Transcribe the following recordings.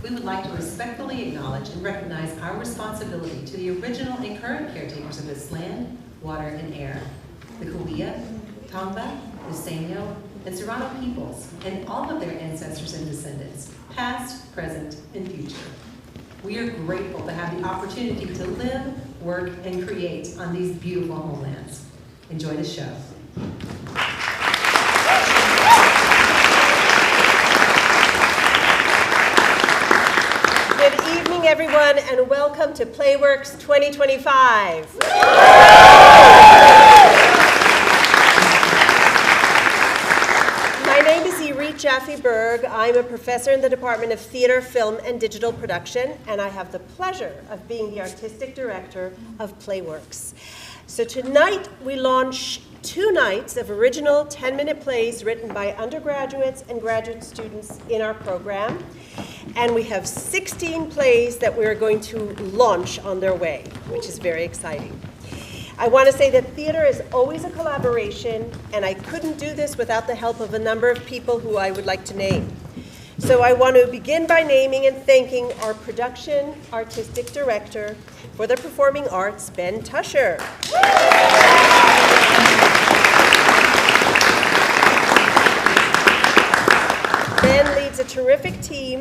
we would like to respectfully acknowledge and recognize our responsibility to the original and current caretakers of this land, water, and air, the Kulia, Tongva, Luiseño, and Serrano peoples, and all of their ancestors and descendants, past, present, and future. We are grateful to have the opportunity to live, work, and create on these beautiful homelands. Enjoy the show. Good evening, everyone, and welcome to PlayWorks 2025. My name is Erith Jaffe-Berg. I'm a professor in the Department of Theater, Film, and Digital Production, and I have the pleasure of being the artistic director of PlayWorks. So tonight we launch 2 nights of original 10-minute plays written by undergraduates and graduate students in our program. And we have 16 plays that we're going to launch on their way, which is very exciting. I want to say that theater is always a collaboration, and I couldn't do this without the help of a number of people who I would like to name. So I want to begin by naming and thanking our production artistic director for the performing arts, Ben Tusher. Ben leads a terrific team,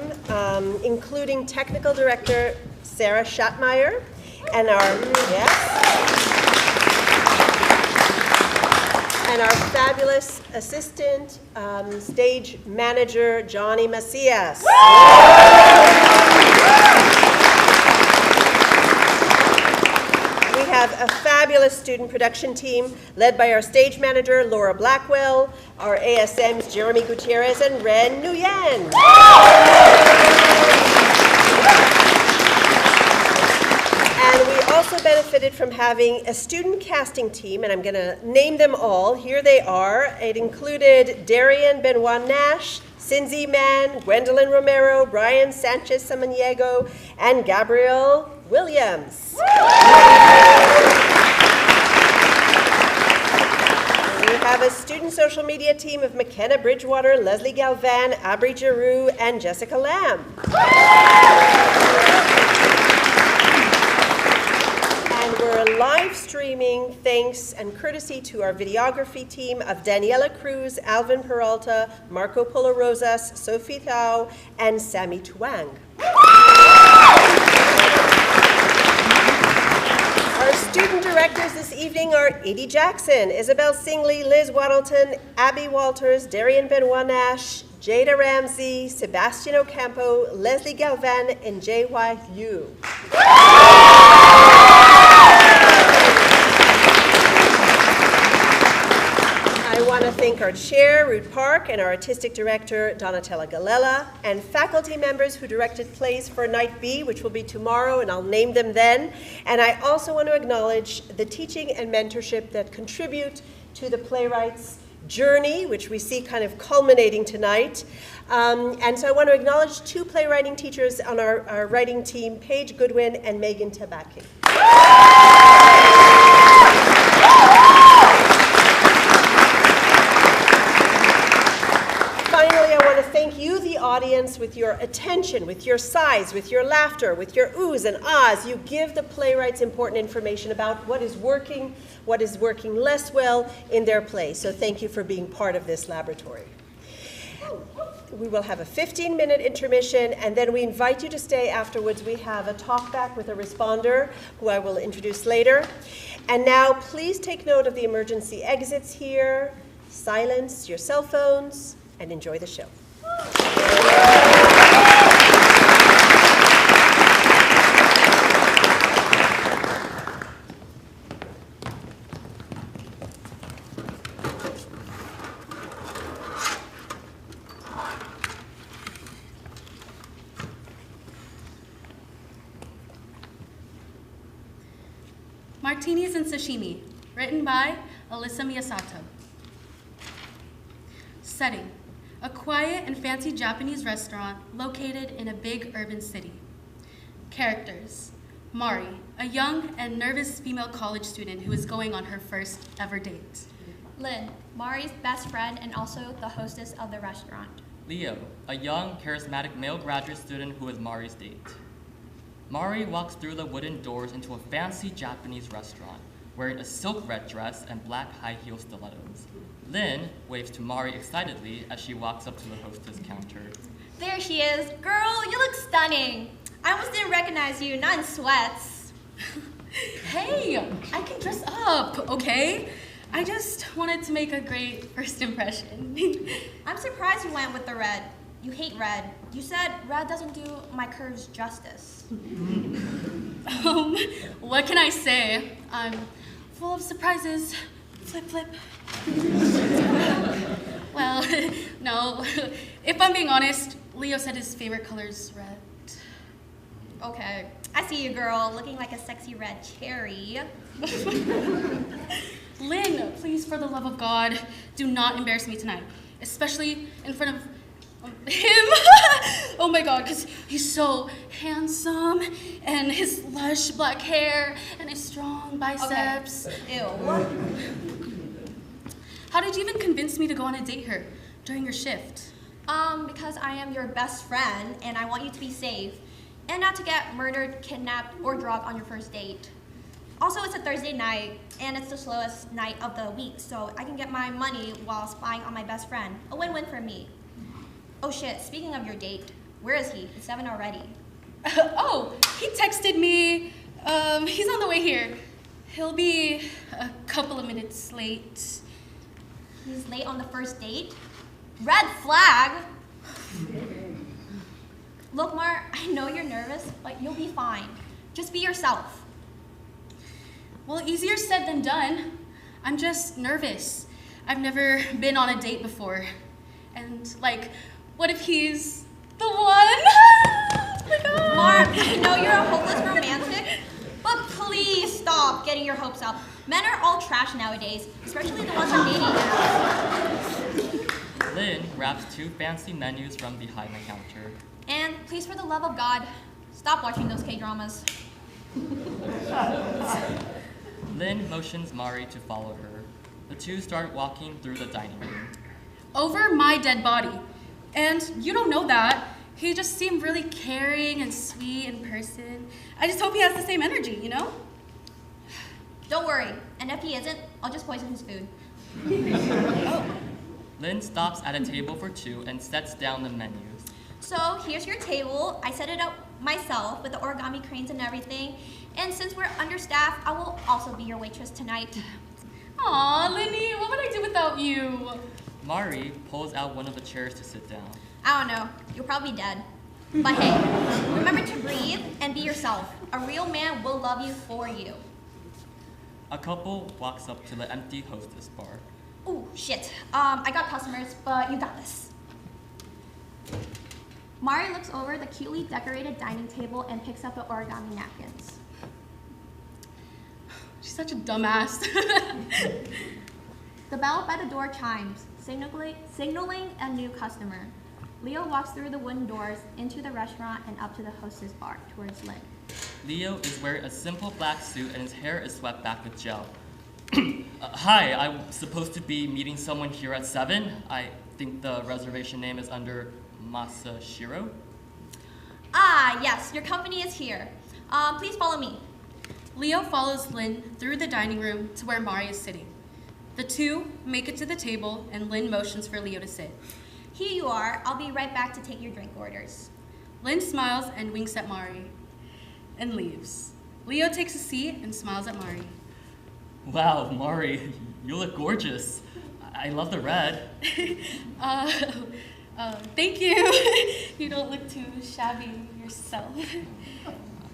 including technical director Sarah Schattmeyer and our fabulous assistant, stage manager, Johnny Macias. We have a fabulous student production team led by our stage manager, Laura Blackwell, our ASMs, Jeremy Gutierrez and Ren Nguyen. And we also benefited from having a student casting team, and I'm going to name them all. Here they are. It included Derrian Benoit Nash, Cindy Mann, Gwendolyn Romero, Brian Sanchez Samaniego, and Gabrielle Williams. We have a student social media team of McKenna Bridgewater, Lesley Galvan, Abri Giroux, and Jessica Lamb. And we're live streaming thanks and courtesy to our videography team of Daniela Cruz, Alvin Peralta, Marco Polo Rosas, Sophie Thao, and Sammy Tuang. Our student directors this evening are Edie Jackson, Isabella Singley, Liz Waddleton, Abby Walters, Derrian Benoit Nash, Jada Ramsey, Sebastian Ocampo, Lesley Galvan, and J.Y. Yu. I want to thank our chair, Ruth Park, and our artistic director, Donatella Galella, and faculty members who directed plays for Night B, which will be tomorrow, and I'll name them then. And I also want to acknowledge the teaching and mentorship that contribute to the Playwrights journey, which we see kind of culminating tonight. And so I want to acknowledge two playwriting teachers on our writing team, Paige Goodwin and Megan Tabaki. Finally, I want to thank you, the audience, with your attention, with your sighs, with your laughter, with your oohs and ahs. You give the playwrights important information about what is working less well in their play. So thank you for being part of this laboratory. We will have a 15-minute intermission, and then we invite you to stay afterwards. We have a talkback with a responder, who I will introduce later. And now, please take note of the emergency exits here. Silence your cell phones, and enjoy the show. Martinis and Sashimi, written by Alyssa Miyasato. Setting: a quiet and fancy Japanese restaurant located in a big urban city. Characters: Mari, a young and nervous female college student who is going on her first ever date. Lynn, Mari's best friend and also the hostess of the restaurant. Leo, a young, charismatic male graduate student who is Mari's date. Mari walks through the wooden doors into a fancy Japanese restaurant, wearing a silk red dress and black high-heel stilettos. Lynn waves to Mari excitedly as she walks up to the hostess counter. There she is. Girl, you look stunning. I almost didn't recognize you, not in sweats. Hey, I can dress up, okay? I just wanted to make a great first impression. I'm surprised you went with the red. You hate red. You said red doesn't do my curves justice. What can I say? I'm full of surprises. Flip, flip. Well, no. If I'm being honest, Leo said his favorite color is red. Okay, I see you, girl, looking like a sexy red cherry. Lynn, please, for the love of God, do not embarrass me tonight, especially in front of him. Oh my God, because he's so handsome, and his lush black hair, and his strong biceps. Okay. Ew. How did you even convince me to go on a date here during your shift? Because I am your best friend, and I want you to be safe, and not to get murdered, kidnapped, or drugged on your first date. Also, it's a Thursday night, and it's the slowest night of the week, so I can get my money while spying on my best friend. A win-win for me. Oh shit, speaking of your date, where is he? It's 7 already. Oh, he texted me. He's on the way here. He'll be a couple of minutes late. He's late on the first date? Red flag! Look, Mar, I know you're nervous, but you'll be fine. Just be yourself. Well, easier said than done. I'm just nervous. I've never been on a date before. And, like, what if he's the one? Oh my God. Mark, I know you're a hopeless romantic, but please stop getting your hopes up. Men are all trash nowadays, especially the ones on dating apps. Lynn grabs 2 fancy menus from behind the counter. And please, for the love of God, stop watching those K-dramas. Lynn motions Mari to follow her. The two start walking through the dining room. Over my dead body. And you don't know that. He just seemed really caring and sweet in person. I just hope he has the same energy, you know? Don't worry, and if he isn't, I'll just poison his food. Lynn stops at a table for 2 and sets down the menus. So here's your table. I set it up myself with the origami cranes and everything. And since we're understaffed, I will also be your waitress tonight. Aw, Linny, what would I do without you? Mari pulls out one of the chairs to sit down. I don't know, you'll probably be dead. But hey, remember to breathe and be yourself. A real man will love you for you. A couple walks up to the empty hostess bar. Ooh, shit. I got customers, but you got this. Mari looks over the cutely decorated dining table and picks up the origami napkins. She's such a dumbass. The bell by the door chimes, signaling a new customer. Leo walks through the wooden doors into the restaurant and up to the hostess bar towards Lynn. Leo is wearing a simple black suit and his hair is swept back with gel. Hi, I'm supposed to be meeting someone here at 7. I think the reservation name is under Masashiro. Ah, yes, your company is here. Please follow me. Leo follows Lynn through the dining room to where Mari is sitting. The two make it to the table and Lynn motions for Leo to sit. Here you are. I'll be right back to take your drink orders. Lynn smiles and winks at Mari and leaves. Leo takes a seat and smiles at Mari. Wow, Mari, you look gorgeous. I love the red. Thank you. You don't look too shabby yourself.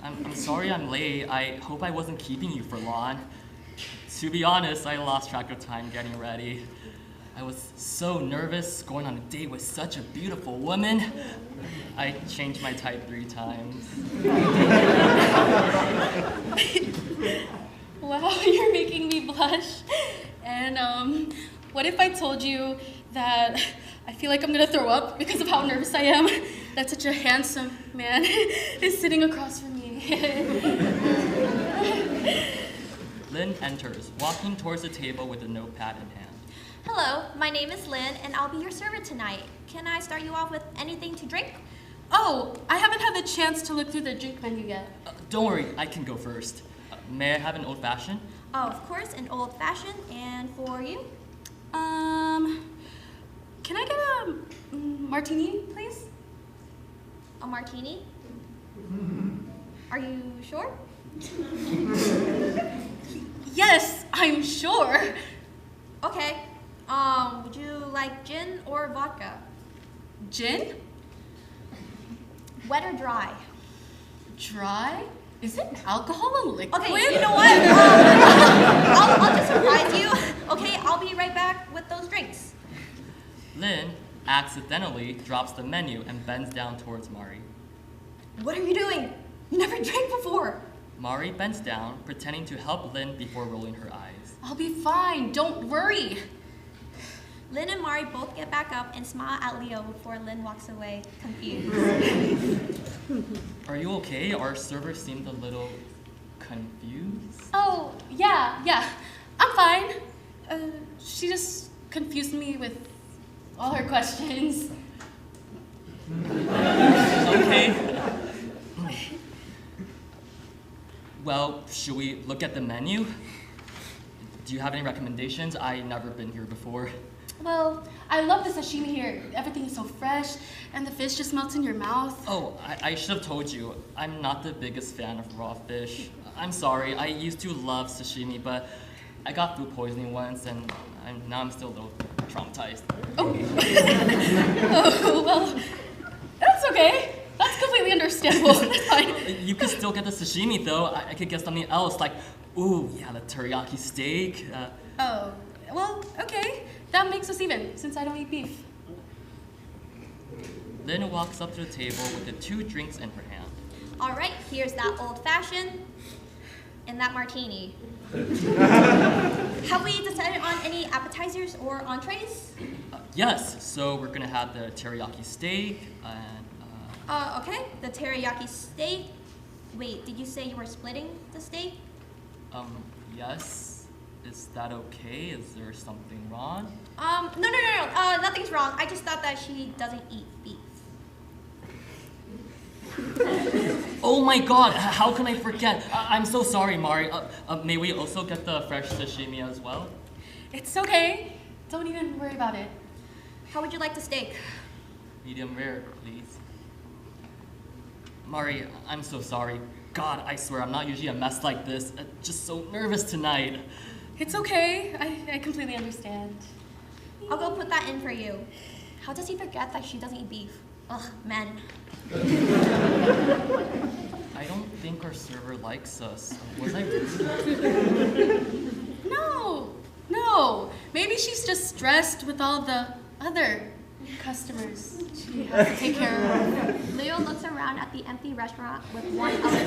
I'm sorry I'm late. I hope I wasn't keeping you for long. To be honest, I lost track of time getting ready. I was so nervous going on a date with such a beautiful woman. I changed my type 3 times. Wow, you're making me blush. And what if I told you that I feel like I'm gonna throw up because of how nervous I am? That such a handsome man is sitting across from me. Lynn enters, walking towards the table with a notepad in hand. Hello, my name is Lynn, and I'll be your server tonight. Can I start you off with anything to drink? Oh, I haven't had the chance to look through the drink menu yet. Don't worry, I can go first. May I have an old-fashioned? Oh, of course, an old-fashioned. And for you? Can I get a martini, please? A martini? Are you sure? Yes, I'm sure. Okay. Would you like gin or vodka? Gin? Wet or dry? Dry? Isn't alcohol a liquid? Okay, you know what? I'll just surprise you. Okay, I'll be right back with those drinks. Lynn accidentally drops the menu and bends down towards Mari. What are you doing? You never drank before. Mari bends down, pretending to help Lynn before rolling her eyes. I'll be fine, don't worry. Lynn and Mari both get back up and smile at Leo before Lynn walks away, confused. Are you okay? Our server seemed a little confused. Oh, yeah, I'm fine. She just confused me with all her questions. Okay. Well, should we look at the menu? Do you have any recommendations? I've never been here before. Well, I love the sashimi here. Everything is so fresh, and the fish just melts in your mouth. Oh, I should have told you. I'm not the biggest fan of raw fish. I'm sorry. I used to love sashimi, but I got food poisoning once, and now I'm still a little traumatized. Oh, oh well, that's okay. That's completely understandable. That's fine. You could still get the sashimi, though. I could get something else, like Ooh, yeah, the teriyaki steak. Oh, well, okay. That makes us even, since I don't eat beef. Lynn walks up to the table with the 2 drinks in her hand. All right, here's that old-fashioned and that martini. Have we decided on any appetizers or entrees? Yes, so we're gonna have the teriyaki steak and, Okay, the teriyaki steak. Wait, did you say you were splitting the steak? yes. Is that okay? Is there something wrong? No, nothing's wrong. I just thought that she doesn't eat beef. Oh my god, how can I forget? I'm so sorry, Mari. May we also get the fresh sashimi as well? It's okay. Don't even worry about it. How would you like the steak? Medium rare, please. Mari, I'm so sorry. God, I swear, I'm not usually a mess like this. Just so nervous tonight. It's okay. I completely understand. I'll go put that in for you. How does he forget that she doesn't eat beef? Ugh, men. I don't think our server likes us. Was I rude? No. Maybe she's just stressed with all the other customers she has to take care of. Leo looks around at the empty restaurant with one other.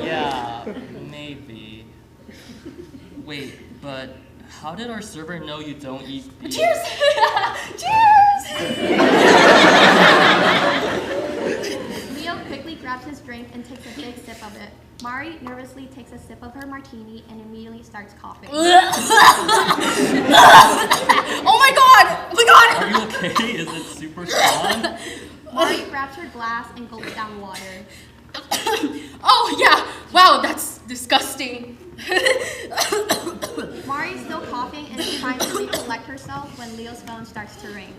Yeah, maybe. Wait, but how did our server know you don't eat beef? Cheers! Cheers! Leo quickly grabs his drink and takes a big sip of it. Mari nervously takes a sip of her martini and immediately starts coughing. Oh my god! Are you okay? Is it super strong? Mari grabs her glass and gulps down water. Oh yeah! Wow, that's disgusting. Mari's still coughing and is trying to recollect herself when Leo's phone starts to ring.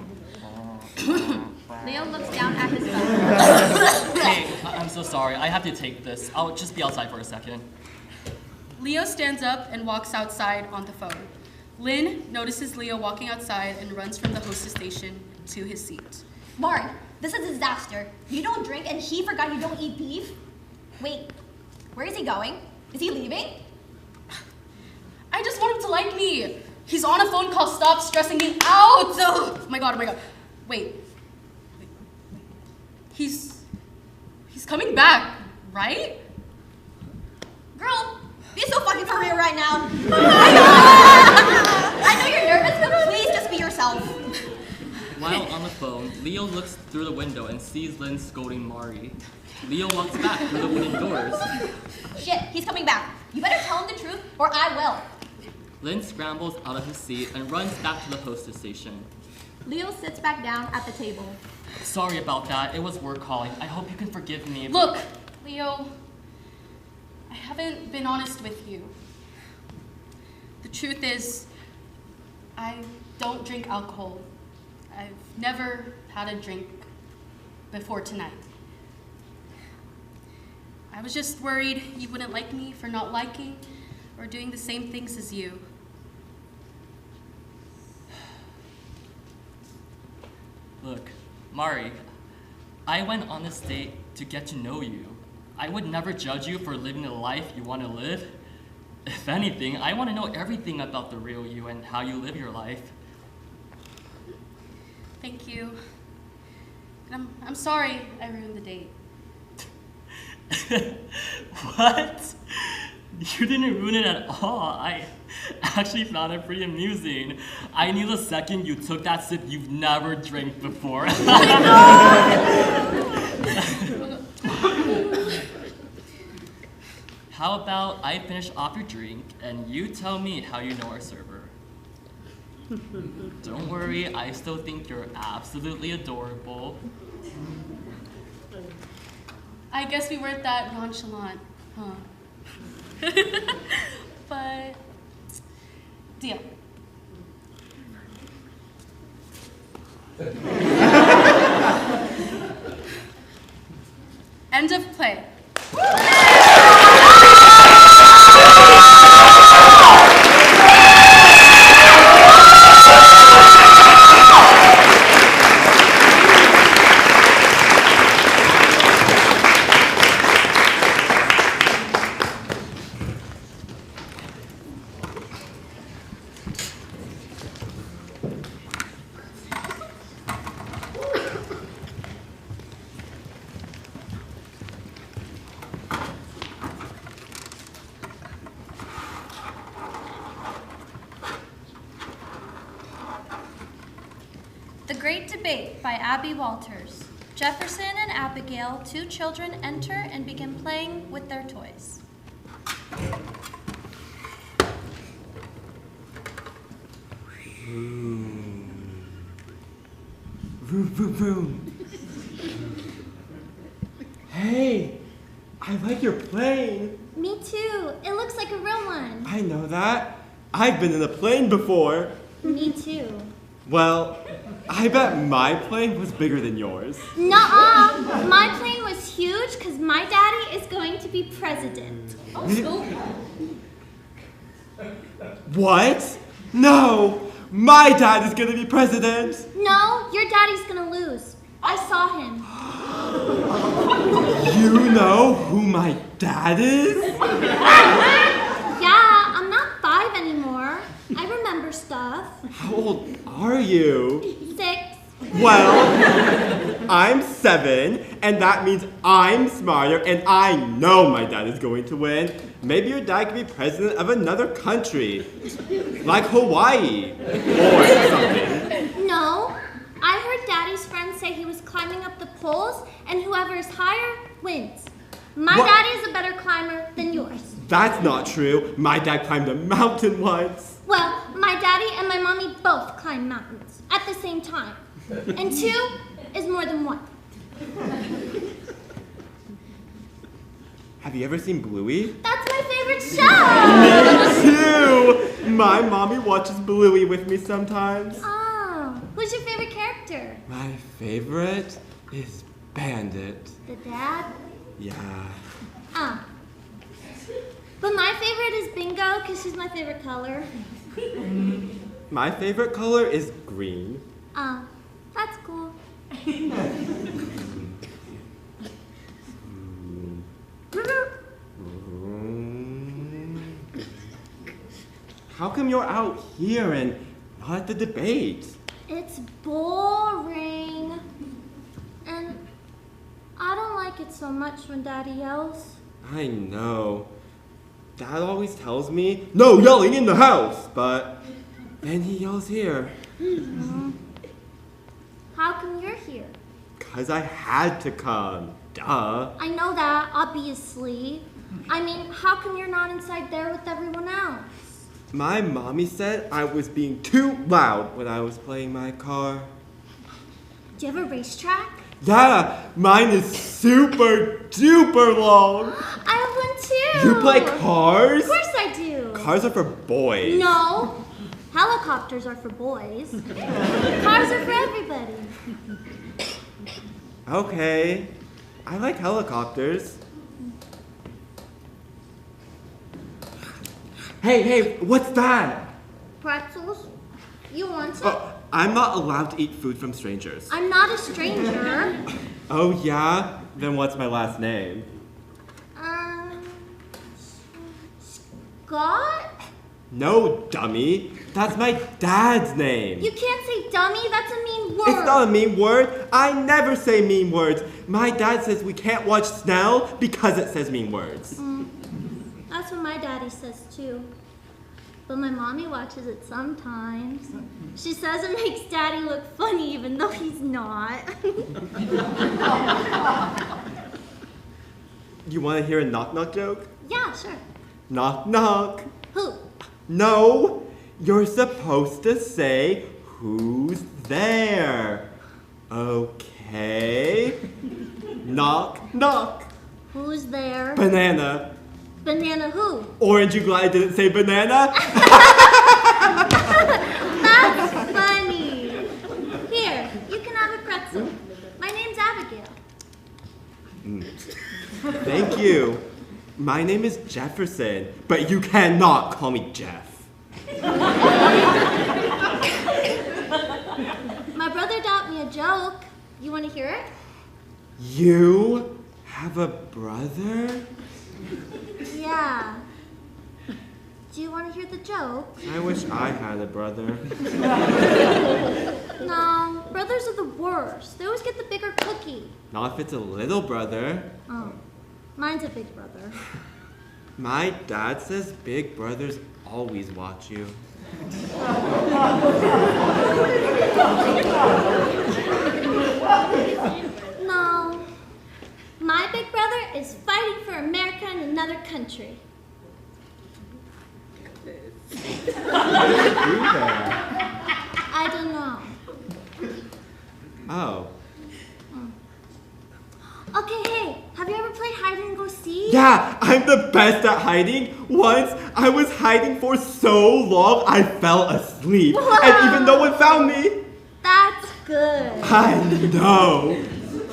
Leo looks down at his phone. Hey, I'm so sorry. I have to take this. I'll just be outside for a second. Leo stands up and walks outside on the phone. Lynn notices Leo walking outside and runs from the hostess station to his seat. Mari, this is a disaster. You don't drink and he forgot you don't eat beef? Wait, where is he going? Is he leaving? I just want him to like me. He's on a phone call. Stop stressing me out. Oh my god. Wait. He's coming back, right? Girl, be so fucking for real right now. I know you're nervous, but please just be yourself. While on the phone, Leo looks through the window and sees Lynn scolding Mari. Leo walks back through the wooden doors. Shit, he's coming back. You better tell him the truth or I will. Lynn scrambles out of his seat and runs back to the hostess station. Leo sits back down at the table. Sorry about that. It was work calling. I hope you can forgive me. Look, Leo, I haven't been honest with you. The truth is, I don't drink alcohol. I've never had a drink before tonight. I was just worried you wouldn't like me for not liking or doing the same things as you. Look, Mari, I went on this date to get to know you. I would never judge you for living the life you want to live. If anything, I want to know everything about the real you and how you live your life. Thank you. And I'm sorry I ruined the date. What? You didn't ruin it at all. I actually found it pretty amusing. I knew the second you took that sip you've never drank before. How about I finish off your drink and you tell me how you know our server? Don't worry, I still think you're absolutely adorable. I guess we weren't that nonchalant, huh? But, deal. End of play. The Great Debate by Abby Walters. Jefferson and Abigail, two children, enter and begin playing with their toys. Vroom, vroom, vroom. Hey, I like your plane. Me too. It looks like a real one. I know that. I've been in a plane before. Me too. Well, I bet my plane was bigger than yours. Nuh-uh. My plane was huge because my daddy is going to be president. What? No! My dad is gonna be president! No, your daddy's gonna lose. I saw him. You know who my dad is? Yeah, I'm not 5 anymore. I remember stuff. How old are you? 6. Well, I'm 7, and that means I'm smarter, and I know my dad is going to win. Maybe your dad could be president of another country, like Hawaii, or something. No, I heard Daddy's friends say he was climbing up the poles, and whoever is higher wins. My What? daddy is a better climber than yours. That's not true. My dad climbed a mountain once. Well, my daddy and my mommy both climb mountains at the same time. And 2 is more than 1. Have you ever seen Bluey? That's my favorite show! Me too! My mommy watches Bluey with me sometimes. Oh, who's your favorite character? My favorite is Bandit. The dad? Yeah. Ah. But my favorite is Bingo because she's my favorite color. My favorite color is green. Oh, that's cool. How come you're out here and not at the debate? It's boring. And I don't like it so much when Daddy yells. I know. Dad always tells me, no yelling in the house, but then he yells here. How come you're here? 'Cause I had to come. Duh. I know that, obviously. I mean, how come you're not inside there with everyone else? My mommy said I was being too loud when I was playing my car. Do you have a racetrack? Yeah, mine is super duper long. I have one too. You play cars? Of course I do. Cars are for boys. No. Helicopters are for boys. Cars are for everybody. Okay. I like helicopters. Hey, what's that? Pretzels? You want it? Oh, I'm not allowed to eat food from strangers. I'm not a stranger. Oh, yeah? Then what's my last name? Scott? No, dummy. That's my dad's name. You can't say dummy, that's a mean word. It's not a mean word. I never say mean words. My dad says we can't watch Snell because it says mean words. That's what my daddy says too. But my mommy watches it sometimes. She says it makes Daddy look funny even though he's not. You want to hear a knock-knock joke? Yeah, sure. Knock, knock. Who? No, you're supposed to say, who's there? Okay. Knock, knock. Who's there? Banana. Banana who? Orange, you glad I didn't say banana? That's funny. Here, you can have a pretzel. My name's Abigail. Thank you. My name is Jefferson, but you cannot call me Jeff. My brother taught me a joke. You want to hear it? You have a brother? Yeah. Do you want to hear the joke? I wish I had a brother. No, brothers are the worst. They always get the bigger cookie. Not if it's a little brother. Oh, mine's a big brother. My dad says big brothers always watch you. No. My big brother is fighting for America in another country. I don't know. Oh. Okay, hey, have you ever played hide and go seek? Yeah, I'm the best at hiding. Once, I was hiding for so long, I fell asleep. Wow. And even no one found me. That's good. I know.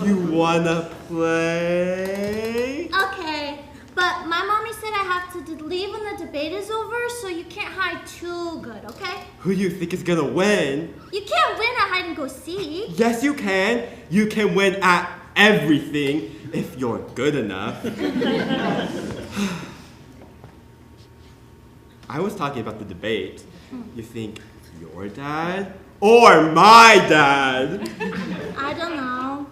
You wanna play? Okay, but my mommy said I have to leave when the debate is over, so you can't hide too good, okay? Who do you think is gonna win? You can't win at hide and go seek. Yes, you can. You can win at everything if you're good enough. I was talking about the debate. You think your dad or my dad? I don't know.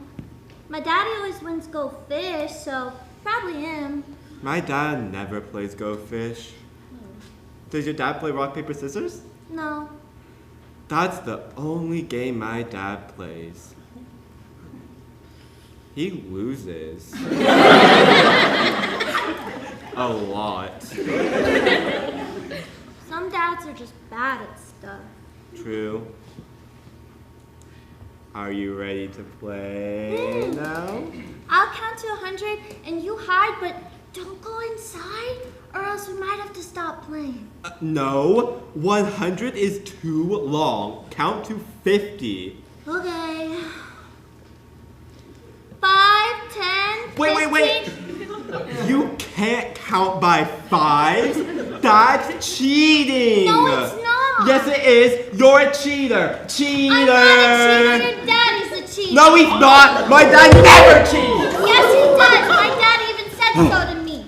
My daddy always wins Go Fish, so probably him. My dad never plays Go Fish. Does your dad play rock, paper, scissors? No. That's the only game my dad plays. He loses. A lot. Some dads are just bad at stuff. True. Are you ready to play now? I'll count to 100 and you hide, but don't go inside or else we might have to stop playing. No, 100 is too long. Count to 50. Okay. 5, 10, 15. Wait. You can't count by fives. That's cheating. No, it's not. Yes, it is. You're a cheater. Cheater. I'm not a cheater. Your daddy's a cheater. No, he's not. My dad never cheats. Yes, he does. My dad even said so to me.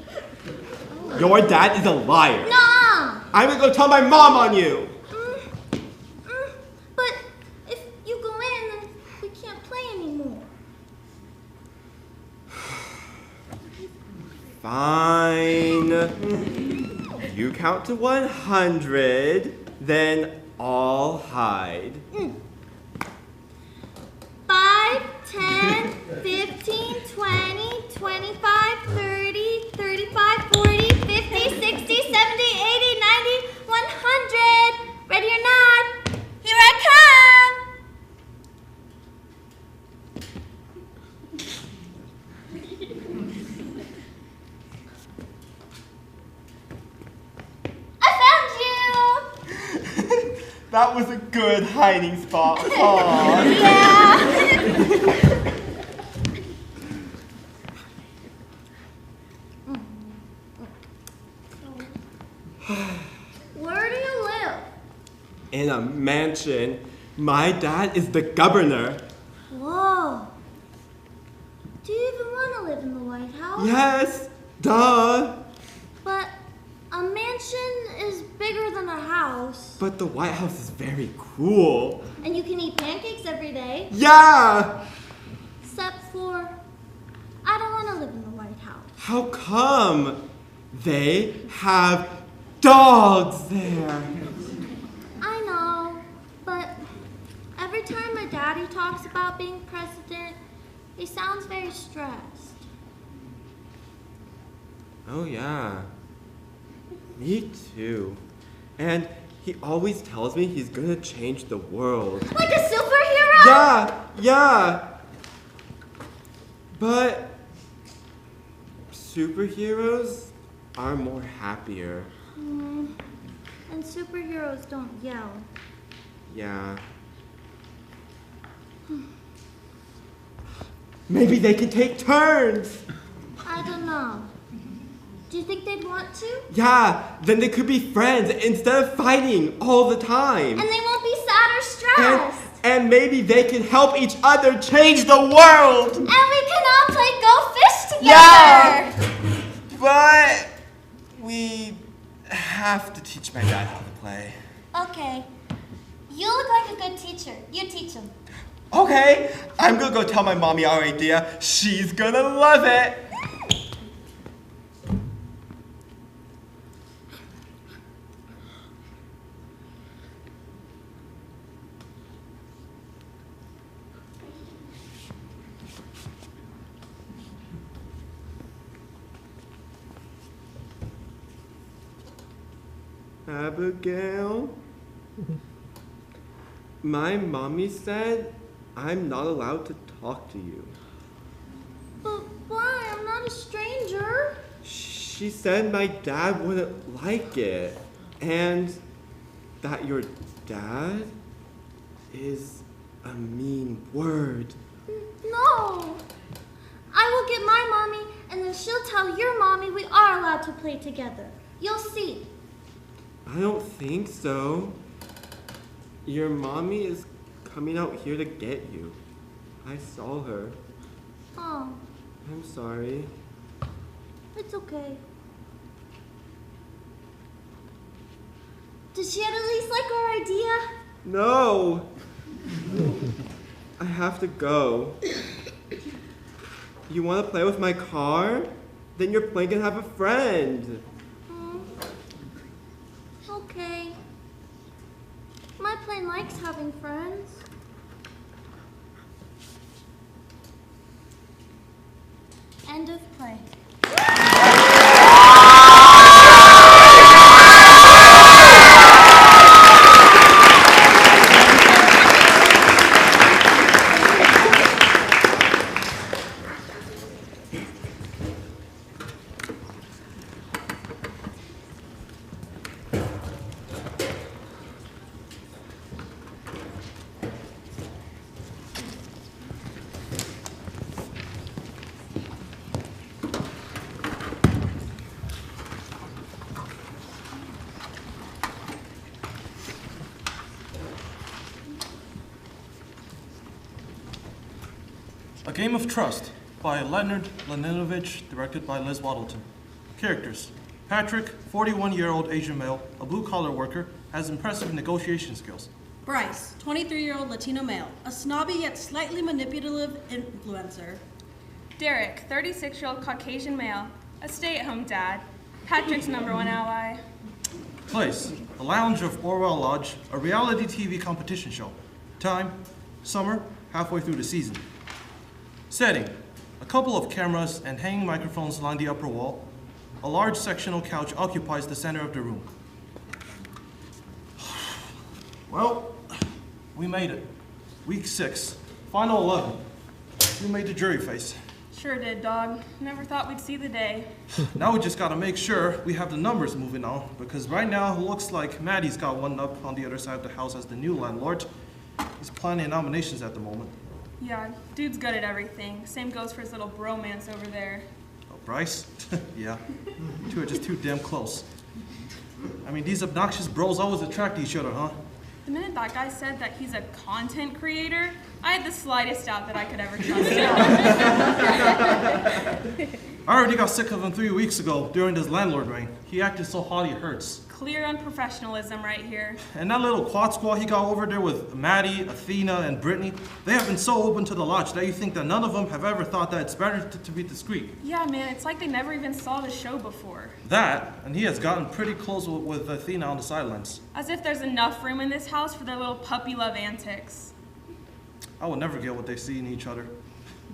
Your dad is a liar. Nuh-uh. I'm gonna go tell my mom on you. But if you go in, then we can't play anymore. Fine. You count to 100, then I'll hide. 5, 10, 15, 20, 25, 30, 35, 40, 50, 60, 70, 80, 90, 100. Ready or not? Here I come. I found you. That was a good hiding spot. Aw. Yeah. Where do you live? In a mansion. My dad is the governor. Whoa. Do you even want to live in the White House? Yes, duh. But a mansion is bigger than a house. But the White House is very cool. And you can eat pancakes every day. Yeah! Except for, I don't want to live in the White House. How come? They have dogs there. I know, but every time my daddy talks about being president, he sounds very stressed. Oh yeah. Me too. And he always tells me he's gonna change the world. Like a superhero? Yeah. But superheroes are more happier. And superheroes don't yell. Yeah. Maybe they can take turns. I don't know. Do you think they'd want to? Yeah, then they could be friends instead of fighting all the time. And they won't be sad or stressed. And maybe they can help each other change the world. And we can all play Go Fish together. Yeah. But we have to teach my dad how to play. Okay. You look like a good teacher. You teach him. Okay, I'm gonna go tell my mommy our idea. She's gonna love it. Abigail? My mommy said I'm not allowed to talk to you. But why? I'm not a stranger. She said my dad wouldn't like it, and that your dad is a mean word. No. I will get my mommy, and then she'll tell your mommy we are allowed to play together. You'll see. I don't think so. Your mommy is coming out here to get you. I saw her. Oh, I'm sorry. it's okay. Does she at least like our idea? No! I have to go. You want to play with my car? Then your plane can have a friend. Okay. My plane likes having friends. End of play. A Game of Trust by Leonard Laninovich, directed by Liz Waddleton. Characters. Patrick, 41-year-old Asian male, a blue-collar worker, has impressive negotiation skills. Bryce, 23-year-old Latino male, a snobby yet slightly manipulative influencer. Derek, 36-year-old Caucasian male, a stay-at-home dad, Patrick's #1 ally. Place. The Lounge of Orwell Lodge, a reality TV competition show. Time. Summer, halfway through the season. Setting. A couple of cameras and hanging microphones line the upper wall. A large sectional couch occupies the center of the room. Well, we made it. Week 6, final 11. We made the jury face. Sure did, dog. Never thought we'd see the day. Now we just gotta make sure we have the numbers moving on, because right now it looks like Maddie's got one up on the other side of the house as the new landlord. He's planning nominations at the moment. Yeah, dude's good at everything. Same goes for his little bromance over there. Oh, Bryce? Yeah. Two are just too damn close. I mean, these obnoxious bros always attract each other, huh? The minute that guy said that he's a content creator, I had the slightest doubt that I could ever trust him. I already got sick of him 3 weeks ago during this landlord reign. He acted so haughty it hurts. Clear unprofessionalism right here. And that little quad squad he got over there with Maddie, Athena, and Brittany, they have been so open to the lodge that you think that none of them have ever thought that it's better to be discreet. Yeah, man, it's like they never even saw the show before. That, and he has gotten pretty close with Athena on the sidelines. As if there's enough room in this house for their little puppy love antics. I will never get what they see in each other.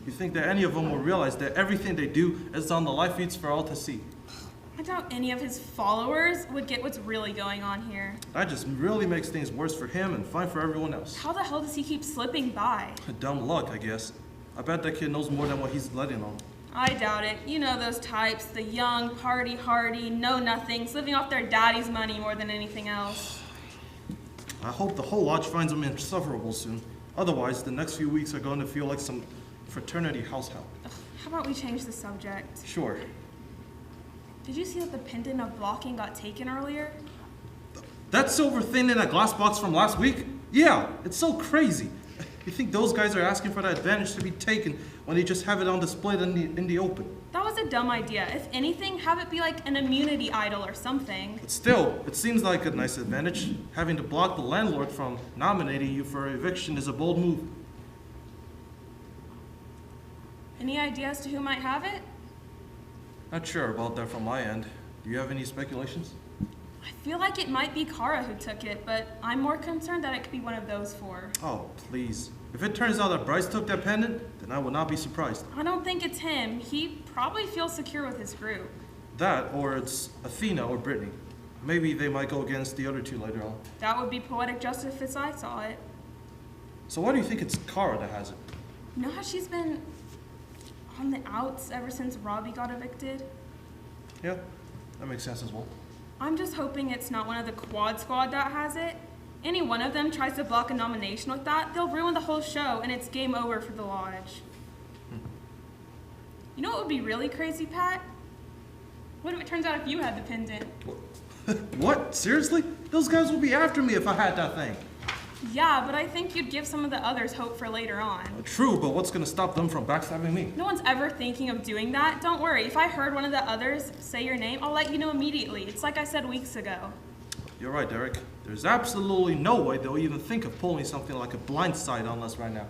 You think that any of them will realize that everything they do is on the live feeds for all to see? I doubt any of his followers would get what's really going on here. That just really makes things worse for him and fine for everyone else. How the hell does he keep slipping by? Dumb luck, I guess. I bet that kid knows more than what he's letting on. I doubt it. You know those types, the young, party-hardy, know-nothings, living off their daddy's money more than anything else. I hope the whole lodge finds him insufferable soon. Otherwise, the next few weeks are going to feel like some fraternity house help. How about we change the subject? Sure. Did you see that the pendant of blocking got taken earlier? That silver thing in that glass box from last week? Yeah, it's so crazy. You think those guys are asking for that advantage to be taken when they just have it on display in the open? That was a dumb idea. If anything, have it be like an immunity idol or something. But still, it seems like a nice advantage. Having to block the landlord from nominating you for eviction is a bold move. Any idea as to who might have it? Not sure about that from my end. Do you have any speculations? I feel like it might be Kara who took it, but I'm more concerned that it could be one of those four. Oh, please. If it turns out that Bryce took that pendant, then I will not be surprised. I don't think it's him. He probably feels secure with his group. That, or it's Athena or Brittany. Maybe they might go against the other two later on. That would be poetic justice if I saw it. So why do you think it's Kara that has it? You know how she's been on the outs ever since Robbie got evicted? Yeah, that makes sense as well. I'm just hoping it's not one of the quad squad that has it. Any one of them tries to block a nomination like that, they'll ruin the whole show and it's game over for the lodge. You know what would be really crazy, Pat? What if it turns out if you had the pendant? What? Seriously? Those guys will be after me if I had that thing. Yeah, but I think you'd give some of the others hope for later on. True, but what's gonna stop them from backstabbing me? No one's ever thinking of doing that. Don't worry, if I heard one of the others say your name, I'll let you know immediately. It's like I said weeks ago. You're right, Derek. There's absolutely no way they'll even think of pulling something like a blindside on us right now.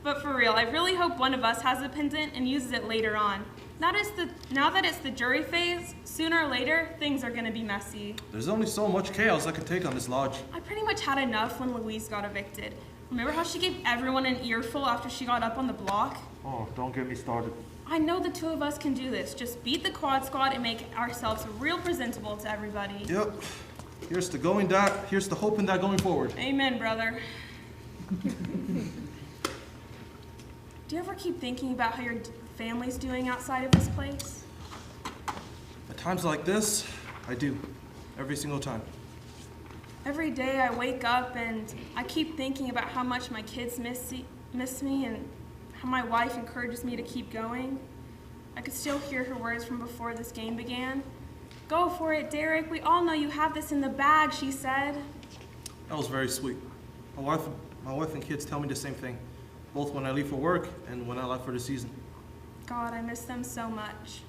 But for real, I really hope one of us has a pendant and uses it later on. Now that it's the jury phase, sooner or later, things are gonna be messy. There's only so much chaos I could take on this lodge. I pretty much had enough when Louise got evicted. Remember how she gave everyone an earful after she got up on the block? Oh, don't get me started. I know the two of us can do this. Just beat the quad squad and make ourselves real presentable to everybody. Yep. Here's to hoping that going forward. Amen, brother. Do you ever keep thinking about how your family's doing outside of this place? At times like this, I do. Every single time. Every day I wake up and I keep thinking about how much my kids miss me and how my wife encourages me to keep going. I could still hear her words from before this game began. Go for it, Derek. We all know you have this in the bag, she said. That was very sweet. My wife and kids tell me the same thing, both when I leave for work and when I left for the season. God, I miss them so much.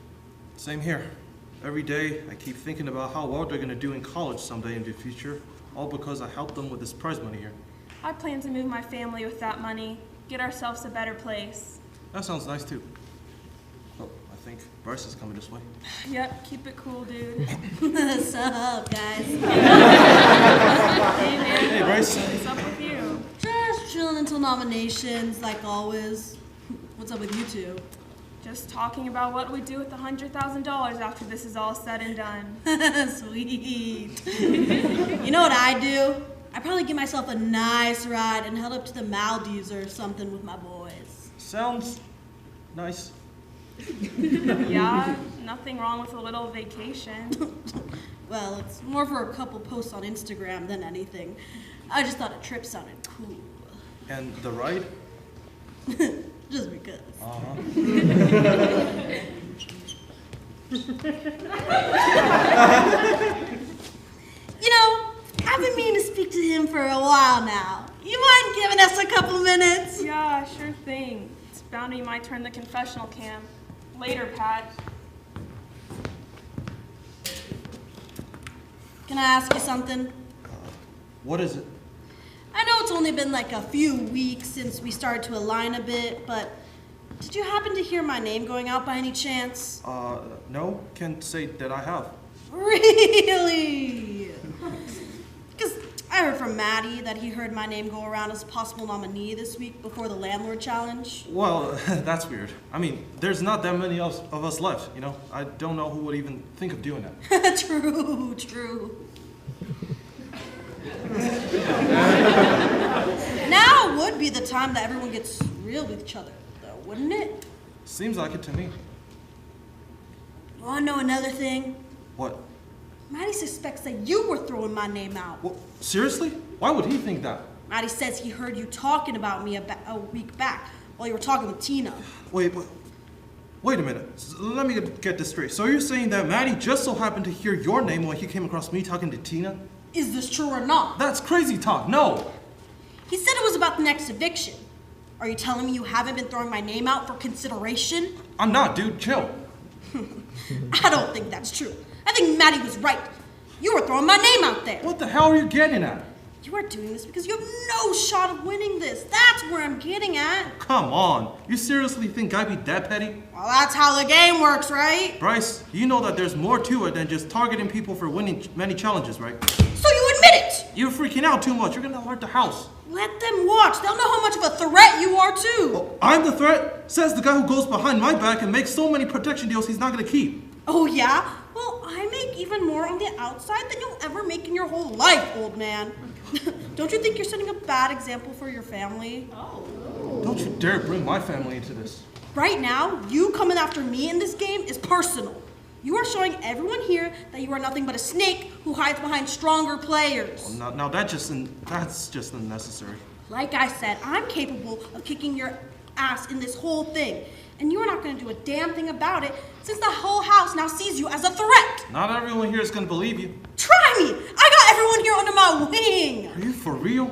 Same here. Every day, I keep thinking about how well they're gonna do in college someday in the future, all because I helped them with this prize money here. I plan to move my family with that money, get ourselves a better place. That sounds nice too. Oh, I think Bryce is coming this way. Yep, keep it cool, dude. What's up, guys? Hey, man. Hey, Bryce. What's up with you? Just chilling until nominations, like always. What's up with you two? Just talking about what we do with the $100,000 after this is all said and done. Sweet. You know what I do? I probably give myself a nice ride and head up to the Maldives or something with my boys. Sounds nice. Yeah, nothing wrong with a little vacation. Well, it's more for a couple posts on Instagram than anything. I just thought a trip sounded cool. And the ride? Just because. Uh-huh. You know, I've been meaning to speak to him for a while now. You mind giving us a couple minutes? Yeah, sure thing. It's bound to be my turn to confessional cam. Later, Pat. Can I ask you something? What is it? I know it's only been like a few weeks since we started to align a bit, but did you happen to hear my name going out by any chance? No, can't say that I have. Really? Because I heard from Maddie that he heard my name go around as a possible nominee this week before the landlord challenge. Well, that's weird. I mean, there's not that many of us left, you know? I don't know who would even think of doing that. True. Now would be the time that everyone gets real with each other, though, wouldn't it? Seems like it to me. Want to know another thing? What? Maddie suspects that you were throwing my name out. What? Seriously? Why would he think that? Maddie says he heard you talking about me a week back while you were talking with Tina. Wait a minute. Let me get this straight. So you're saying that Maddie just so happened to hear your name when he came across me talking to Tina? Is this true or not? That's crazy talk. No. He said it was about the next eviction. Are you telling me you haven't been throwing my name out for consideration? I'm not, dude. Chill. I don't think that's true. I think Maddie was right. You were throwing my name out there. What the hell are you getting at? You are doing this because you have no shot of winning this. That's where I'm getting at. Come on. You seriously think I'd be that petty? Well, that's how the game works, right? Bryce, you know that there's more to it than just targeting people for winning many challenges, right? So you admit it! You're freaking out too much. You're gonna alert the house. Let them watch. They'll know how much of a threat you are, too. Oh, I'm the threat? Says the guy who goes behind my back and makes so many protection deals he's not gonna keep. Oh, yeah? Well, I make make even more on the outside than you'll ever make in your whole life, old man. Don't you think you're setting a bad example for your family? Don't you dare bring my family into this. Right now, you coming after me in this game is personal. You are showing everyone here that you are nothing but a snake who hides behind stronger players. Well, now that's just unnecessary. Like I said, I'm capable of kicking your ass in this whole thing. And you are not going to do a damn thing about it since the whole house now sees you as a threat. Not everyone here is going to believe you. Try me! I got everyone here under my wing. Are you for real?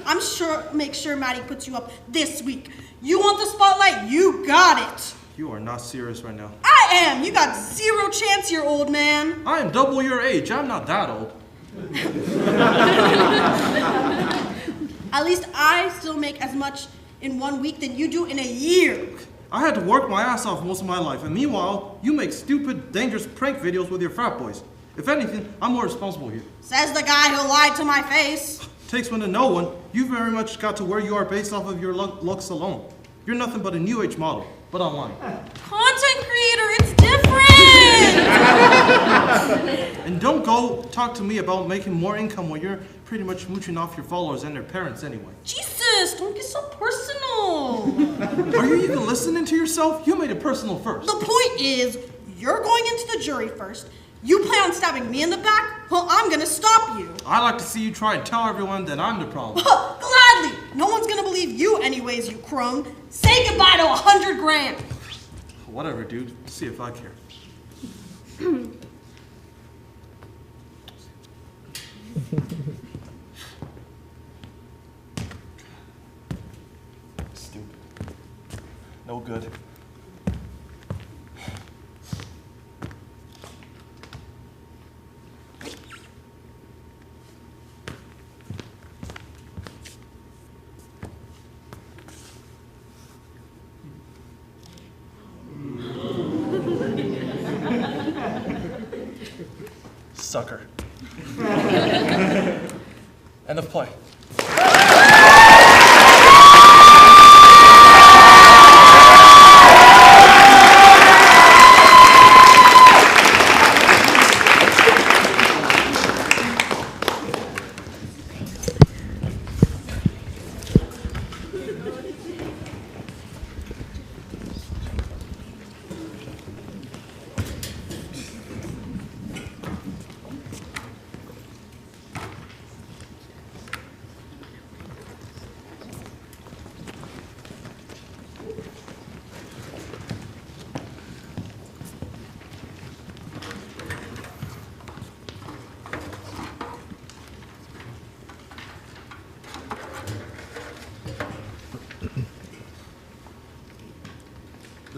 I'm sure, make sure Maddie puts you up this week. You want the spotlight? You got it. You are not serious right now. I am. You got zero chance here, old man. I am double your age. I'm not that old. At least I still make as much in 1 week than you do in a year. I had to work my ass off most of my life, and meanwhile, you make stupid, dangerous prank videos with your frat boys. If anything, I'm more responsible here. Says the guy who lied to my face. Takes one to know one. You very much got to where you are based off of your looks alone. You're nothing but a new age model, but online. Content creator, it's different! And don't go talk to me about making more income when you're pretty much mooching off your followers and their parents anyway. Jesus, don't get so personal. Are you even listening to yourself? You made it personal first. The point is, you're going into the jury first. You plan on stabbing me in the back? Well, I'm gonna stop you. I like to see you try and tell everyone that I'm the problem. Gladly! No one's gonna believe you anyways, you crone. Say goodbye to 100 grand. Whatever, dude. See if I care. Stupid. No good. Sucker. End of play.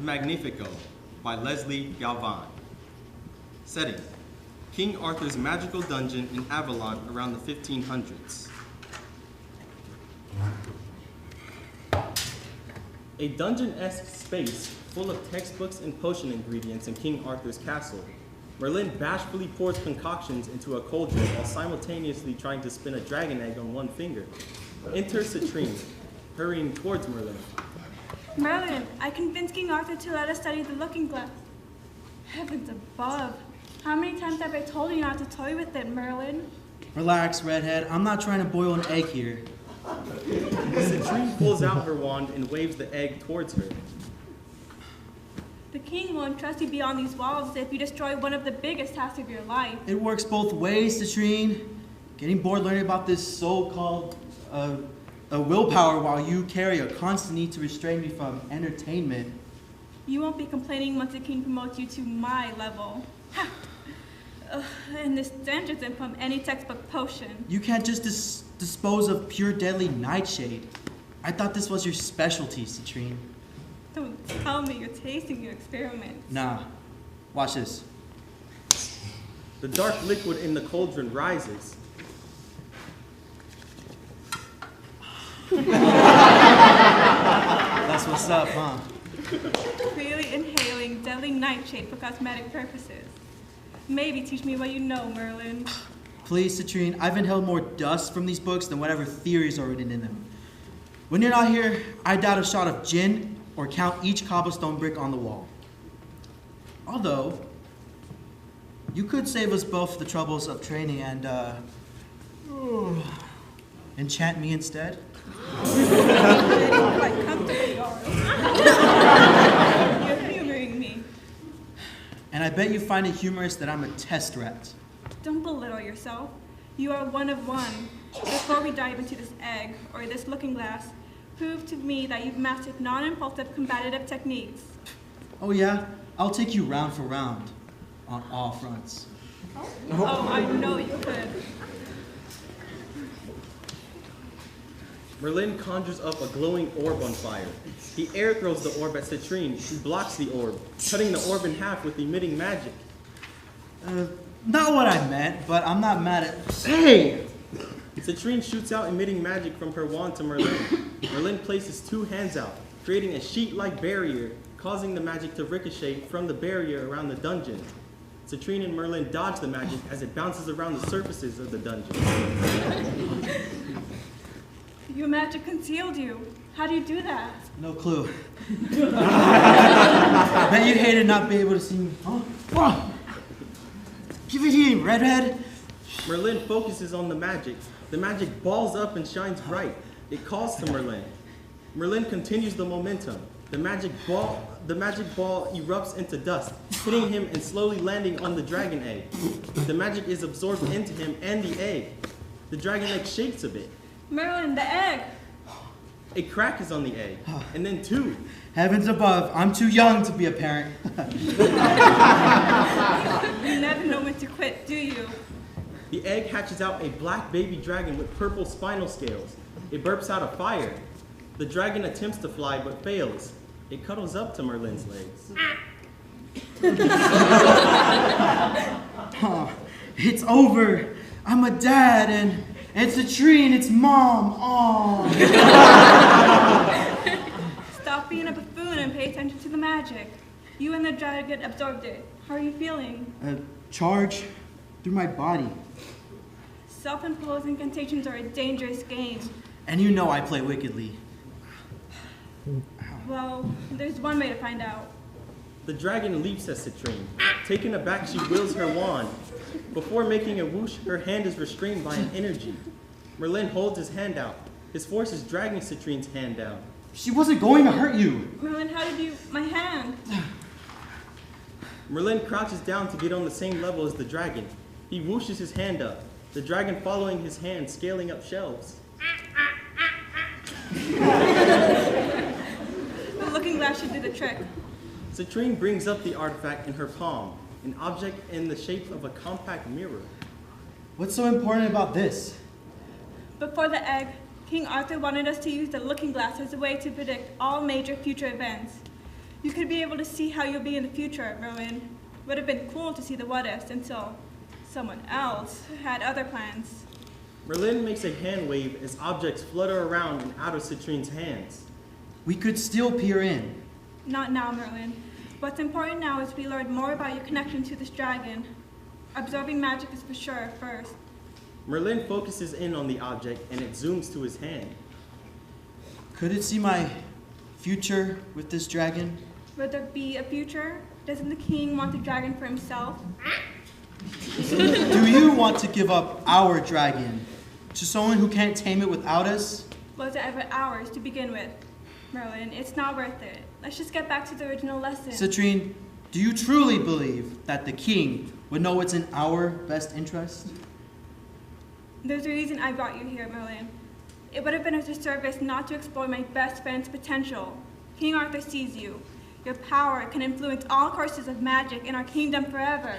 MAGNIFICO by Lesley Galvan. Setting: King Arthur's magical dungeon in Avalon around the 1500s. A dungeon-esque space full of textbooks and potion ingredients in King Arthur's castle. Merlin bashfully pours concoctions into a cauldron while simultaneously trying to spin a dragon egg on one finger. Enter Citrine, hurrying towards Merlin. Merlin, I convinced King Arthur to let us study the looking glass. Heavens above. How many times have I told you not to toy with it, Merlin? Relax, redhead. I'm not trying to boil an egg here. Citrine pulls out her wand and waves the egg towards her. The king will entrust you beyond these walls if you destroy one of the biggest tasks of your life. It works both ways, Citrine. Getting bored learning about this so-called willpower while you carry a constant need to restrain me from entertainment. You won't be complaining once the king promotes you to my level. And this stench isn't from any textbook potion. You can't just dispose of pure deadly nightshade. I thought this was your specialty, Citrine. Don't tell me you're tasting your experiments. Nah. Watch this. The dark liquid in the cauldron rises. That's what's up, huh? Freely inhaling deadly nightshade for cosmetic purposes. Maybe teach me what you know, Merlin. Please, Citrine, I've inhaled more dust from these books than whatever theories are written in them. When you're not here, I doubt a shot of gin or count each cobblestone brick on the wall. Although, You could save us both the troubles of training and, enchant me instead. Quite comfortable, You're humoring me. And I bet you find it humorous that I'm a test rat. Don't belittle yourself. You are one of one. Before we dive into this egg, or this looking glass, prove to me that you've mastered non-impulsive combative techniques. Oh yeah? I'll take you round for round, on all fronts. Oh, I know you could. Merlin conjures up a glowing orb on fire. He air throws the orb at Citrine, who blocks the orb, cutting the orb in half with emitting magic. Not what I meant, but I'm not mad at... Hey! Citrine shoots out emitting magic from her wand to Merlin. Merlin places 2 hands out, creating a sheet-like barrier, causing the magic to ricochet from the barrier around the dungeon. Citrine and Merlin dodge the magic as it bounces around the surfaces of the dungeon. Your magic concealed you. How do you do that? No clue. I bet you hated not being able to see me. Oh. Give it here, redhead. Merlin focuses on the magic. The magic balls up and shines bright. It calls to Merlin. Merlin continues the momentum. The magic ball erupts into dust, hitting him and slowly landing on the dragon egg. The magic is absorbed into him and the egg. The dragon egg shakes a bit. Merlin, the egg. A crack is on the egg, and then 2. Heavens above, I'm too young to be a parent. You never know when to quit, do you? The egg hatches out a black baby dragon with purple spinal scales. It burps out a fire. The dragon attempts to fly but fails. It cuddles up to Merlin's legs. Oh, it's over. I'm a dad and Citrine, it's mom. Oh. Stop being a buffoon and pay attention to the magic. You and the dragon absorbed it. How are you feeling? Charge through my body. Self-imposed incantations are a dangerous game. And you know I play wickedly. Well, there's one way to find out. The dragon leaps at Citrine. Taken aback, she wields her wand. Before making a whoosh, her hand is restrained by an energy. Merlin holds his hand out. His force is dragging Citrine's hand down. She wasn't going to hurt you. Merlin, how did you... my hand? Merlin crouches down to get on the same level as the dragon. He whooshes his hand up, the dragon following his hand, scaling up shelves. The looking glass should do the trick. Citrine brings up the artifact in her palm, an object in the shape of a compact mirror. What's so important about this? Before the egg, King Arthur wanted us to use the looking glass as a way to predict all major future events. You could be able to see how you'll be in the future, Merlin. Would have been cool to see the what-ifs until someone else had other plans. Merlin makes a hand wave as objects flutter around and out of Citrine's hands. We could still peer in. Not now, Merlin. What's important now is we learn more about your connection to this dragon. Absorbing magic is for sure first. Merlin focuses in on the object and it zooms to his hand. Could it see my future with this dragon? Would there be a future? Doesn't the king want the dragon for himself? Do you want to give up our dragon to someone who can't tame it without us? Was it ever ours to begin with? Merlin, it's not worth it. Let's just get back to the original lesson. Citrine, do you truly believe that the king would know what's in our best interest? There's a reason I brought you here, Merlin. It would have been a disservice not to explore my best friend's potential. King Arthur sees you. Your power can influence all courses of magic in our kingdom forever.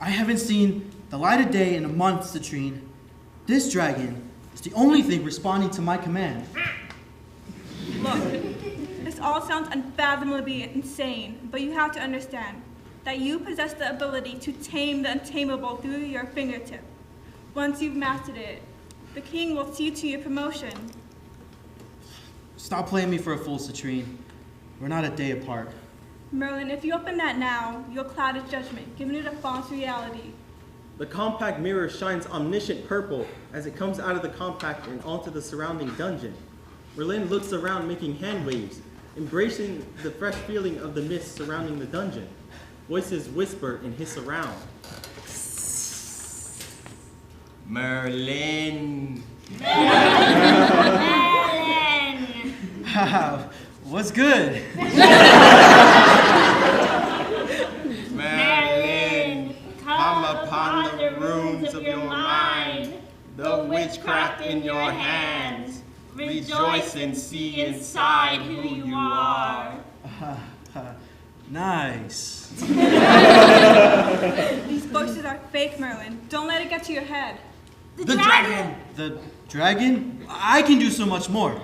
I haven't seen the light of day in a month, Citrine. This dragon is the only thing responding to my command. Look, this all sounds unfathomably insane, but you have to understand that you possess the ability to tame the untamable through your fingertip. Once you've mastered it, the king will see to your promotion. Stop playing me for a fool, Citrine. We're not a day apart. Merlin, if you open that now, you'll cloud its judgment, giving it a false reality. The compact mirror shines omniscient purple as it comes out of the compact and onto the surrounding dungeon. Merlin looks around making hand waves, embracing the fresh feeling of the mist surrounding the dungeon. Voices whisper and hiss around. Merlin. What's good? Merlin, come upon the rooms of your mind, the witchcraft in your hands. Rejoice and see inside who you are. Nice. These voices are fake, Merlin. Don't let it get to your head. The dragon! The dragon? I can do so much more.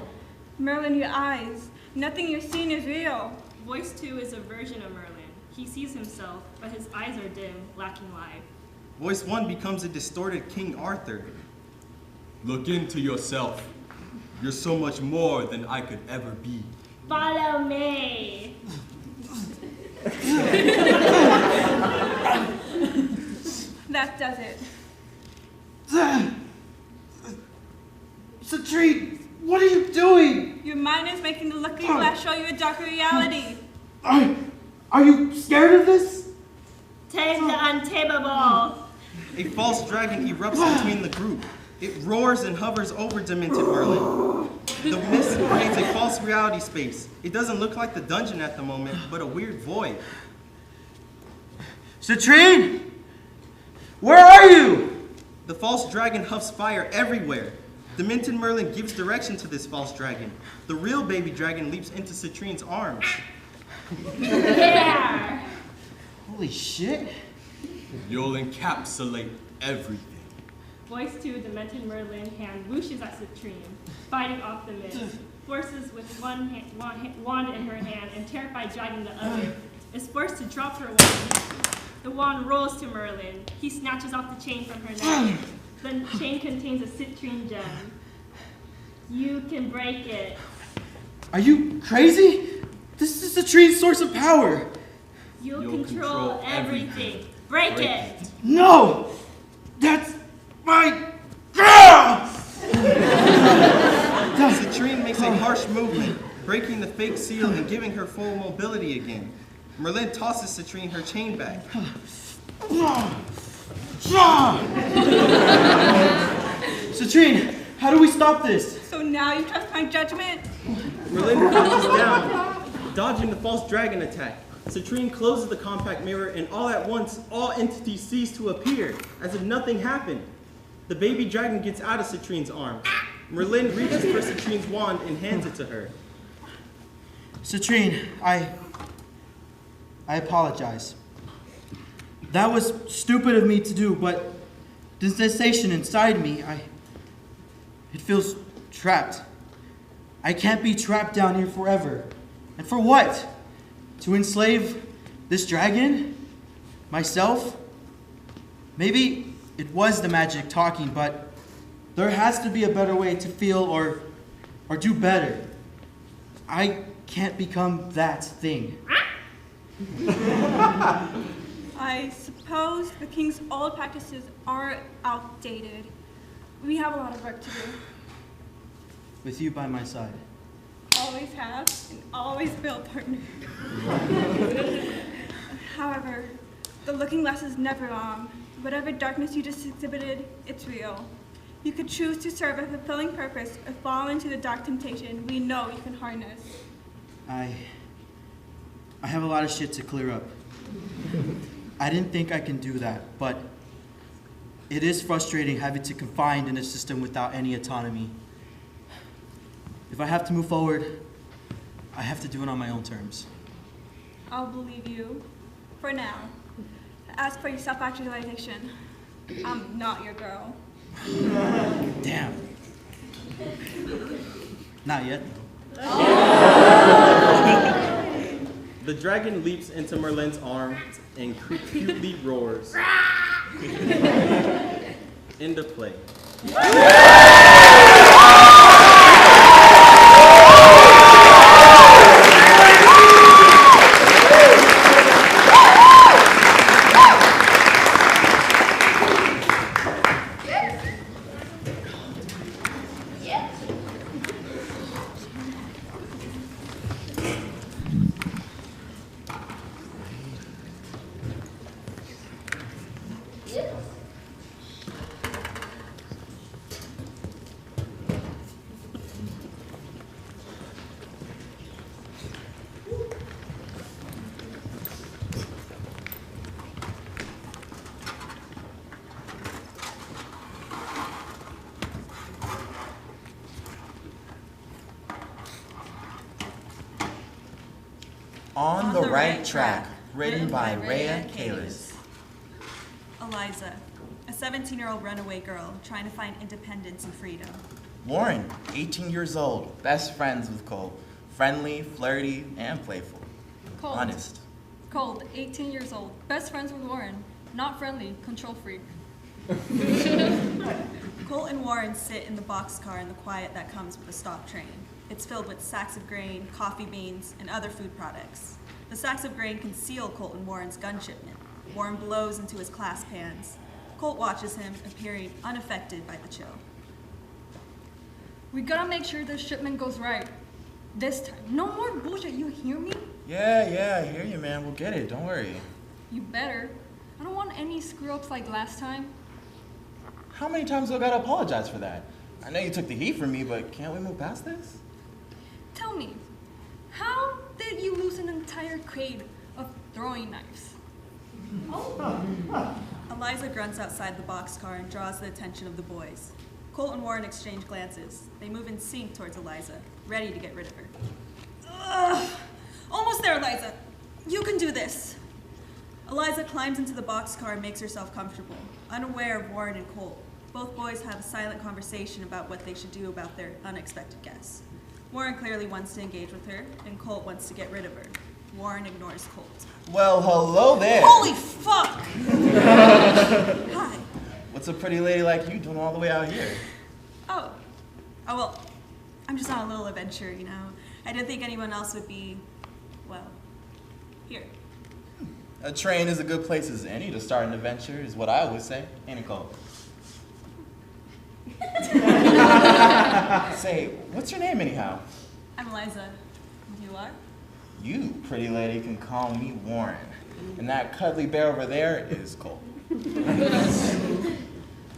Merlin, your eyes. Nothing you're seeing is real. Voice 2 is a version of Merlin. He sees himself, but his eyes are dim, lacking life. Voice 1 becomes a distorted King Arthur. Look into yourself. You're so much more than I could ever be. Follow me. That does it. Citrine, what are you doing? Your mind is making the looking glass show you a darker reality. Are you scared of this? Tame the untamable. A false dragon erupts between the group. It roars and hovers over Demented Merlin. The mist creates a false reality space. It doesn't look like the dungeon at the moment, but a weird void. Citrine! Where are you? The false dragon huffs fire everywhere. Demented Merlin gives direction to this false dragon. The real baby dragon leaps into Citrine's arms. There. Holy shit. You'll encapsulate everything. Voice 2, Demented Merlin hand whooshes at Citrine, fighting off the mist. Forces with one wand in her hand and terrified dragging the other, is forced to drop her wand. The wand rolls to Merlin. He snatches off the chain from her neck. The chain contains a citrine gem. You can break it. Are you crazy? This is Citrine's source of power. You'll control everything. Break it. No! That's my girl! Citrine makes a harsh movement, breaking the fake seal and giving her full mobility again. Merlin tosses Citrine her chain back. Citrine, how do we stop this? So now you trust my judgment? Merlin crouches down, dodging the false dragon attack. Citrine closes the compact mirror, and all at once, all entities cease to appear, as if nothing happened. The baby dragon gets out of Citrine's arms. Merlin reaches for Citrine's wand and hands it to her. Citrine, I apologize. That was stupid of me to do, but the sensation inside me, it feels trapped. I can't be trapped down here forever. And for what? To enslave this dragon? Myself? Maybe it was the magic talking, but there has to be a better way to feel or do better. I can't become that thing. I suppose the king's old practices are outdated. We have a lot of work to do. With you by my side. Always have and always will, partner. However, the looking glass is never wrong. Whatever darkness you just exhibited, it's real. You could choose to serve a fulfilling purpose or fall into the dark temptation we know you can harness. I have a lot of shit to clear up. I didn't think I can do that, but it is frustrating having to confine in a system without any autonomy. If I have to move forward, I have to do it on my own terms. I'll believe you, for now. As for your self-actualization, I'm not your girl. Damn. Not yet, though. The dragon leaps into Merlin's arms and cutely roars. End of play. On the Right Track, written by Rayah Kahles. Eliza, a 17-year-old runaway girl trying to find independence and freedom. Warren, 18 years old, best friends with Cole. Friendly, flirty, and playful. Cold. Honest. Cold, 18 years old, best friends with Warren. Not friendly, control freak. Colt and Warren sit in the boxcar in the quiet that comes with a stop train. It's filled with sacks of grain, coffee beans, and other food products. The sacks of grain conceal Colt and Warren's gun shipment. Warren blows into his clasp hands. Colt watches him, appearing unaffected by the chill. We gotta make sure this shipment goes right. This time. No more bullshit, you hear me? Yeah, I hear you, man. We'll get it, don't worry. You better. I don't want any screw-ups like last time. How many times do I gotta apologize for that? I know you took the heat from me, but can't we move past this? Tell me, how did you lose an entire crate of throwing knives? Eliza grunts outside the boxcar and draws the attention of the boys. Colt and Warren exchange glances. They move in sync towards Eliza, ready to get rid of her. Ugh! Almost there, Eliza. You can do this. Eliza climbs into the boxcar and makes herself comfortable, unaware of Warren and Colt. Both boys have a silent conversation about what they should do about their unexpected guests. Warren clearly wants to engage with her, and Colt wants to get rid of her. Warren ignores Colt. Well, hello there. Holy fuck! Hi. What's a pretty lady like you doing all the way out here? Oh, well, I'm just on a little adventure, you know. I didn't think anyone else would be, well, here. A train is a good place as any to start an adventure, is what I always say. Ain't it, Cole? Say, what's your name anyhow? I'm Eliza. You are? You, pretty lady, can call me Warren. And that cuddly bear over there is Cole. He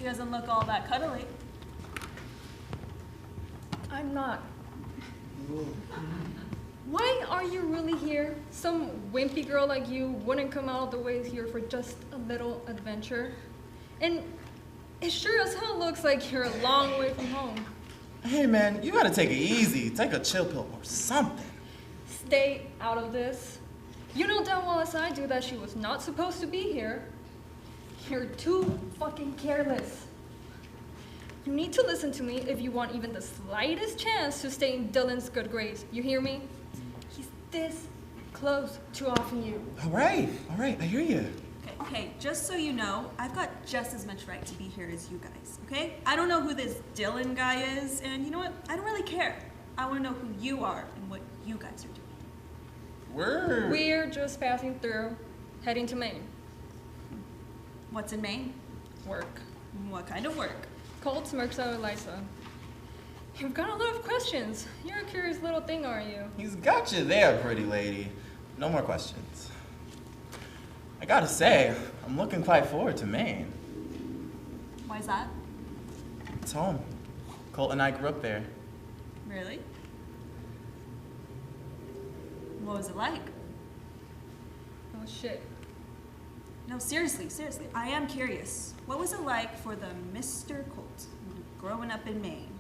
doesn't look all that cuddly. I'm not. Why are you really here? Some wimpy girl like you wouldn't come all the way here for just a little adventure. And it sure as hell looks like you're a long way from home. Hey man, you gotta take it easy. Take a chill pill or something. Stay out of this. You know damn well as I do that she was not supposed to be here. You're too fucking careless. You need to listen to me if you want even the slightest chance to stay in Dylan's good grace. You hear me? He's this close to offing you. All right, I hear you. Okay, just so you know, I've got just as much right to be here as you guys, okay? I don't know who this Dylan guy is, and you know what? I don't really care. I want to know who you are and what you guys are doing. We're just passing through, heading to Maine. What's in Maine? Work. What kind of work? Colt smirks at Eliza. You've got a lot of questions. You're a curious little thing, aren't you? He's got you there, pretty lady. No more questions. I gotta say, I'm looking quite forward to Maine. Why's that? It's home. Colt and I grew up there. Really? What was it like? Oh shit. No, seriously, I am curious. What was it like for the Mr. Colt growing up in Maine?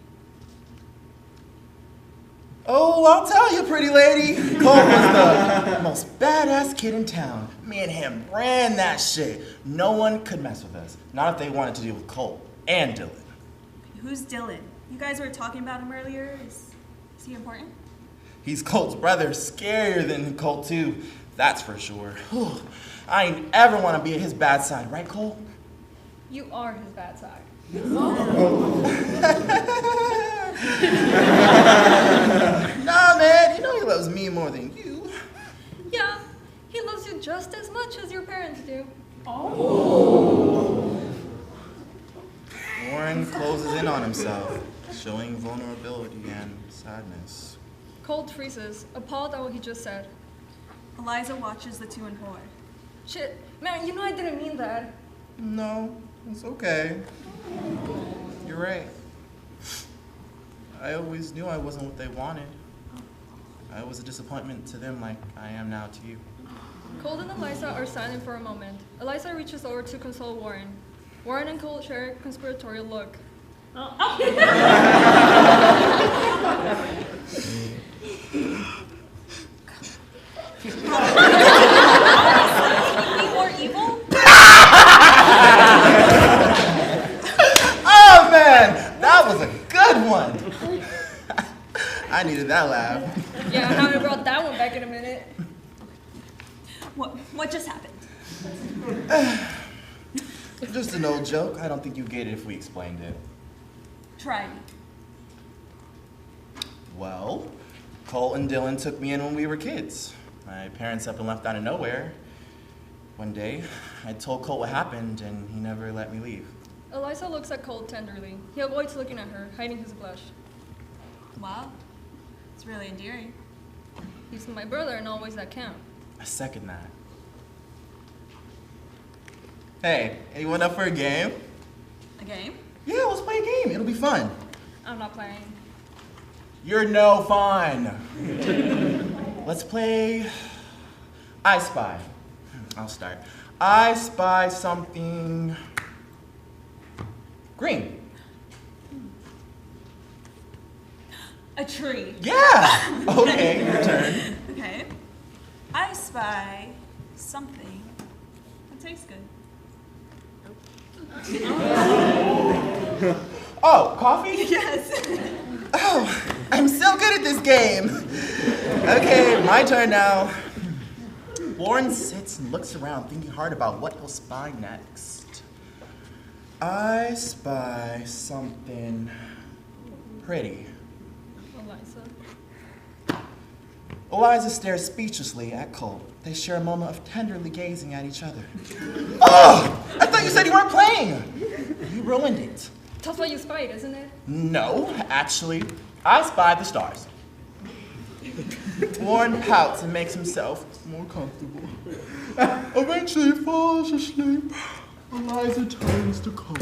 Oh, I'll tell you, pretty lady. Colt was the most badass kid in town. Me and him ran that shit. No one could mess with us. Not if they wanted to deal with Colt and Dylan. Who's Dylan? You guys were talking about him earlier. Is he important? He's Colt's brother. Scarier than Colt, too. That's for sure. I ain't ever want to be at his bad side, right, Colt? You are his bad side. Nah, man, you know he loves me more than you. Yeah, he loves you just as much as your parents do. Oh. Warren closes in on himself, showing vulnerability and sadness. Colt freezes, appalled at what he just said. Eliza watches the two in horror. Shit, man, you know I didn't mean that. No, it's okay. You're right. I always knew I wasn't what they wanted. I was a disappointment to them like I am now to you. Colt and Eliza are silent for a moment. Eliza reaches over to console Warren. Warren and Colt share a conspiratorial look. I needed that laugh. Yeah, I haven't brought that one back in a minute. What just happened? Just an old joke. I don't think you'd get it if we explained it. Try me. Well, Cole and Dylan took me in when we were kids. My parents up and left out of nowhere. One day, I told Cole what happened, and he never let me leave. Eliza looks at Cole tenderly. He avoids looking at her, hiding his blush. Wow. It's really endearing. He's my brother and always that count. I second that. Hey, anyone up for a game? A game? Yeah, let's play a game. It'll be fun. I'm not playing. You're no fun. Let's play I Spy. I'll start. I spy something green. A tree. Yeah! Okay, your turn. Okay. I spy something that tastes good. Oh, coffee? Yes. Oh, I'm so good at this game. Okay, my turn now. Warren sits and looks around, thinking hard about what he'll spy next. I spy something pretty. Eliza stares speechlessly at Cole. They share a moment of tenderly gazing at each other. Oh! I thought you said you weren't playing! You ruined it. That's what you spied, isn't it? No, actually, I spied the stars. Warren pouts and makes himself more comfortable. Eventually falls asleep. Eliza turns to Cole.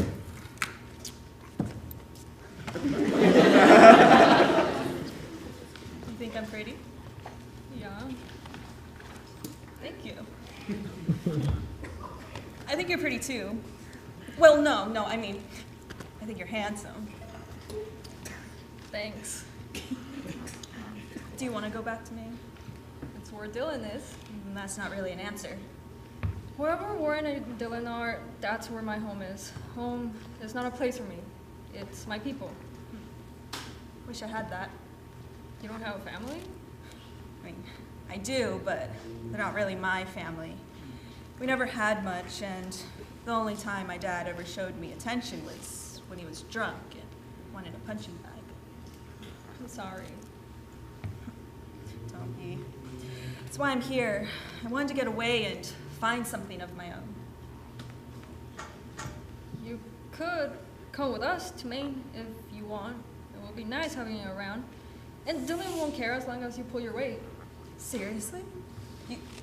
You think I'm pretty? Yeah. Thank you. I think you're pretty too. Well, no, I mean, I think you're handsome. Thanks. Do you want to go back to Maine? It's where Dylan is. That's not really an answer. Wherever Warren and Dylan are, that's where my home is. Home is not a place for me. It's my people. Wish I had that. You don't have a family? I mean, I do, but they're not really my family. We never had much, and the only time my dad ever showed me attention was when he was drunk and wanted a punching bag. I'm sorry. Don't be. That's why I'm here. I wanted to get away and find something of my own. You could come with us to Maine if you want. It will be nice having you around. And Dylan won't care as long as you pull your weight. Seriously?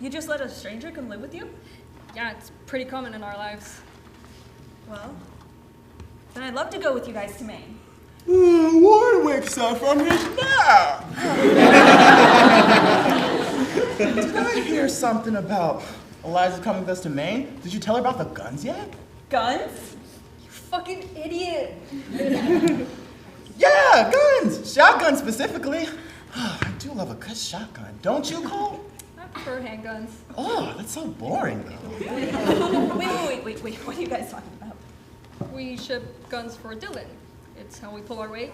You just let a stranger come live with you? Yeah, it's pretty common in our lives. Well, then I'd love to go with you guys to Maine. Warren wakes up from his nap. Did I hear something about Eliza coming with us to Maine? Did you tell her about the guns yet? Guns? You fucking idiot! Yeah, guns! Shotguns specifically. Oh, I do love a good shotgun. Don't you, Cole? I prefer handguns. Oh, that's so boring, though. Wait. What are you guys talking about? We ship guns for Dylan. It's how we pull our weight.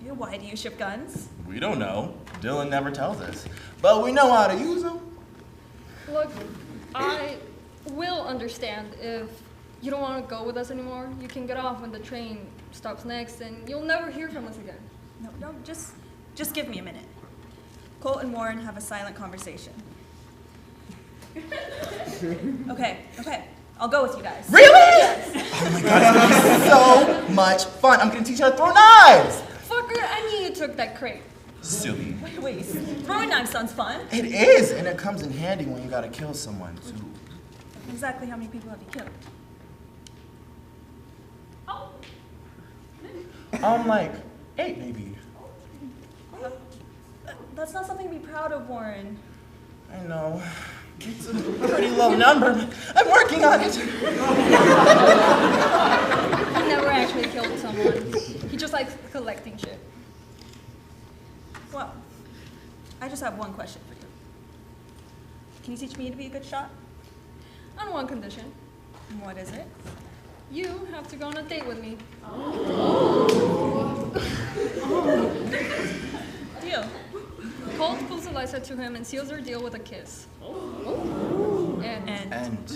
Why do you ship guns? We don't know. Dylan never tells us. But we know how to use them. Look, I will understand if you don't want to go with us anymore. You can get off when the train stops next, and you'll never hear from us again. No, just give me a minute. Colt and Warren have a silent conversation. Okay, I'll go with you guys. Really? Yes. Oh my god, it's gonna be so much fun. I'm gonna teach you how to throw knives. Fucker, I knew you took that crate. Silly. Wait, throwing knives sounds fun. It is, and it comes in handy when you gotta kill someone, too. Exactly how many people have you killed? Like 8, maybe. That's not something to be proud of, Warren. I know. It's a pretty low number, but I'm working on it. He never actually killed someone. He just likes collecting shit. Well, I just have one question for you. Can you teach me to be a good shot? On one condition. And what is it? You have to go on a date with me. Deal. Colt pulls Alyssa to him and seals her deal with a kiss. And.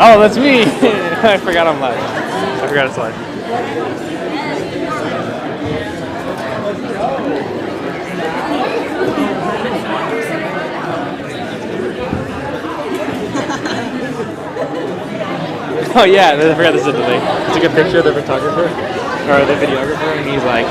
Oh, that's me. I forgot I'm live. I forgot it's live. Oh yeah, I forgot this is a delay. I took a picture of the photographer, or the videographer, and he's like,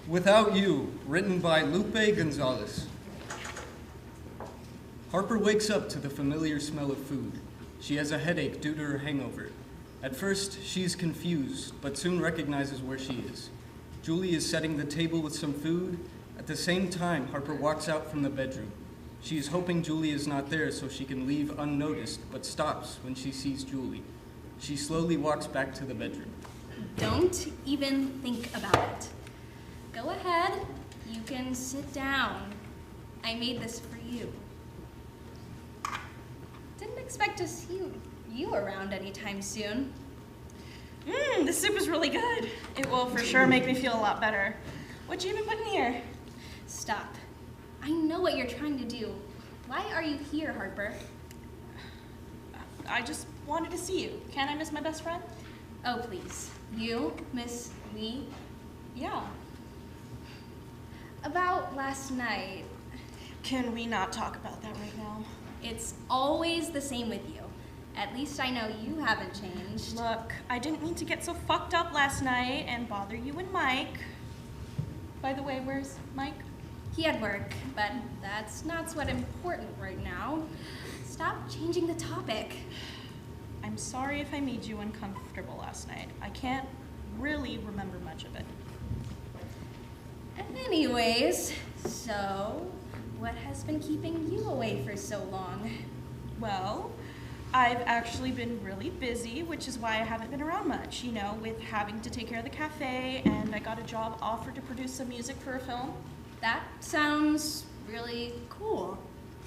Without You, written by Guadalupe Gonzalez. Harper wakes up to the familiar smell of food. She has a headache due to her hangover. At first, she's confused, but soon recognizes where she is. Julie is setting the table with some food. At the same time, Harper walks out from the bedroom. She is hoping Julie is not there so she can leave unnoticed, but stops when she sees Julie. She slowly walks back to the bedroom. Don't even think about it. Go ahead, you can sit down. I made this for you. Didn't expect to see you around anytime soon. This soup is really good. It will for sure make me feel a lot better. What'd you even put in here? Stop. I know what you're trying to do. Why are you here, Harper? I just wanted to see you. Can't I miss my best friend? Oh, please. You miss me? Yeah. About last night. Can we not talk about that right now? It's always the same with you. At least I know you haven't changed. Look, I didn't mean to get so fucked up last night and bother you and Mike. By the way, where's Mike? He had work, but that's not what's important right now. Stop changing the topic. I'm sorry if I made you uncomfortable last night. I can't really remember much of it. Anyways, so what has been keeping you away for so long? Well, I've actually been really busy, which is why I haven't been around much, you know, with having to take care of the cafe, and I got a job offer to produce some music for a film. That sounds really cool.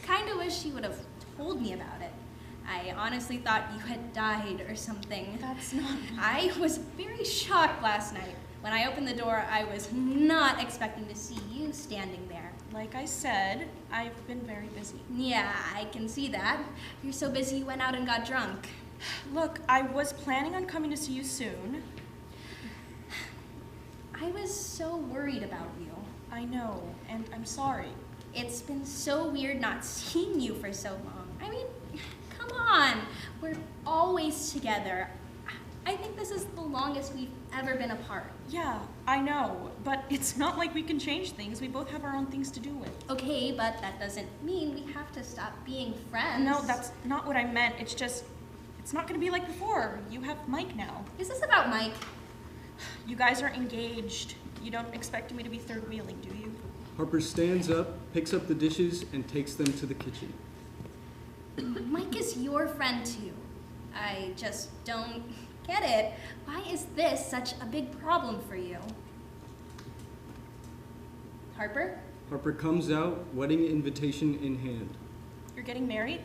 Kinda wish you would have told me about it. I honestly thought you had died or something. That's not... I was very shocked last night. When I opened the door, I was not expecting to see you standing there. Like I said, I've been very busy. Yeah, I can see that. You're so busy you went out and got drunk. Look, I was planning on coming to see you soon. I was so worried about you. I know, and I'm sorry. It's been so weird not seeing you for so long. I mean, come on. We're always together. I think this is the longest we've ever been apart. Yeah, I know, but it's not like we can change things. We both have our own things to do with. Okay, but that doesn't mean we have to stop being friends. No, that's not what I meant. It's just, it's not gonna be like before. You have Mike now. Is this about Mike? You guys are engaged. You don't expect me to be third wheeling, do you? Harper stands up, picks up the dishes, and takes them to the kitchen. Mike is your friend too. I just don't get it. Why is this such a big problem for you? Harper? Harper comes out, wedding invitation in hand. You're getting married?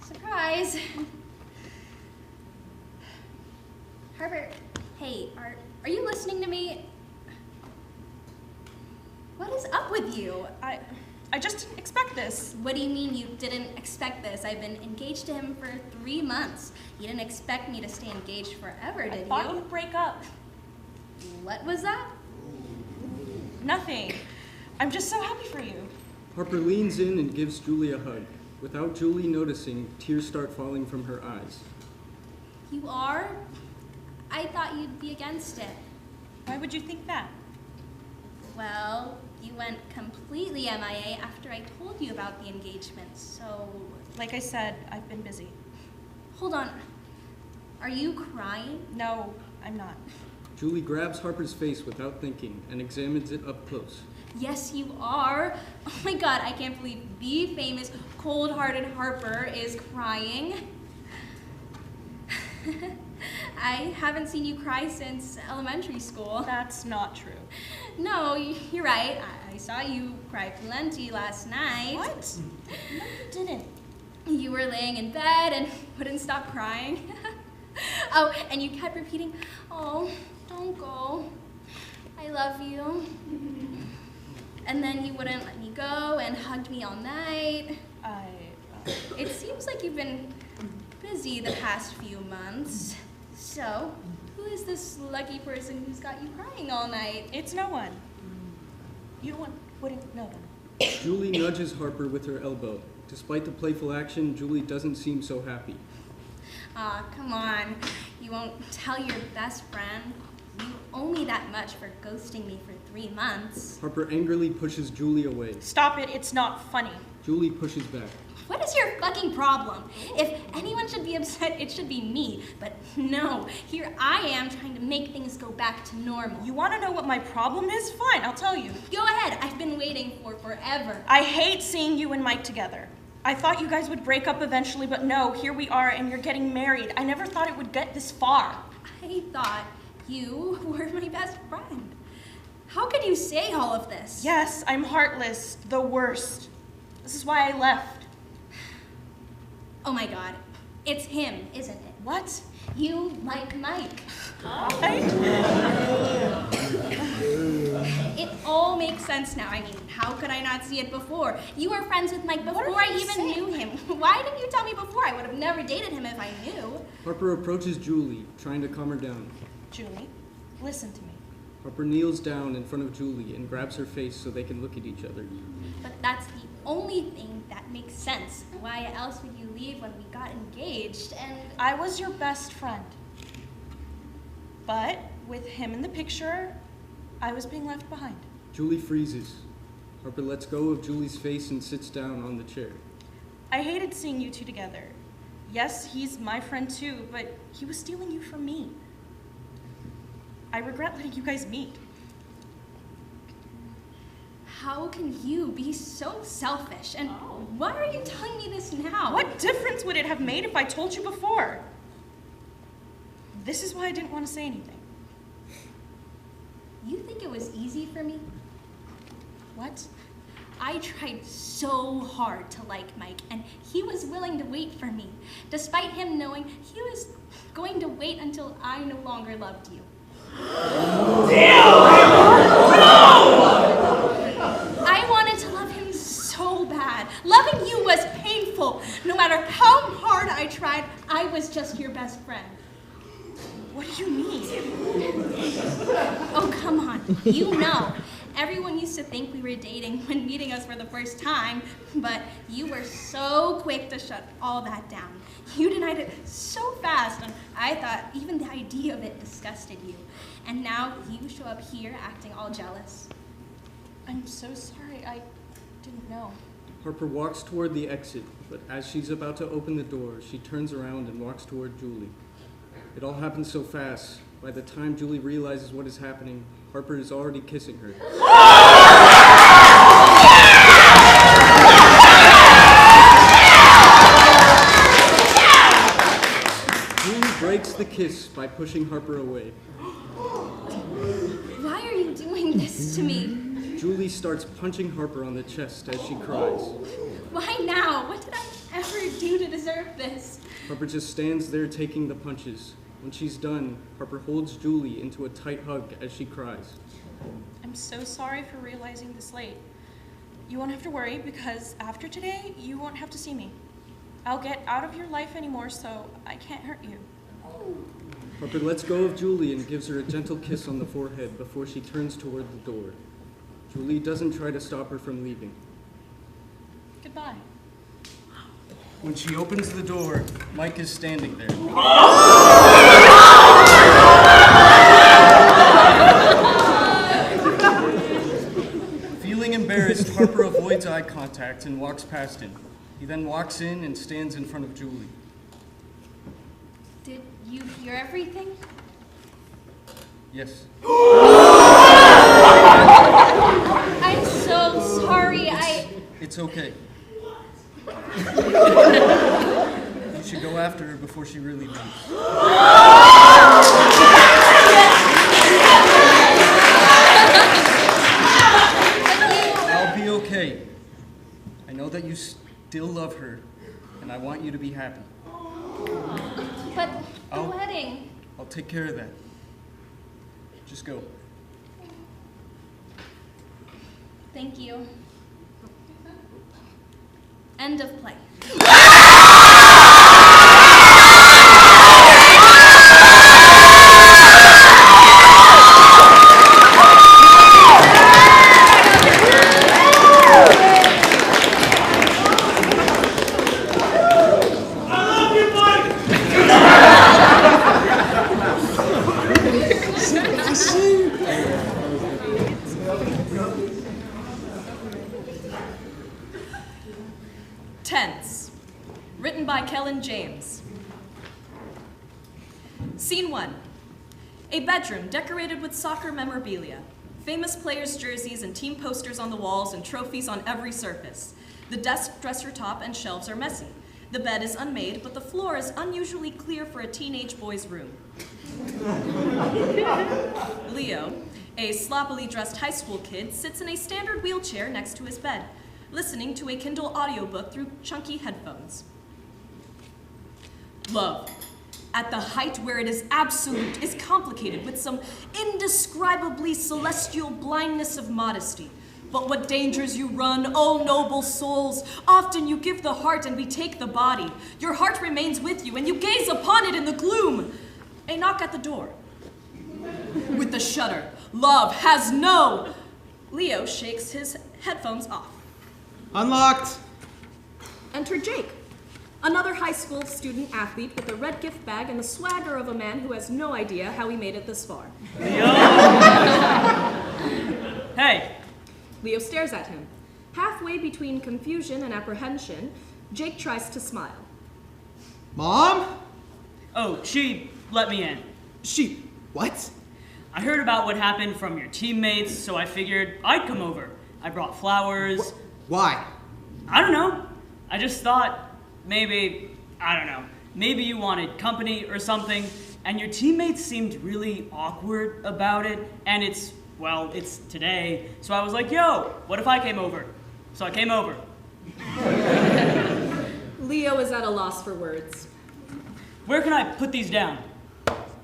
Surprise. Harper, hey, are you listening to me? What is up with you? I just didn't expect this. What do you mean you didn't expect this? I've been engaged to him for 3 months. You didn't expect me to stay engaged forever, did you? I thought you'd break up. What was that? Nothing. I'm just so happy for you. Harper leans in and gives Julie a hug. Without Julie noticing, tears start falling from her eyes. You are? I thought you'd be against it. Why would you think that? Well, you went completely MIA after I told you about the engagement, so... Like I said, I've been busy. Hold on. Are you crying? No, I'm not. Julie grabs Harper's face without thinking and examines it up close. Yes, you are. Oh my god, I can't believe the famous cold-hearted Harper is crying. I haven't seen you cry since elementary school. That's not true. No, you're right. I saw you cry plenty last night. What? No, you didn't. You were laying in bed and wouldn't stop crying. Oh, and you kept repeating, "Oh, don't go. I love you." And then you wouldn't let me go and hugged me all night. It seems like you've been busy the past few months. So, who is this lucky person who's got you crying all night? It's no one. You wouldn't know them. Julie nudges Harper with her elbow. Despite the playful action, Julie doesn't seem so happy. Aw, come on. You won't tell your best friend. You owe me that much for ghosting me for 3 months. Harper angrily pushes Julie away. Stop it, it's not funny. Julie pushes back. What is your fucking problem? If anyone should be upset, it should be me. But no, here I am trying to make things go back to normal. You want to know what my problem is? Fine, I'll tell you. Go ahead, I've been waiting for forever. I hate seeing you and Mike together. I thought you guys would break up eventually, but no, here we are and you're getting married. I never thought it would get this far. I thought you were my best friend. How could you say all of this? Yes, I'm heartless, the worst. This is why I left. Oh my god, it's him, isn't it? What? You like Mike. It all makes sense now. I mean, how could I not see it before? You were friends with Mike before I even knew him. Why didn't you tell me before? I would have never dated him if I knew. Harper approaches Julie, trying to calm her down. Julie, listen to me. Harper kneels down in front of Julie and grabs her face so they can look at each other. But that's the only thing that makes sense. Why else would you leave when we got engaged? And I was your best friend. But with him in the picture, I was being left behind. Julie freezes. Harper lets go of Julie's face and sits down on the chair. I hated seeing you two together. Yes, he's my friend too, but he was stealing you from me. I regret letting you guys meet. how can you be so selfish? And why are you telling me this now? What difference would it have made if I told you before? This is why I didn't want to say anything. You think it was easy for me? What? I tried so hard to like Mike, and he was willing to wait for me, despite him knowing he was going to wait until I no longer loved you. I wanted to love him so bad. Loving you was painful. No matter how hard I tried, I was just your best friend. What do you mean? Oh, come on. You know. Everyone used to think we were dating when meeting us for the first time, but you were so quick to shut all that down. You denied it so fast, and I thought even the idea of it disgusted you. And now you show up here acting all jealous. I'm so sorry. I didn't know. Harper walks toward the exit, but as she's about to open the door, she turns around and walks toward Julie. It all happens so fast. By the time Julie realizes what is happening, Harper is already kissing her. Julie breaks the kiss by pushing Harper away. Why are you doing this to me? Julie starts punching Harper on the chest as she cries. Why now? What did I ever do to deserve this? Harper just stands there taking the punches. When she's done, Harper holds Julie into a tight hug as she cries. I'm so sorry for realizing this late. You won't have to worry because after today, you won't have to see me. I'll get out of your life anymore, so I can't hurt you. Harper lets go of Julie and gives her a gentle kiss on the forehead before she turns toward the door. Julie doesn't try to stop her from leaving. Goodbye. When she opens the door, Mike is standing there. Feeling embarrassed, Harper avoids eye contact and walks past him. He then walks in and stands in front of Julie. Did you hear everything? Yes. I'm so sorry. It's okay. You should go after her before she really leaves. I'll be okay. I know that you still love her, and I want you to be happy. But the wedding. I'll take care of that. Just go. Thank you. End of play. Tense. Written by Kellen James. Scene 1. A bedroom decorated with soccer memorabilia. Famous players' jerseys and team posters on the walls and trophies on every surface. The desk, dresser top, and shelves are messy. The bed is unmade, but the floor is unusually clear for a teenage boy's room. Leo, a sloppily dressed high school kid, sits in a standard wheelchair next to his bed, listening to a Kindle audiobook through chunky headphones. Love, at the height where it is absolute, is complicated with some indescribably celestial blindness of modesty. But what dangers you run, O noble souls! Often you give the heart and we take the body. Your heart remains with you and you gaze upon it in the gloom. A knock at the door. With the shudder, love has no... Leo shakes his headphones off. Unlocked! Enter Jake, another high school student athlete with a red gift bag and the swagger of a man who has no idea how he made it this far. Hey! Leo stares at him. Halfway between confusion and apprehension, Jake tries to smile. Mom? Oh, she let me in. She... what? I heard about what happened from your teammates, so I figured I'd come over. I brought flowers. Why? I don't know. I just thought maybe, I don't know, maybe you wanted company or something, and your teammates seemed really awkward about it, and it's well, it's today. So I was like, yo, what if I came over? So I came over. Leo is at a loss for words. Where can I put these down?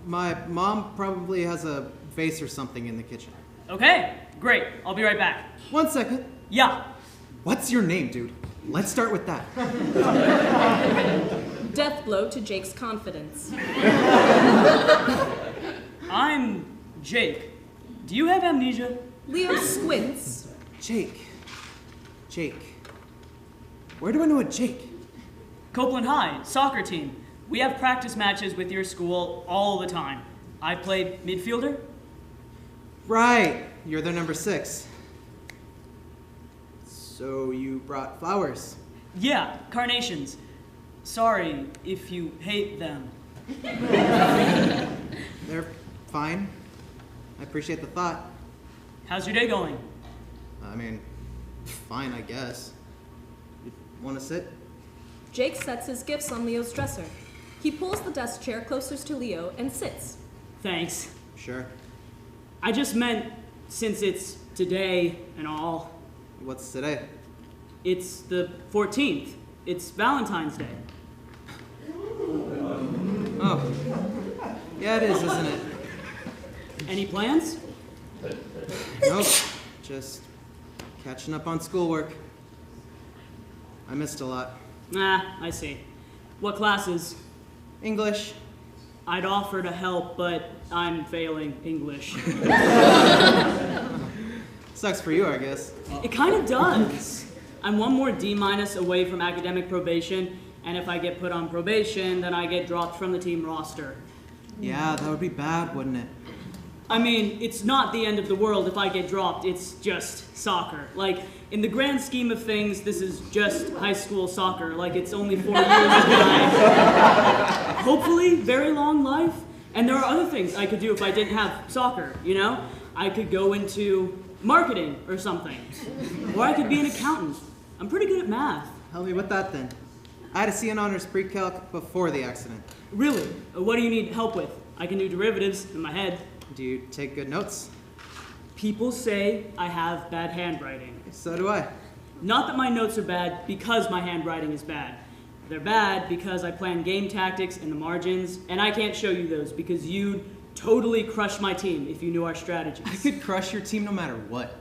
My mom probably has a vase or something in the kitchen. Okay, great. I'll be right back. 1 second. Yeah. What's your name, dude? Let's start with that. Death blow to Jake's confidence. I'm Jake. Do you have amnesia? Leo squints. Jake. Where do I know a Jake? Copeland High, soccer team. We have practice matches with your school all the time. I play midfielder. Right. You're their number 6. So you brought flowers? Yeah, carnations. Sorry if you hate them. They're fine. I appreciate the thought. How's your day going? I mean, fine, I guess. You want to sit? Jake sets his gifts on Leo's dresser. He pulls the desk chair closest to Leo and sits. Thanks. Sure. I just meant, since it's today and all. What's today? It's the 14th. It's Valentine's Day. Oh. Yeah, it is, isn't it? Any plans? Nope. Just catching up on schoolwork. I missed a lot. Nah, I see. What classes? English. I'd offer to help, but I'm failing English. Sucks for you, I guess. It kind of does. I'm 1 more D- away from academic probation, and if I get put on probation, then I get dropped from the team roster. Yeah, that would be bad, wouldn't it? I mean, it's not the end of the world if I get dropped, it's just soccer. Like, in the grand scheme of things, this is just high school soccer. Like, it's only 4 years of my, hopefully, very long life. And there are other things I could do if I didn't have soccer, you know? I could go into marketing or something. Or I could be an accountant. I'm pretty good at math. Help me with that, then. I had a C in honors pre-calc before the accident. Really? What do you need help with? I can do derivatives in my head. Do you take good notes? People say I have bad handwriting. So do I. Not that my notes are bad because my handwriting is bad. They're bad because I plan game tactics in the margins, and I can't show you those because you'd totally crush my team if you knew our strategies. I could crush your team no matter what.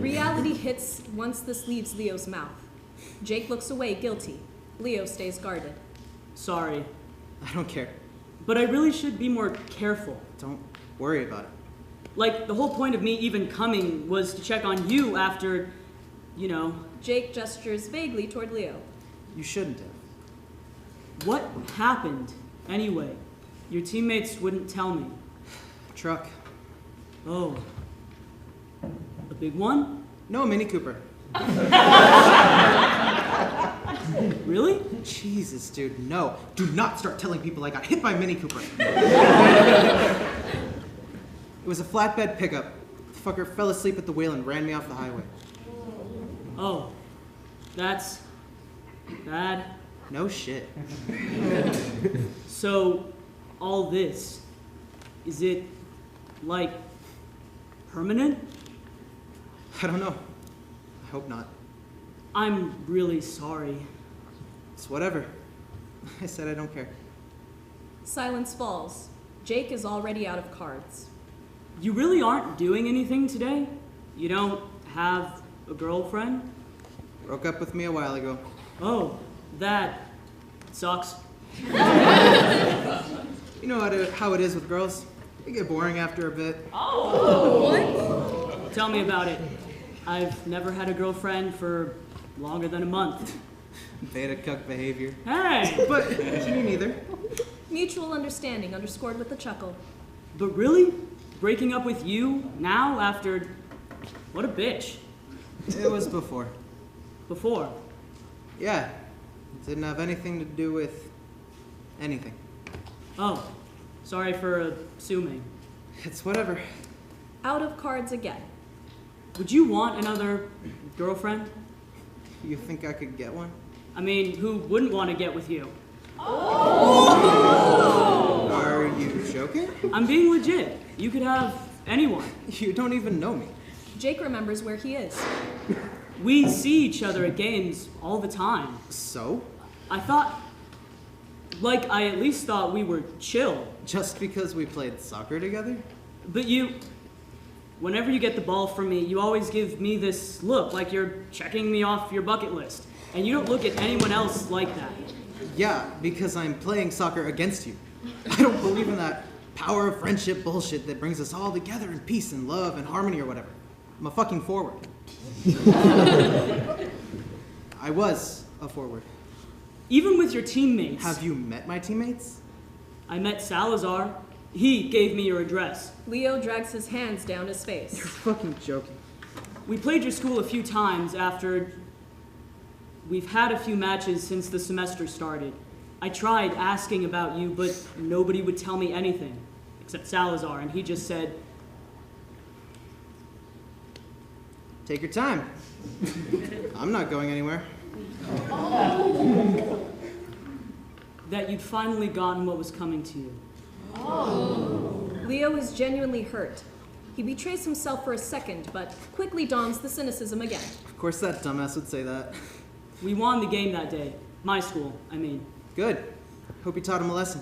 Reality hits once this leaves Leo's mouth. Jake looks away, guilty. Leo stays guarded. Sorry. I don't care. But I really should be more careful. Don't worry about it. Like, the whole point of me even coming was to check on you after, you know. Jake gestures vaguely toward Leo. You shouldn't have. What happened, anyway? Your teammates wouldn't tell me. Truck. Oh. A big one? No, Mini Cooper. Really? Jesus, dude, no. Do not start telling people I got hit by Mini Cooper. It was a flatbed pickup. The fucker fell asleep at the wheel and ran me off the highway. Oh. That's bad. No shit. So, all this, is it, like, permanent? I don't know. I hope not. I'm really sorry. It's whatever. I said I don't care. Silence falls. Jake is already out of cards. You really aren't doing anything today? You don't have a girlfriend? Broke up with me a while ago. Oh, that sucks. You know how it is with girls. They get boring after a bit. Oh, what? Tell me about it. I've never had a girlfriend for longer than a month. Beta cuck behavior. Hey! But me neither. Mutual understanding underscored with a chuckle. But really? Breaking up with you now after... What a bitch. It was before. Before? Yeah. It didn't have anything to do with anything. Oh. Sorry for assuming. It's whatever. Out of cards again. Would you want another girlfriend? You think I could get one? I mean, who wouldn't want to get with you? Oh! Are you joking? I'm being legit. You could have anyone. You don't even know me. Jake remembers where he is. We see each other at games all the time. So? I at least thought we were chill. Just because we played soccer together? But whenever you get the ball from me, you always give me this look like you're checking me off your bucket list. And you don't look at anyone else like that. Yeah, because I'm playing soccer against you. I don't believe in that power of friendship bullshit that brings us all together in peace and love and harmony or whatever. I'm a fucking forward. I was a forward. Even with your teammates. Have you met my teammates? I met Salazar. He gave me your address. Leo drags his hands down his face. You're fucking joking. We played your school a few times after... We've had a few matches since the semester started. I tried asking about you, but nobody would tell me anything, except Salazar, and he just said... Take your time. I'm not going anywhere. That you'd finally gotten what was coming to you. Leo is genuinely hurt. He betrays himself for a second, but quickly dons the cynicism again. Of course that dumbass would say that. We won the game that day. My school, I mean. Good. Hope you taught him a lesson.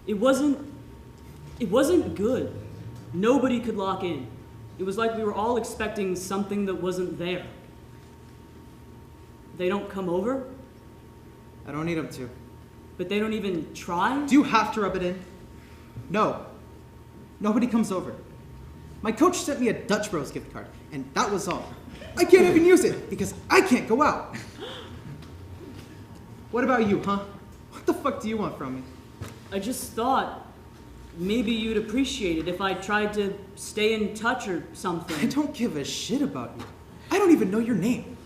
It wasn't good. Nobody could lock in. It was like we were all expecting something that wasn't there. They don't come over? I don't need them to. But they don't even try? Do you have to rub it in? No. Nobody comes over. My coach sent me a Dutch Bros gift card, and that was all. I can't even use it because I can't go out. What about you, huh? What the fuck do you want from me? I just thought maybe you'd appreciate it if I tried to stay in touch or something. I don't give a shit about you. I don't even know your name.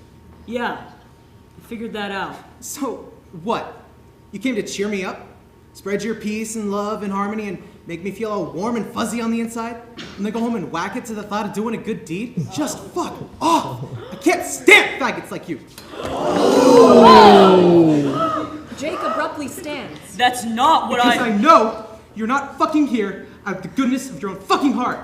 Yeah, I figured that out. So, what? You came to cheer me up? Spread your peace and love and harmony and make me feel all warm and fuzzy on the inside? And then go home and whack it to the thought of doing a good deed? Just fuck off! I can't stand faggots like you! Jake abruptly stands. That's not what Because I know you're not fucking here out of the goodness of your own fucking heart.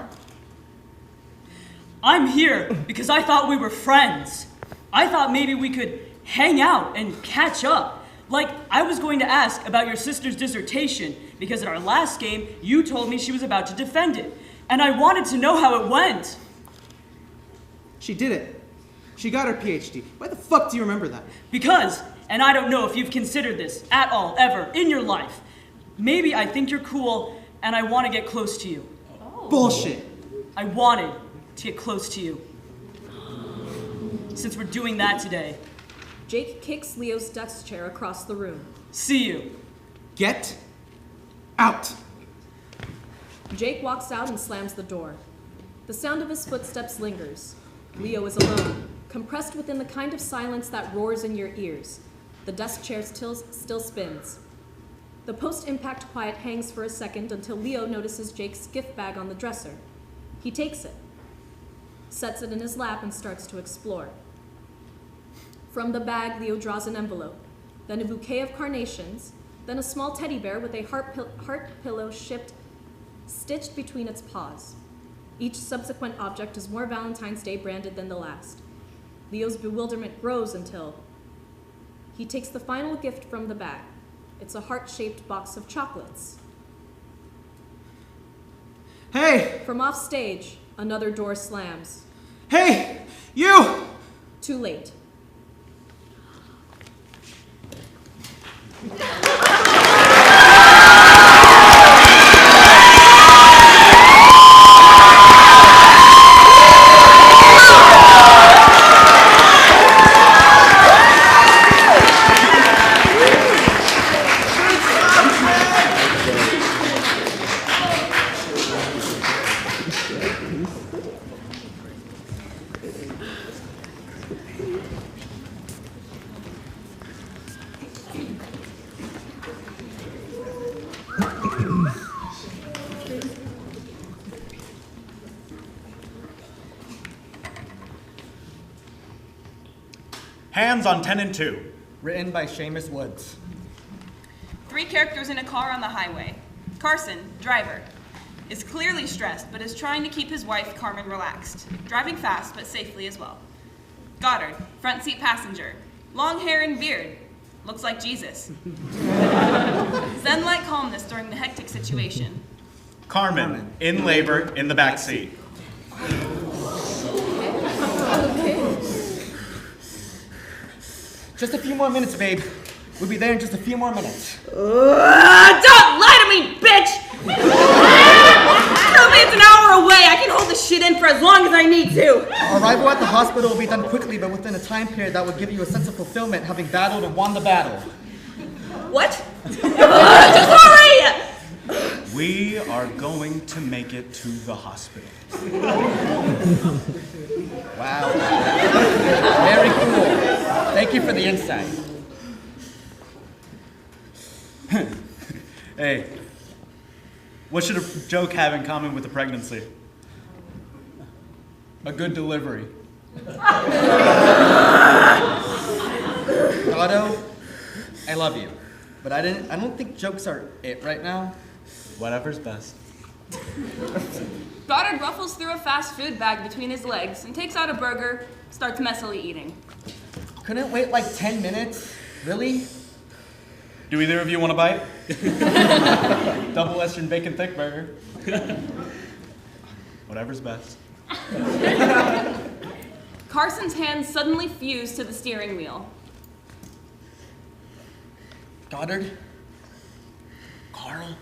I'm here because I thought we were friends. I thought maybe we could hang out and catch up. Like, I was going to ask about your sister's dissertation because at our last game, you told me she was about to defend it. And I wanted to know how it went. She did it. She got her PhD. Why the fuck do you remember that? Because, and I don't know if you've considered this at all, ever, in your life. Maybe I think you're cool and I want to get close to you. Oh. Bullshit. I wanted to get close to you. Since we're doing that today. Jake kicks Leo's desk chair across the room. See you. Get out. Jake walks out and slams the door. The sound of his footsteps lingers. Leo is alone, compressed within the kind of silence that roars in your ears. The desk chair still spins. The post-impact quiet hangs for a second until Leo notices Jake's gift bag on the dresser. He takes it, sets it in his lap, and starts to explore. From the bag, Leo draws an envelope, then a bouquet of carnations, then a small teddy bear with a heart pillow stitched between its paws. Each subsequent object is more Valentine's Day branded than the last. Leo's bewilderment grows until he takes the final gift from the bag. It's a heart-shaped box of chocolates. Hey! From off stage, another door slams. Hey! You! Too late. Hands on 10 and 2. Written by Seamus Woods. 3 characters in a car on the highway. Carson, driver. is clearly stressed but is trying to keep his wife, Carmen, relaxed, driving fast but safely as well. Goddard, front seat passenger, long hair and beard, looks like Jesus. Zen-like calmness during the hectic situation. Carmen, in labor, in the back seat. Just a few more minutes, babe. We'll be there in just a few more minutes. Don't lie to me, bitch! Tell me it's an hour away. I can hold this shit in for as long as I need to. Arrival at the hospital will be done quickly, but within a time period that will give you a sense of fulfillment, having battled and won the battle. What? Just hurry! We are going to make it to the hospital. Wow. Very cool. Thank you for the insight. Hey, what should a joke have in common with a pregnancy? A good delivery. Otto, I love you, but I don't think jokes are it right now. Whatever's best. Goddard ruffles through a fast food bag between his legs and takes out a burger, starts messily eating. Couldn't wait like 10 minutes? Really? Do either of you want a bite? Double Western bacon thick burger. Whatever's best. Carson's hands suddenly fuse to the steering wheel. Goddard? Carl?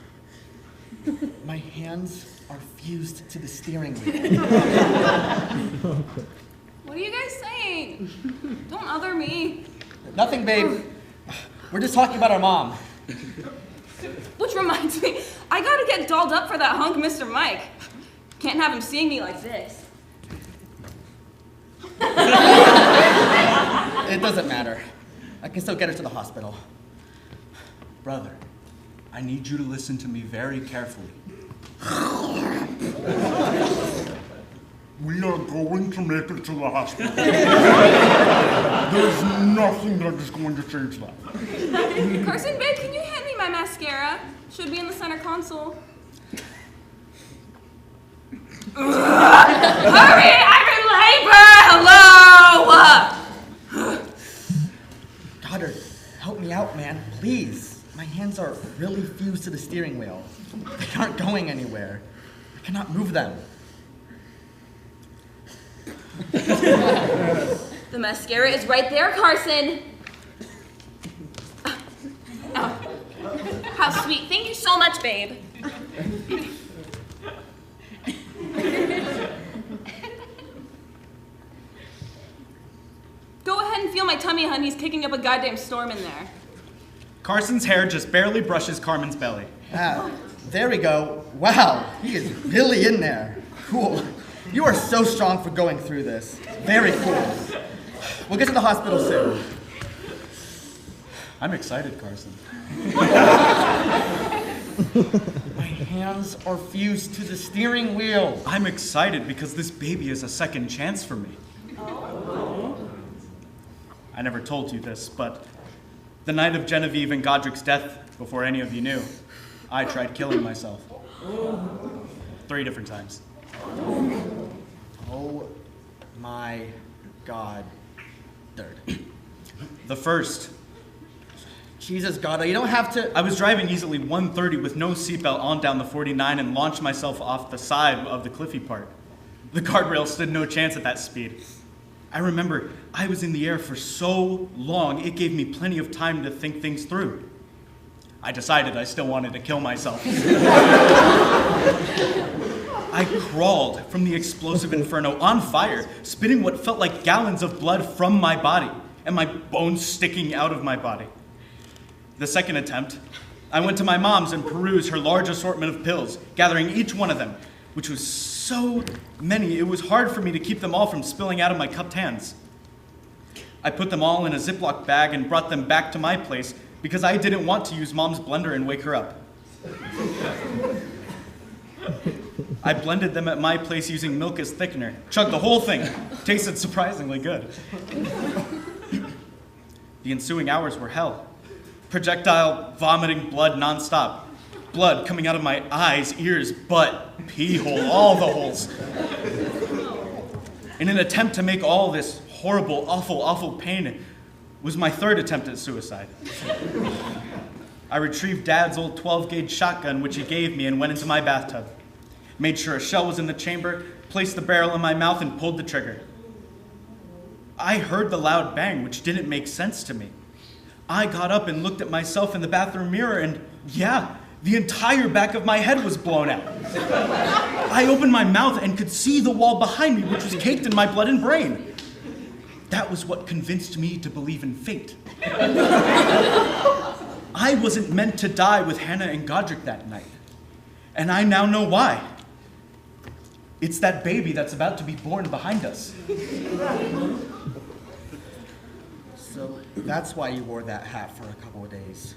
My hands are fused to the steering wheel. What are you guys saying? Don't other me. Nothing, babe. We're just talking about our mom. Which reminds me, I gotta get dolled up for that hunk Mr. Mike. Can't have him seeing me like this. It doesn't matter. I can still get her to the hospital. Brother, I need you to listen to me very carefully. We are going to make it to the hospital. There's nothing that is going to change that. Carson, babe, can you hand me my mascara? Should be in the center console. Hurry! I'm in labor! Hello! Goddard, help me out, man, please. My hands are really fused to the steering wheel. They aren't going anywhere. I cannot move them. The mascara is right there, Carson. Oh. How sweet. Thank you so much, babe. Go ahead and feel my tummy, hun. He's kicking up a goddamn storm in there. Carson's hair just barely brushes Carmen's belly. Ah, there we go. Wow, he is really in there. Cool. You are so strong for going through this. Very cool. We'll get to the hospital soon. I'm excited, Carson. My hands are fused to the steering wheel. I'm excited because this baby is a second chance for me. I never told you this, but the night of Genevieve and Godric's death, before any of you knew, I tried killing myself. 3 different times. Oh my God. Third. The first. Jesus, God, you don't have to. I was driving easily 130 with no seatbelt on down the 49 and launched myself off the side of the cliffy part. The guardrail stood no chance at that speed. I remember I was in the air for so long, it gave me plenty of time to think things through. I decided I still wanted to kill myself. I crawled from the explosive inferno on fire, spitting what felt like gallons of blood from my body, and my bones sticking out of my body. The second attempt, I went to my mom's and perused her large assortment of pills, gathering each one of them, which was so many, it was hard for me to keep them all from spilling out of my cupped hands. I put them all in a Ziploc bag and brought them back to my place because I didn't want to use Mom's blender and wake her up. I blended them at my place using milk as thickener, chugged the whole thing. Tasted surprisingly good. The ensuing hours were hell. Projectile vomiting blood nonstop. blood coming out of my eyes, ears, butt, pee hole, all the holes. In an attempt to make all this horrible, awful, awful pain was my third attempt at suicide. I retrieved Dad's old 12-gauge shotgun, which he gave me, and went into my bathtub. Made sure a shell was in the chamber, placed the barrel in my mouth, and pulled the trigger. I heard the loud bang, which didn't make sense to me. I got up and looked at myself in the bathroom mirror, and yeah, the entire back of my head was blown out. I opened my mouth and could see the wall behind me, which was caked in my blood and brain. That was what convinced me to believe in fate. I wasn't meant to die with Hannah and Godric that night. And I now know why. It's that baby that's about to be born behind us. So that's why you wore that hat for a couple of days,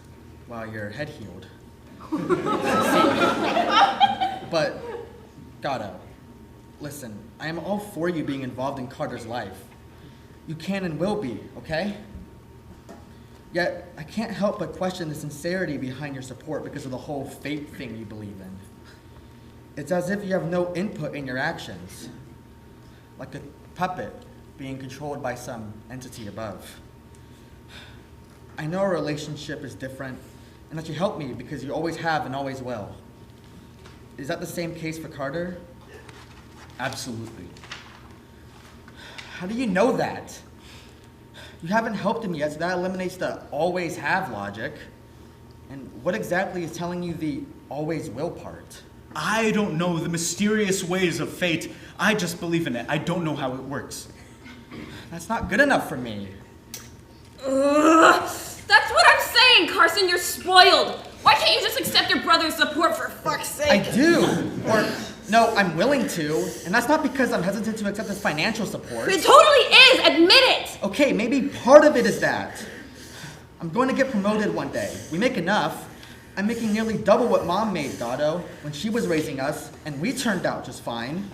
while your head healed. But, Gato, listen, I am all for you being involved in Carter's life. You can and will be, okay? Yet, I can't help but question the sincerity behind your support because of the whole fate thing you believe in. It's as if you have no input in your actions, like a puppet being controlled by some entity above. I know our relationship is different, and that you help me because you always have and always will. Is that the same case for Carter? Absolutely. How do you know that? You haven't helped him yet, so that eliminates the always have logic. And what exactly is telling you the always will part? I don't know the mysterious ways of fate. I just believe in it. I don't know how it works. That's not good enough for me. Ugh, that's what I'm saying, Carson. You're spoiled. Why can't you just accept your brother's support for fuck's sake? I do. Or, no, I'm willing to. And that's not because I'm hesitant to accept his financial support. It totally is. Admit it. Okay, maybe part of it is that. I'm going to get promoted one day. We make enough. I'm making nearly double what Mom made, Gato, when she was raising us, and we turned out just fine.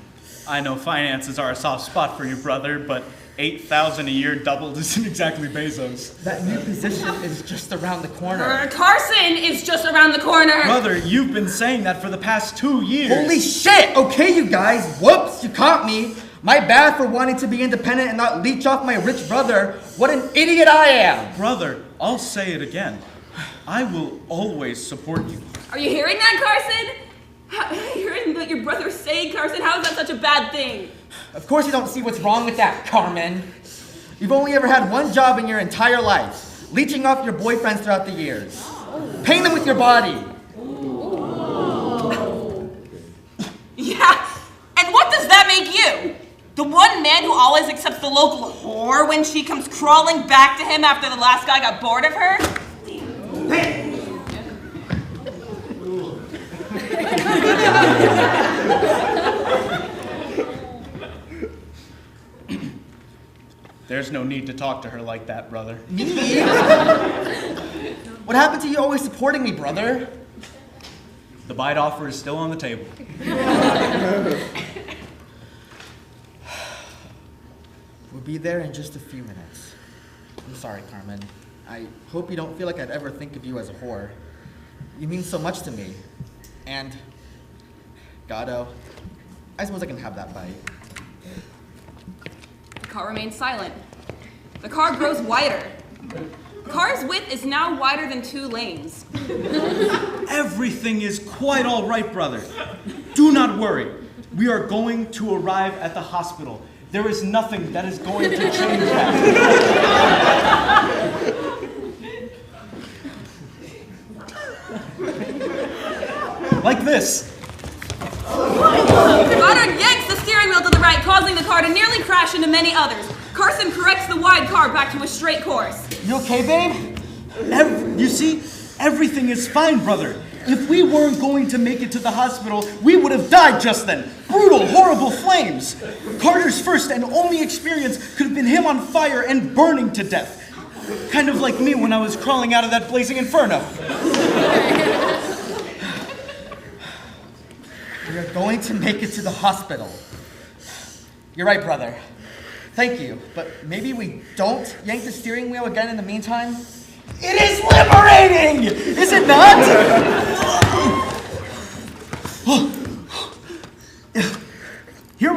I know finances are a soft spot for you, brother, but $8,000 a year doubled isn't exactly Bezos. That new position is just around the corner. Carson is just around the corner. Brother, you've been saying that for the past 2 years. Holy shit! Okay, you guys. Whoops, you caught me. My bad for wanting to be independent and not leech off my rich brother. What an idiot I am. Brother, I'll say it again. I will always support you. Are you hearing that, Carson? Hearing what your brother's saying, Carson? How is that such a bad thing? Of course you don't see what's wrong with that, Carmen. You've only ever had one job in your entire life, leeching off your boyfriends throughout the years. Paint them with your body. Yeah, and what does that make you? The one man who always accepts the local whore when she comes crawling back to him after the last guy got bored of her? There's no need to talk to her like that, brother. Me? What happened to you always supporting me, brother? The bite offer is still on the table. We'll be there in just a few minutes. I'm sorry, Carmen. I hope you don't feel like I'd ever think of you as a whore. You mean so much to me. And, Gato, I suppose I can have that bite. The car remains silent. The car grows wider. The car's width is now wider than 2 lanes. Everything is quite all right, brother. Do not worry. We are going to arrive at the hospital. There is nothing that is going to change that. Like this. Goddard yanks the steering wheel to the right, causing the car to nearly crash into many others. Carson corrects the wide car back to a straight course. You okay, babe? You see, everything is fine, brother. If we weren't going to make it to the hospital, we would have died just then. Brutal, horrible flames. Carter's first and only experience could have been him on fire and burning to death. Kind of like me when I was crawling out of that blazing inferno. We are going to make it to the hospital. You're right, brother. Thank you, but maybe we don't yank the steering wheel again in the meantime? It is liberating! Is it not?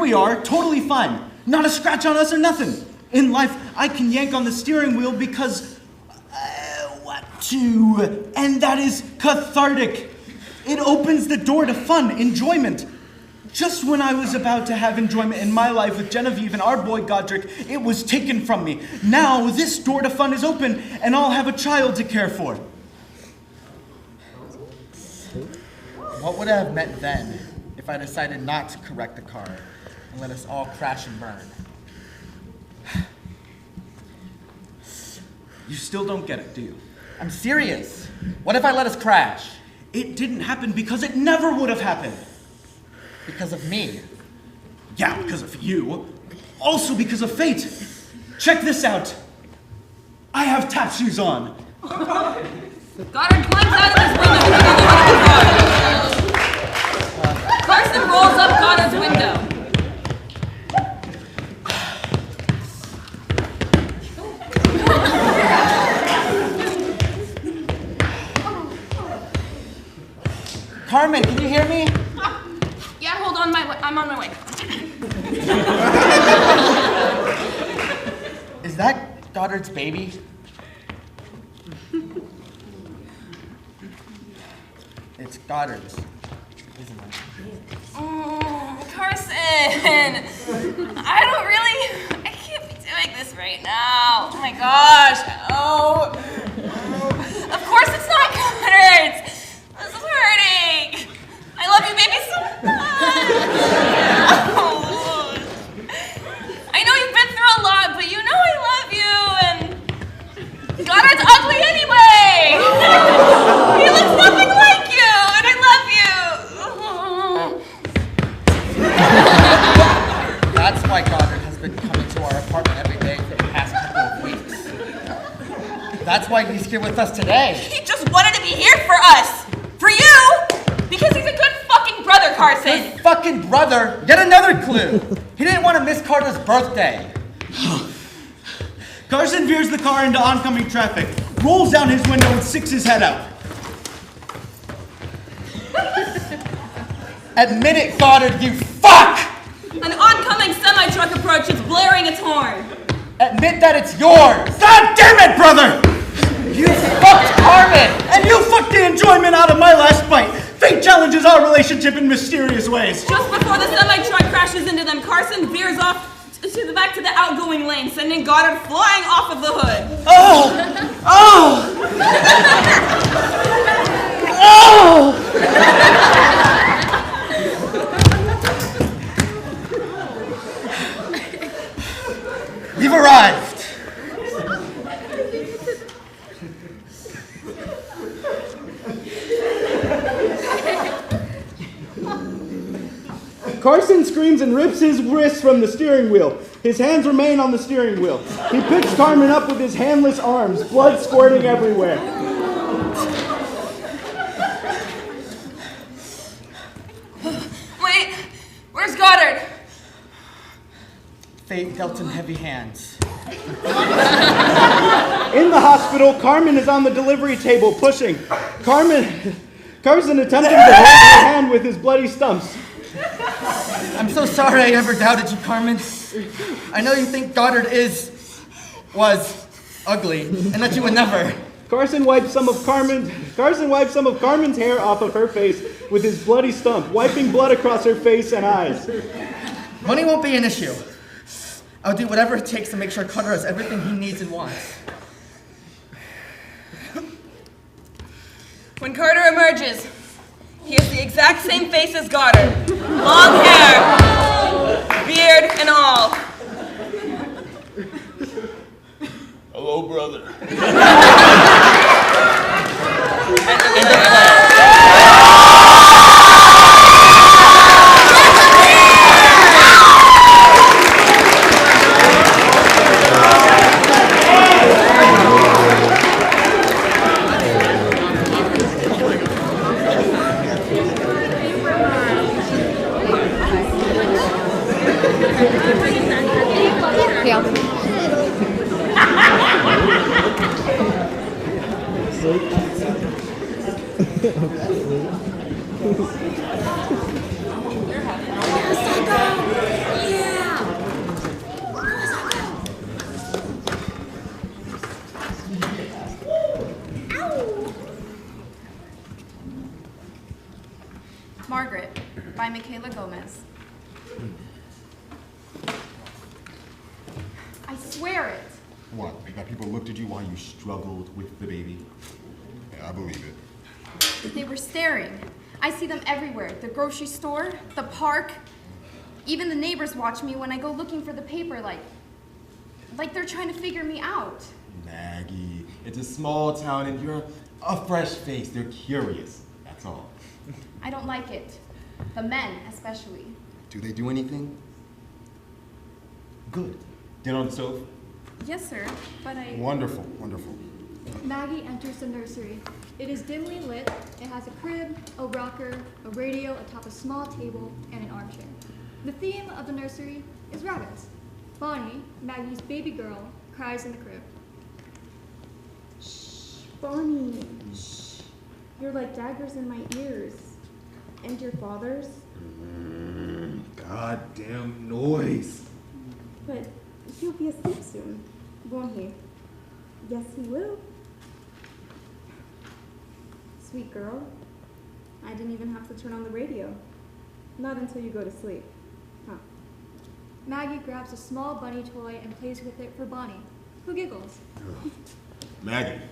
we are, totally fine. Not a scratch on us or nothing. In life, I can yank on the steering wheel because, and that is cathartic. It opens the door to fun, enjoyment. Just when I was about to have enjoyment in my life with Genevieve and our boy Godric, it was taken from me. Now this door to fun is open, and I'll have a child to care for. What would I have meant then if I decided not to correct the car and let us all crash and burn? You still don't get it, do you? I'm serious. What if I let us crash? It didn't happen because it never would have happened. Because of me? Yeah, because of you. Also because of fate. Check this out. I have tap shoes on. Goddard climbs out of his window. Carson rolls up Goddard's window. Carmen, can you hear me? Yeah, hold on, I'm on my way. Is that Goddard's baby? It's Goddard's, isn't it? Carson! I can't be doing this right now. Oh my gosh. Oh. Of course it's not Goddard's. This is hurting. I love you, baby, so much. Oh. I know you've been through a lot, but you know I love you, and Goddard's ugly anyway. He looks nothing like you, and I love you. That's why Goddard has been coming to our apartment every day for the past couple of weeks. That's why he's here with us today. He just wanted to be here for us. For you! Because he's a good fucking brother, Carson! Good fucking brother? Yet another clue! He didn't want to miss Carter's birthday. Carson veers the car into oncoming traffic, rolls down his window and sticks his head out. Admit it, Goddard, you fuck! An oncoming semi-truck approaches, blaring its horn. Admit that it's yours! God damn it, brother! You fucked Carmen! And you fucked the enjoyment out of my last bite! Fate challenges our relationship in mysterious ways. Just before the semi-truck crashes into them, Carson veers off to the back to the outgoing lane, sending Goddard flying off of the hood. Oh! Oh! Oh! We've arrived! Carson screams and rips his wrist from the steering wheel. His hands remain on the steering wheel. He picks Carmen up with his handless arms, blood squirting everywhere. Wait, where's Goddard? Fate dealt him heavy hands. In the hospital, Carmen is on the delivery table pushing. Carson attempting to hold her hand with his bloody stumps. I'm so sorry I ever doubted you, Carmen. I know you think Goddard was ugly, and that you would never. Carson wipes some of Carmen's hair off of her face with his bloody stump, wiping blood across her face and eyes. Money won't be an issue. I'll do whatever it takes to make sure Carter has everything he needs and wants. When Carter emerges, he has the exact same face as Goddard. Long hair, beard, and all. Hello, brother. by Michaela Gomez. I swear it. What? That people looked at you while you struggled with the baby? Yeah, I believe it. They were staring. I see them everywhere. The grocery store, the park. Even the neighbors watch me when I go looking for the paper like they're trying to figure me out. Maggie, it's a small town and you're a fresh face. They're curious. That's all. I don't like it. The men, especially. Do they do anything? Good. Dinner on the stove? Yes, sir, but I... Wonderful, wonderful. Maggie enters the nursery. It is dimly lit. It has a crib, a rocker, a radio atop a small table, and an armchair. The theme of the nursery is rabbits. Bonnie, Maggie's baby girl, cries in the crib. Shh, Bonnie, shh. You're like daggers in my ears. And your father's? Goddamn noise. But he'll be asleep soon, won't he? Yes, he will. Sweet girl, I didn't even have to turn on the radio. Not until you go to sleep. Huh. Maggie grabs a small bunny toy and plays with it for Bonnie, who giggles. Maggie,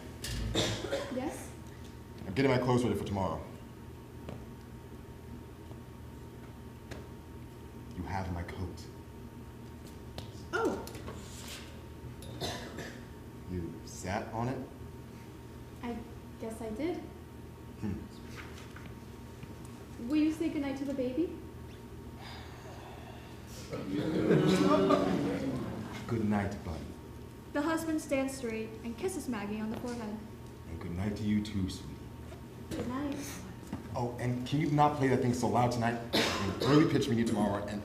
Yes? I'm getting my clothes ready for tomorrow. You have my coat. Oh, You sat on it? I guess I did. Hmm. Will you say goodnight to the baby? Good night, buddy. The husband stands straight and kisses Maggie on the forehead. And good night to you too, sweetie. Good night. Oh, and can you not play that thing so loud tonight? Early pitch meeting tomorrow, and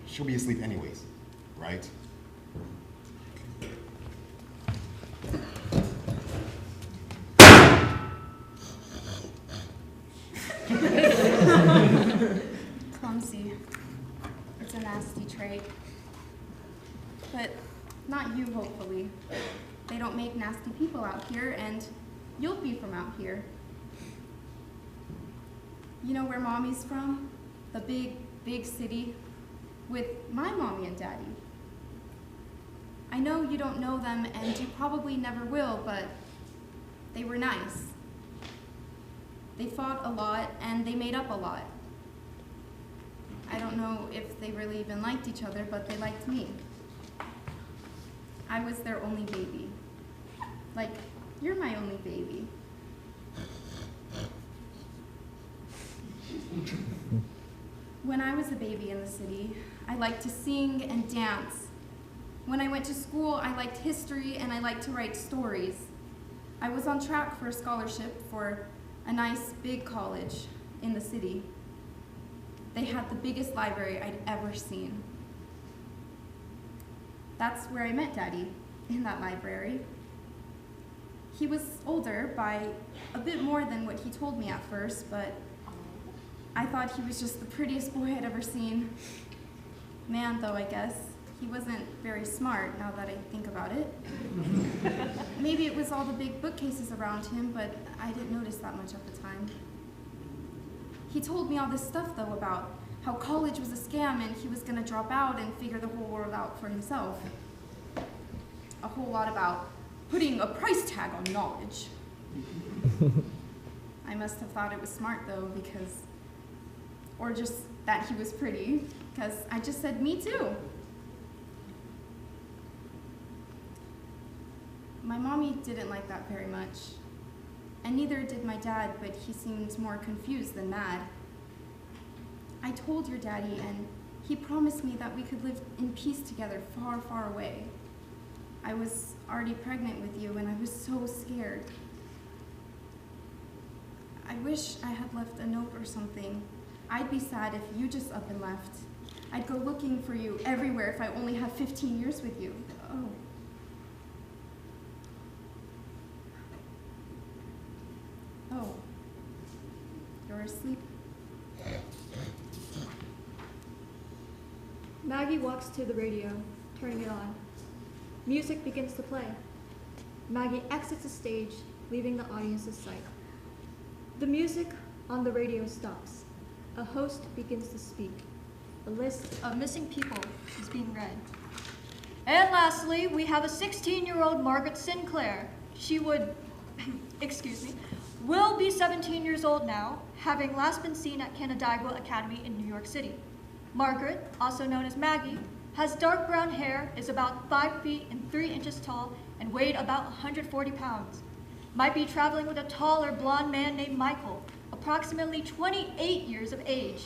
she'll be asleep anyways, right? Clumsy. It's a nasty trait. But not you, hopefully. They don't make nasty people out here, and you'll be from out here. You know where Mommy's from? The big, big city with my mommy and daddy. I know you don't know them, and you probably never will, but they were nice. They fought a lot, and they made up a lot. I don't know if they really even liked each other, but they liked me. I was their only baby. Like, you're my only baby. When I was a baby in the city, I liked to sing and dance. When I went to school, I liked history and I liked to write stories. I was on track for a scholarship for a nice big college in the city. They had the biggest library I'd ever seen. That's where I met Daddy, in that library. He was older by a bit more than what he told me at first, but I thought he was just the prettiest boy I'd ever seen. Man, though, I guess. He wasn't very smart, now that I think about it. Maybe it was all the big bookcases around him, but I didn't notice that much at the time. He told me all this stuff, though, about how college was a scam and he was going to drop out and figure the whole world out for himself. A whole lot about putting a price tag on knowledge. I must have thought it was smart, though, because, or just that he was pretty, because I just said, me too. My mommy didn't like that very much, and neither did my dad, but he seemed more confused than mad. I told your daddy, and he promised me that we could live in peace together far, far away. I was already pregnant with you, and I was so scared. I wish I had left a note or something. I'd be sad if you just up and left. I'd go looking for you everywhere if I only have 15 years with you. Oh. Oh. You're asleep? Maggie walks to the radio, turning it on. Music begins to play. Maggie exits the stage, leaving the audience's sight. The music on the radio stops. A host begins to speak. A list of missing people is being read. And lastly, we have a 16-year-old Margaret Sinclair. She would, excuse me, will be 17 years old now, having last been seen at Canandaigua Academy in New York City. Margaret, also known as Maggie, has dark brown hair, is about 5 feet and 3 inches tall, and weighed about 140 pounds. Might be traveling with a taller blonde man named Michael, approximately 28 years of age.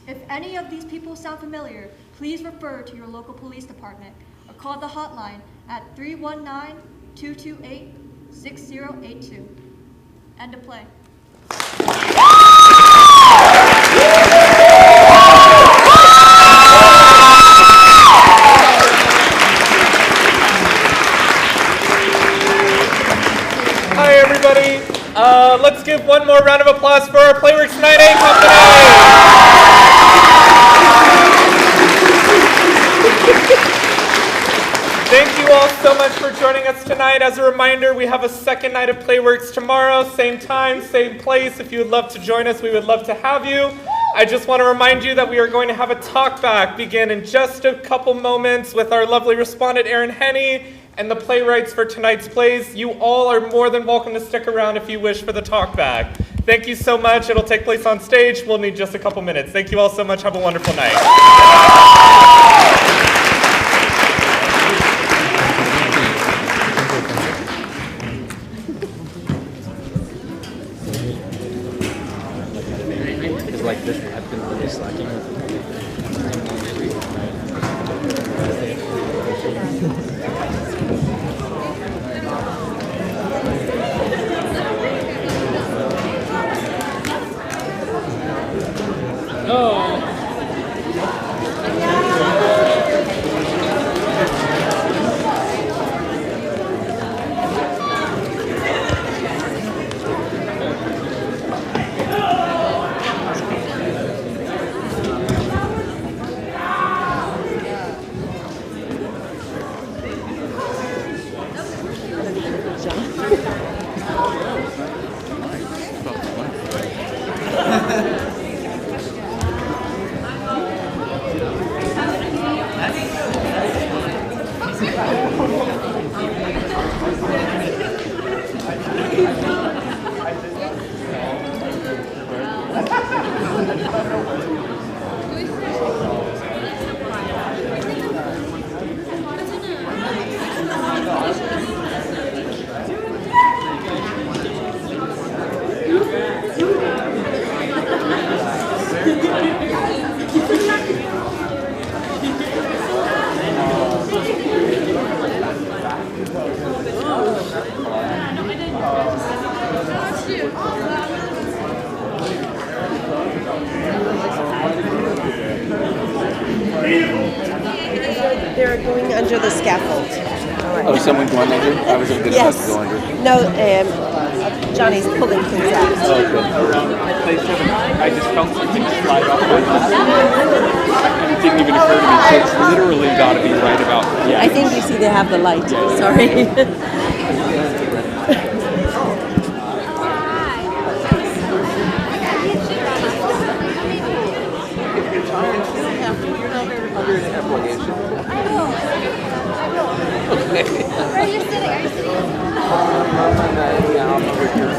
If any of these people sound familiar, please refer to your local police department or call the hotline at 319-228-6082. End of play. Hi, everybody. Let's give one more round of applause for our PlayWorks 9A company. Thank you all so much for joining us tonight. As a reminder, we have a second night of PlayWorks tomorrow, same time, same place. If you would love to join us, we would love to have you. I just want to remind you that we are going to have a talkback begin in just a couple moments with our lovely respondent, Erin Henney, and the playwrights for tonight's plays. You all are more than welcome to stick around if you wish for the talkback. Thank you so much. It'll take place on stage. We'll need just a couple minutes. Thank you all so much. Have a wonderful night. It's like this. I've been really slacking with They're going under the scaffold. Oh, someone going under? I wasn't good enough to go under. No, Johnny's pulling things out. Oh, good. I just felt something slide off my lap. And it didn't even occur to me. So it's literally got to be right about. Yeah. I think you see they have the light. Sorry. Under an application. Okay. Where are you sitting? Are you sitting? Yeah, I'm over here.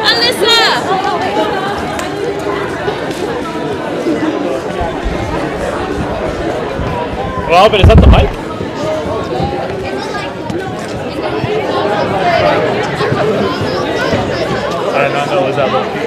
Alyssa! Well, but is that the mic? I did not know it was that low key.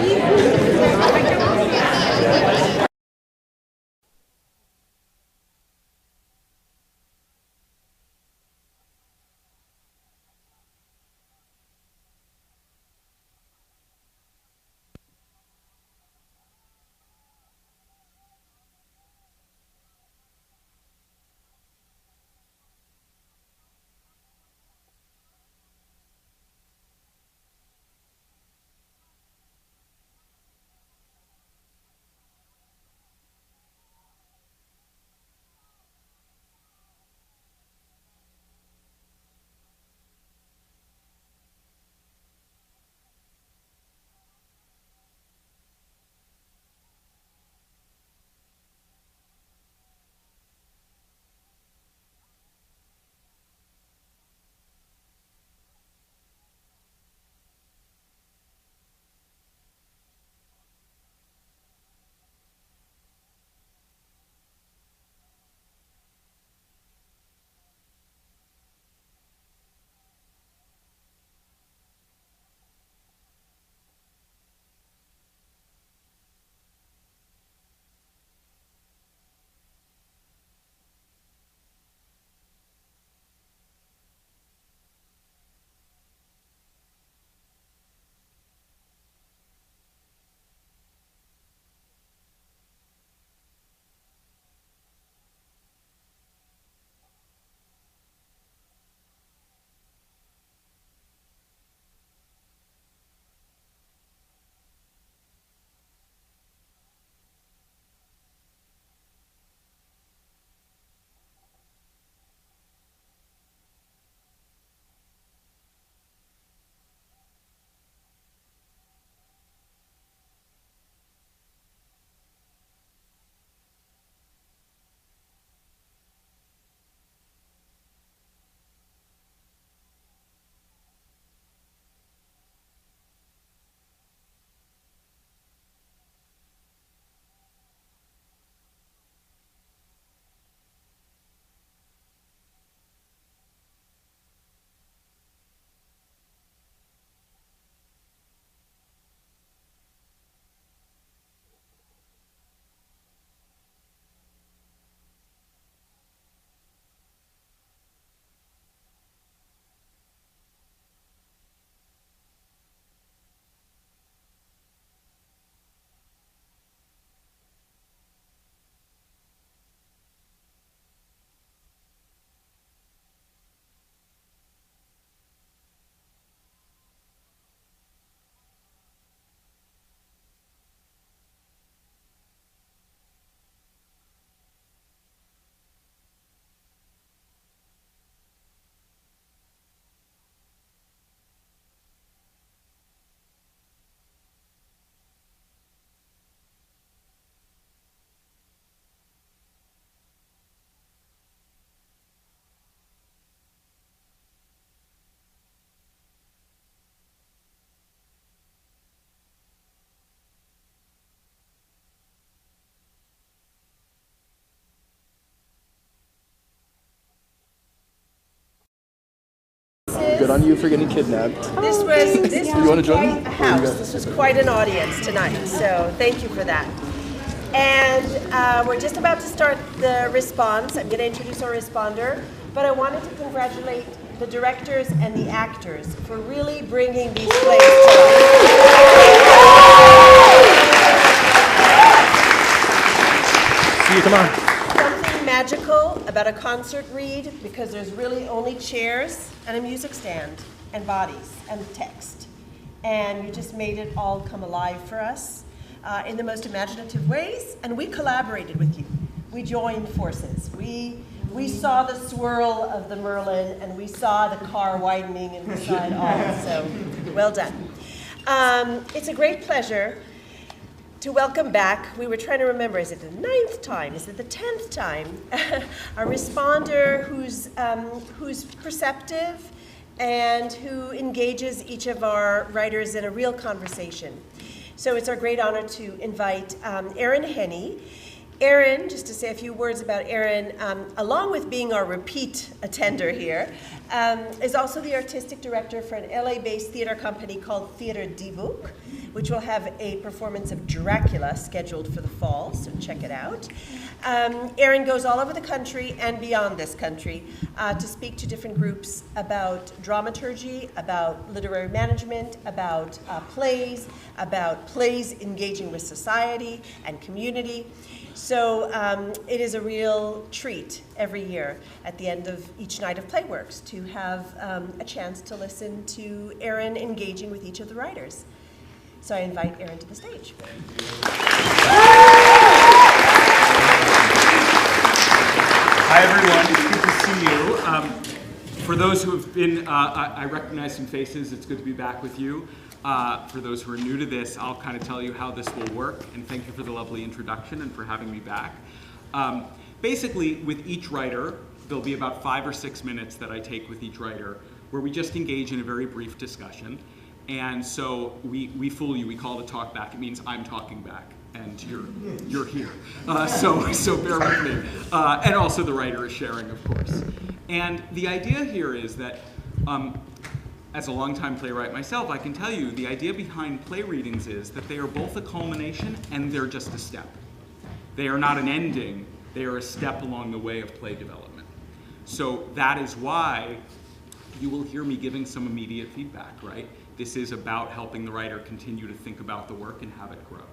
Good on you for getting kidnapped. This was You want to join me? quite a house. This was quite an audience tonight, so thank you for that. And we're just about to start the response. I'm going to introduce our responder, but I wanted to congratulate the directors and the actors for really bringing these plays to life. Come on. Something magical about a concert read, because there's really only chairs and a music stand and bodies and text. And you just made it all come alive for us in the most imaginative ways, and we collaborated with you. We joined forces. We saw the swirl of the Merlin, and we saw the car widening, and we saw it all, so well done. It's a great pleasure to welcome back. We were trying to remember, is it the 9th time? Is it the 10th time? A responder who's perceptive and who engages each of our writers in a real conversation. So it's our great honor to invite Erin Henney. Erin, just to say a few words about Erin, along with being our repeat attender here, is also the artistic director for an LA-based theater company called Theater Divock, which will have a performance of Dracula scheduled for the fall, so check it out. Erin goes all over the country and beyond this country to speak to different groups about dramaturgy, about literary management, about plays engaging with society and community. So it is a real treat every year at the end of each night of PlayWorks to have a chance to listen to Erin engaging with each of the writers. So I invite Erin to the stage. Hi everyone, it's good to see you. For those who have been, I recognize some faces, it's good to be back with you. For those who are new to this, I'll kind of tell you how this will work, and thank you for the lovely introduction and for having me back. Basically, with each writer, there'll be about 5 or 6 minutes that I take with each writer, where we just engage in a very brief discussion. And so we fool you, we call it a talkback. It means I'm talking back, and you're here. So bear with me. And also the writer is sharing, of course. And the idea here is that, as a longtime playwright myself, I can tell you the idea behind play readings is that they are both a culmination and they're just a step. They are not an ending, they are a step along the way of play development. So that is why you will hear me giving some immediate feedback, right? This is about helping the writer continue to think about the work and have it grow.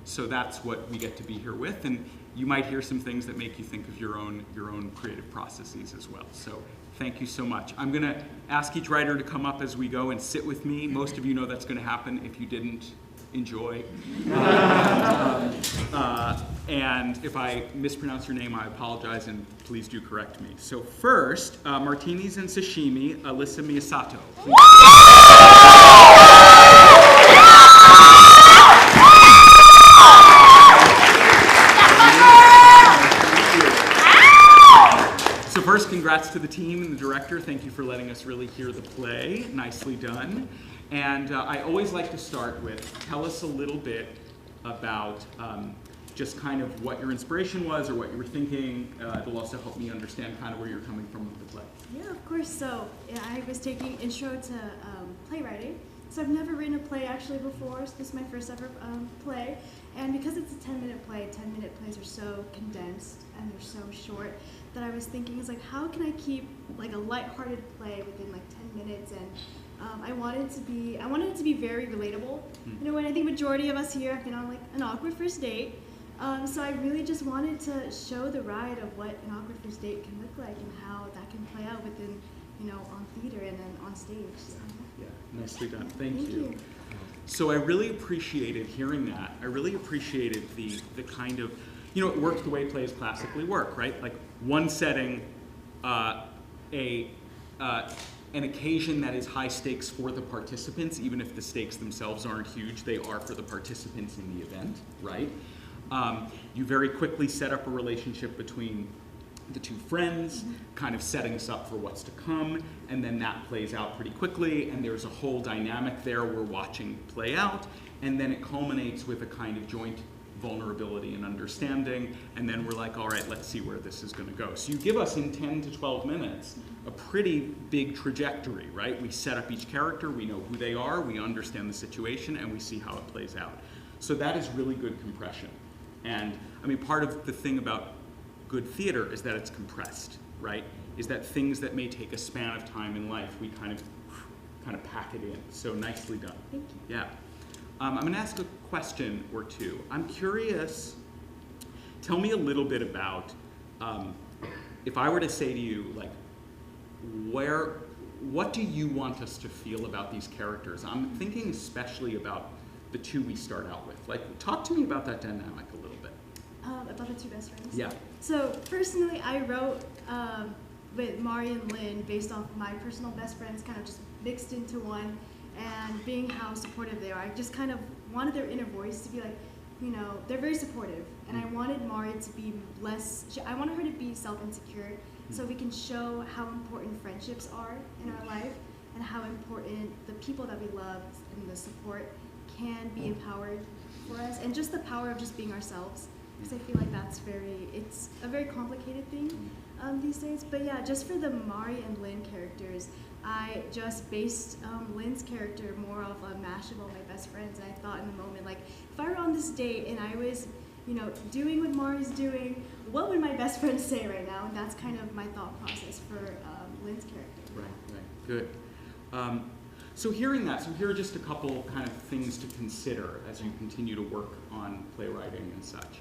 So that's what we get to be here with, and you might hear some things that make you think of your own creative processes as well. So thank you so much. I'm going to ask each writer to come up as we go and sit with me. Most of you know that's going to happen. If you didn't, enjoy. And if I mispronounce your name, I apologize, and please do correct me. So first, Martinis and Sashimi, Alyssa Miyasato. So first, congrats to the team and the director. Thank you for letting us really hear the play. Nicely done. And I always like to start with, tell us a little bit about just kind of what your inspiration was or what you were thinking. It'll also help me understand kind of where you're coming from with the play. Yeah, of course. So I was taking intro to playwriting. So I've never written a play actually before, so this is my first ever play. And because it's a 10-minute play, 10-minute plays are so condensed and they're so short that I was thinking, like, how can I keep like a lighthearted play within like 10 minutes? And I wanted it to be very relatable. You know, and I think majority of us here have been on like an awkward first date. So I really just wanted to show the ride of what an awkward first date can look like and how that can play out within, you know, on theater and then on stage. So. Yeah, nicely done. Thank you. So I really appreciated hearing that. I really appreciated the kind of, you know, it works the way plays classically work, right? Like one setting, an occasion that is high stakes for the participants, even if the stakes themselves aren't huge, they are for the participants in the event, right? You very quickly set up a relationship between the two friends, kind of setting us up for what's to come, and then that plays out pretty quickly, and there's a whole dynamic there we're watching play out, and then it culminates with a kind of joint vulnerability and understanding, and then we're like, all right, let's see where this is going to go. So you give us in 10 to 12 minutes a pretty big trajectory, right? We set up each character, we know who they are, we understand the situation, and we see how it plays out. So that is really good compression. And I mean, part of the thing about good theater is that it's compressed, right? Is that things that may take a span of time in life, we kind of pack it in. So nicely done. Thank you. Yeah. I'm going to ask a question or two. I'm curious, tell me a little bit about, if I were to say to you, like, what do you want us to feel about these characters? I'm thinking especially about the two we start out with. Like, talk to me about that dynamic a little bit. About the two best friends? Yeah. So, personally, I wrote with Mari and Lynn based off my personal best friends, kind of just mixed into one. And being how supportive they are, I just kind of wanted their inner voice to be like, you know, they're very supportive. And I wanted Mari to be I wanted her to be self-insecure so we can show how important friendships are in our life and how important the people that we love and the support can be empowered for us. And just the power of just being ourselves. Because I feel like it's a very complicated thing these days. But yeah, just for the Mari and Lynn characters, I just based Lynn's character more off of Mashable, my best friends, and I thought in the moment, like, if I were on this date and I was, you know, doing what Mari's doing, what would my best friend say right now? And that's kind of my thought process for Lynn's character. Right, good. So hearing that, so here are just a couple kind of things to consider as you continue to work on playwriting and such.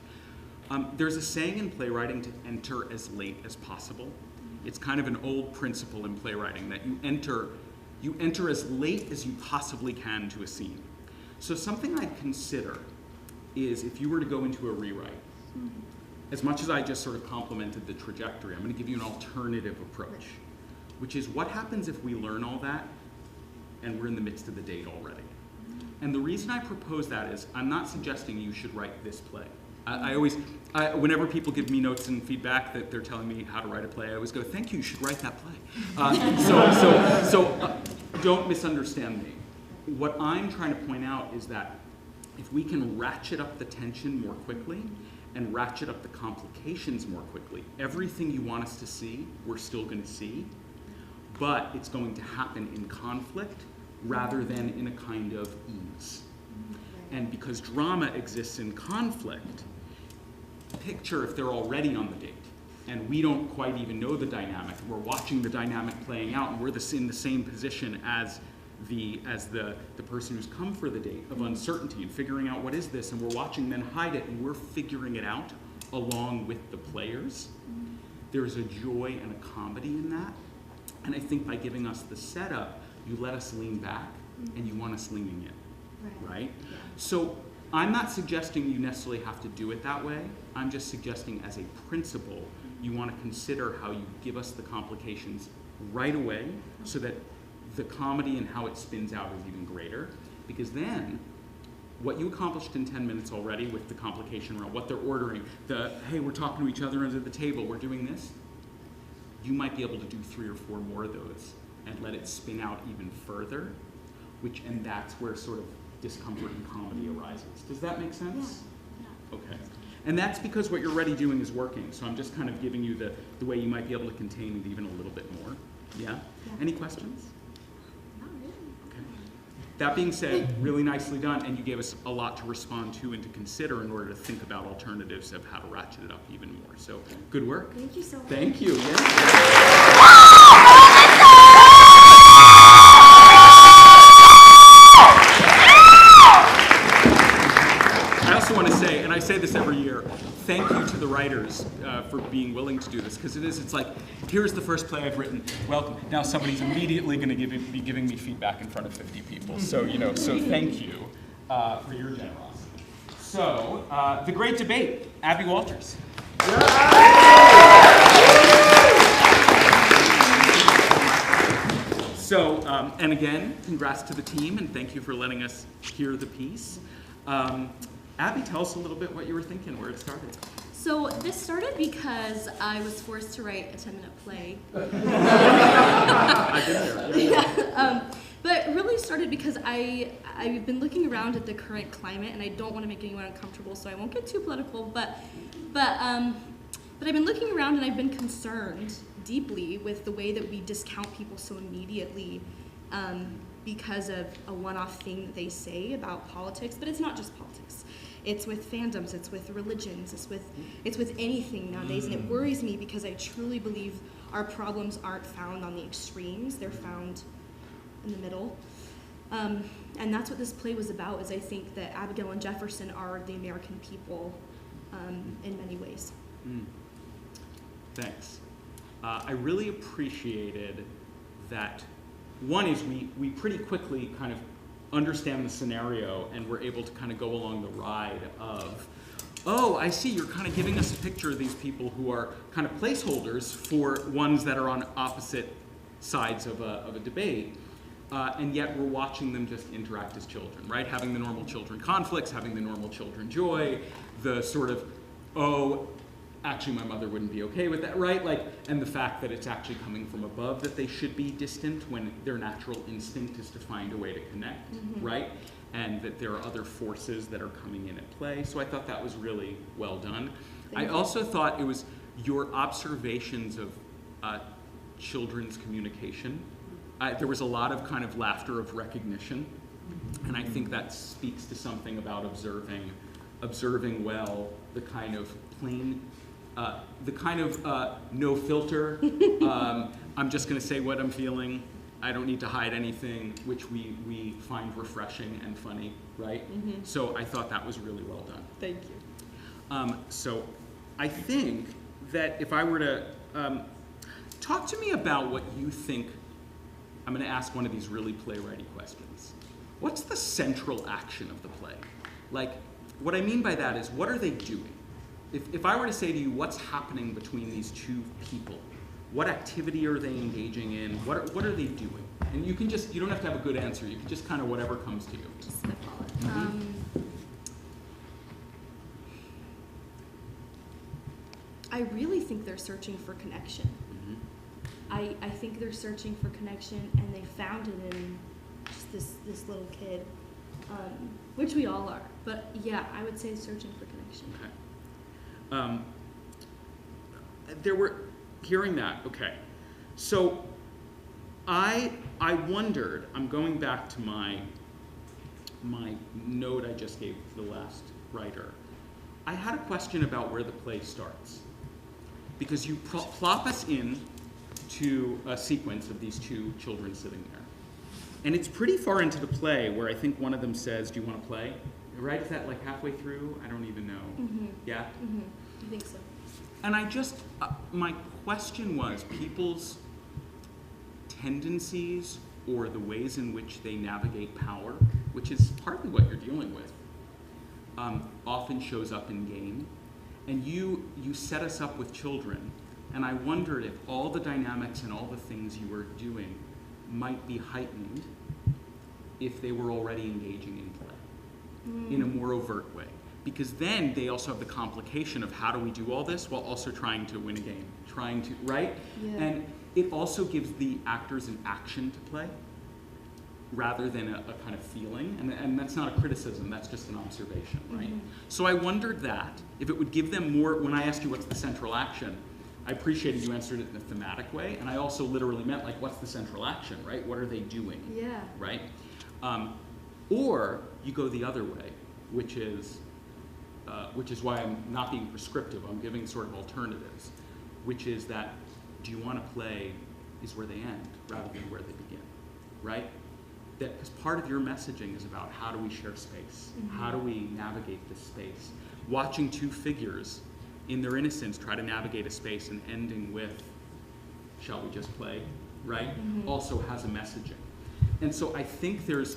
There's a saying in playwriting to enter as late as possible. It's kind of an old principle in playwriting that you enter as late as you possibly can to a scene. So something I'd consider is if you were to go into a rewrite, as much as I just sort of complimented the trajectory, I'm going to give you an alternative approach, which is what happens if we learn all that and we're in the midst of the date already? And the reason I propose that is I'm not suggesting you should write this play. Whenever people give me notes and feedback that they're telling me how to write a play, I always go, thank you should write that play. So don't misunderstand me. What I'm trying to point out is that if we can ratchet up the tension more quickly and ratchet up the complications more quickly, everything you want us to see, we're still going to see, but it's going to happen in conflict rather than in a kind of ease. And because drama exists in conflict, picture if they're already on the date and we don't quite even know the dynamic, and we're watching the dynamic playing out, and we're in the same position as the person who's come for the date of uncertainty and figuring out what is this, and we're watching them hide it, and we're figuring it out along with the players. There's a joy and a comedy in that, and I think by giving us the setup, you let us lean back, and you want us leaning in, right? Yeah. So I'm not suggesting you necessarily have to do it that way. I'm just suggesting as a principle, you want to consider how you give us the complications right away so that the comedy and how it spins out is even greater. Because then, what you accomplished in 10 minutes already with the complication around what they're ordering, hey, we're talking to each other under the table, we're doing this, you might be able to do 3 or 4 more of those and let it spin out even further, and that's where sort of discomfort and comedy arises. Does that make sense? Yeah. Okay. And that's because what you're already doing is working, so I'm just kind of giving you the way you might be able to contain it even a little bit more. Yeah? Any questions? Not really. Okay. That being said, really nicely done, and you gave us a lot to respond to and to consider in order to think about alternatives of how to ratchet it up even more. So, good work. Thank you so much. Thank you. I also want to say, and I say this every year, thank you to the writers for being willing to do this, because it's like, here's the first play I've written, welcome. Now somebody's immediately going to be giving me feedback in front of 50 people. So, so thank you for your generosity. So, The Great Debate, Abby Walters. So, and again, congrats to the team, and thank you for letting us hear the piece. Abby, tell us a little bit what you were thinking, where it started. So this started because I was forced to write a 10-minute play. I've been there. Yeah. But But it really started because I've been looking around at the current climate, and I don't want to make anyone uncomfortable, so I won't get too political. But I've been looking around, and I've been concerned deeply with the way that we discount people so immediately because of a one-off thing that they say about politics. But it's not just politics. It's with fandoms. It's with religions. It's with anything nowadays, and it worries me because I truly believe our problems aren't found on the extremes. They're found in the middle. And that's what this play was about, is I think that Abigail and Jefferson are the American people in many ways. Thanks. I really appreciated that. One is we pretty quickly kind of understand the scenario, and we're able to kind of go along the ride of, oh, I see, you're kind of giving us a picture of these people who are kind of placeholders for ones that are on opposite sides of a debate. And yet we're watching them just interact as children, right? Having the normal children conflicts, having the normal children joy, the sort of, oh, actually my mother wouldn't be okay with that, right? Like, and the fact that it's actually coming from above, that they should be distant when their natural instinct is to find a way to connect, right? And that there are other forces that are coming in at play. So I thought that was really well done. I also thought it was your observations of children's communication. There was a lot of kind of laughter of recognition, and I think that speaks to something about observing well the kind of plain, no filter. I'm just going to say what I'm feeling. I don't need to hide anything, which we find refreshing and funny, right? So I thought that was really well done. Thank you. So I think that if I were to talk to me about what you think. I'm going to ask one of these really playwrighty questions. What's the central action of the play? Like, what I mean by that is, what are they doing? If I were to say to you, what's happening between these two people? What activity are they engaging in? What are they doing? And you don't have to have a good answer. You can just kind of whatever comes to you. Just spitball it. I really think they're searching for connection. I think they're searching for connection, and they found it in just this little kid, which we all are. But yeah, I would say searching for connection. Okay. Hearing that, okay. So I wondered, I'm going back to my note I just gave to the last writer. I had a question about where the play starts. Because you plop us in to a sequence of these two children sitting there. And it's pretty far into the play where I think one of them says, do you want to play? Right? Is that like halfway through? I don't even know. Yeah? I think so. And I just, my question was people's tendencies or the ways in which they navigate power, which is partly what you're dealing with, often shows up in game. And you set us up with children. And I wondered if all the dynamics and all the things you were doing might be heightened if they were already engaging in play in a more overt way. Because then they also have the complication of how do we do all this while also trying to win a game, right? Yeah. And it also gives the actors an action to play rather than a kind of feeling. And that's not a criticism, that's just an observation, right? So I wondered that, if it would give them more, when I asked you what's the central action, I appreciated you answered it in a thematic way, and I also literally meant, like, what's the central action, right? What are they doing? Yeah. Right? Or you go the other way, which is why I'm not being prescriptive. I'm giving sort of alternatives, which is that, do you want to play is where they end rather than where they begin, right? That because part of your messaging is about how do we share space? How do we navigate this space? Watching two figures in their innocence try to navigate a space and ending with, shall we just play, right? Also has a messaging. And so I think there's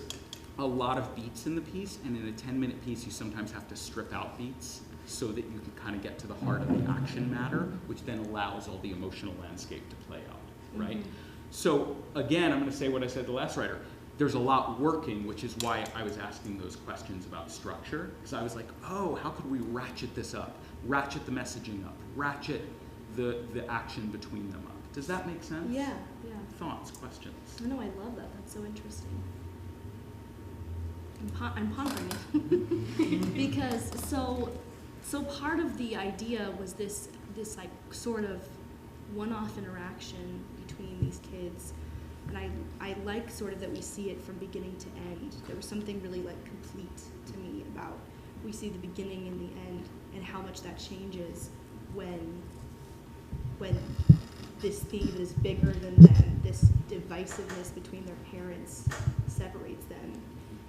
a lot of beats in the piece, and in a 10-minute piece you sometimes have to strip out beats so that you can kind of get to the heart of the action matter, which then allows all the emotional landscape to play out, right? So again, I'm going to say what I said to the last writer. There's a lot working, which is why I was asking those questions about structure, because I was like, oh, how could we ratchet this up? Ratchet the messaging up, ratchet the action between them up. Does that make sense? Yeah, thoughts, questions? I know, I love that. That's so interesting. I'm pondering it because so part of the idea was this like sort of one-off interaction between these kids, and I like sort of that we see it from beginning to end. There was something really like complete to me about we see the beginning and the end and how much that changes when this thing that is bigger than them, this divisiveness between their parents, separates them,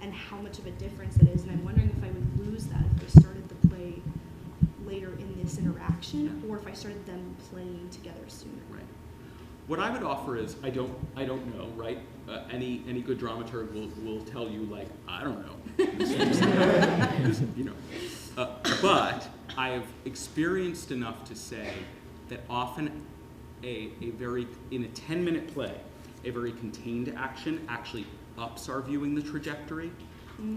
and how much of a difference that is. And I'm wondering if I would lose that if I started the play later in this interaction, or if I started them playing together sooner. Right. What I would offer is, I don't know, right? Any good dramaturg will tell you, like, I don't know. You know. But I have experienced enough to say that often in a 10-minute play, a very contained action actually ups our viewing the trajectory.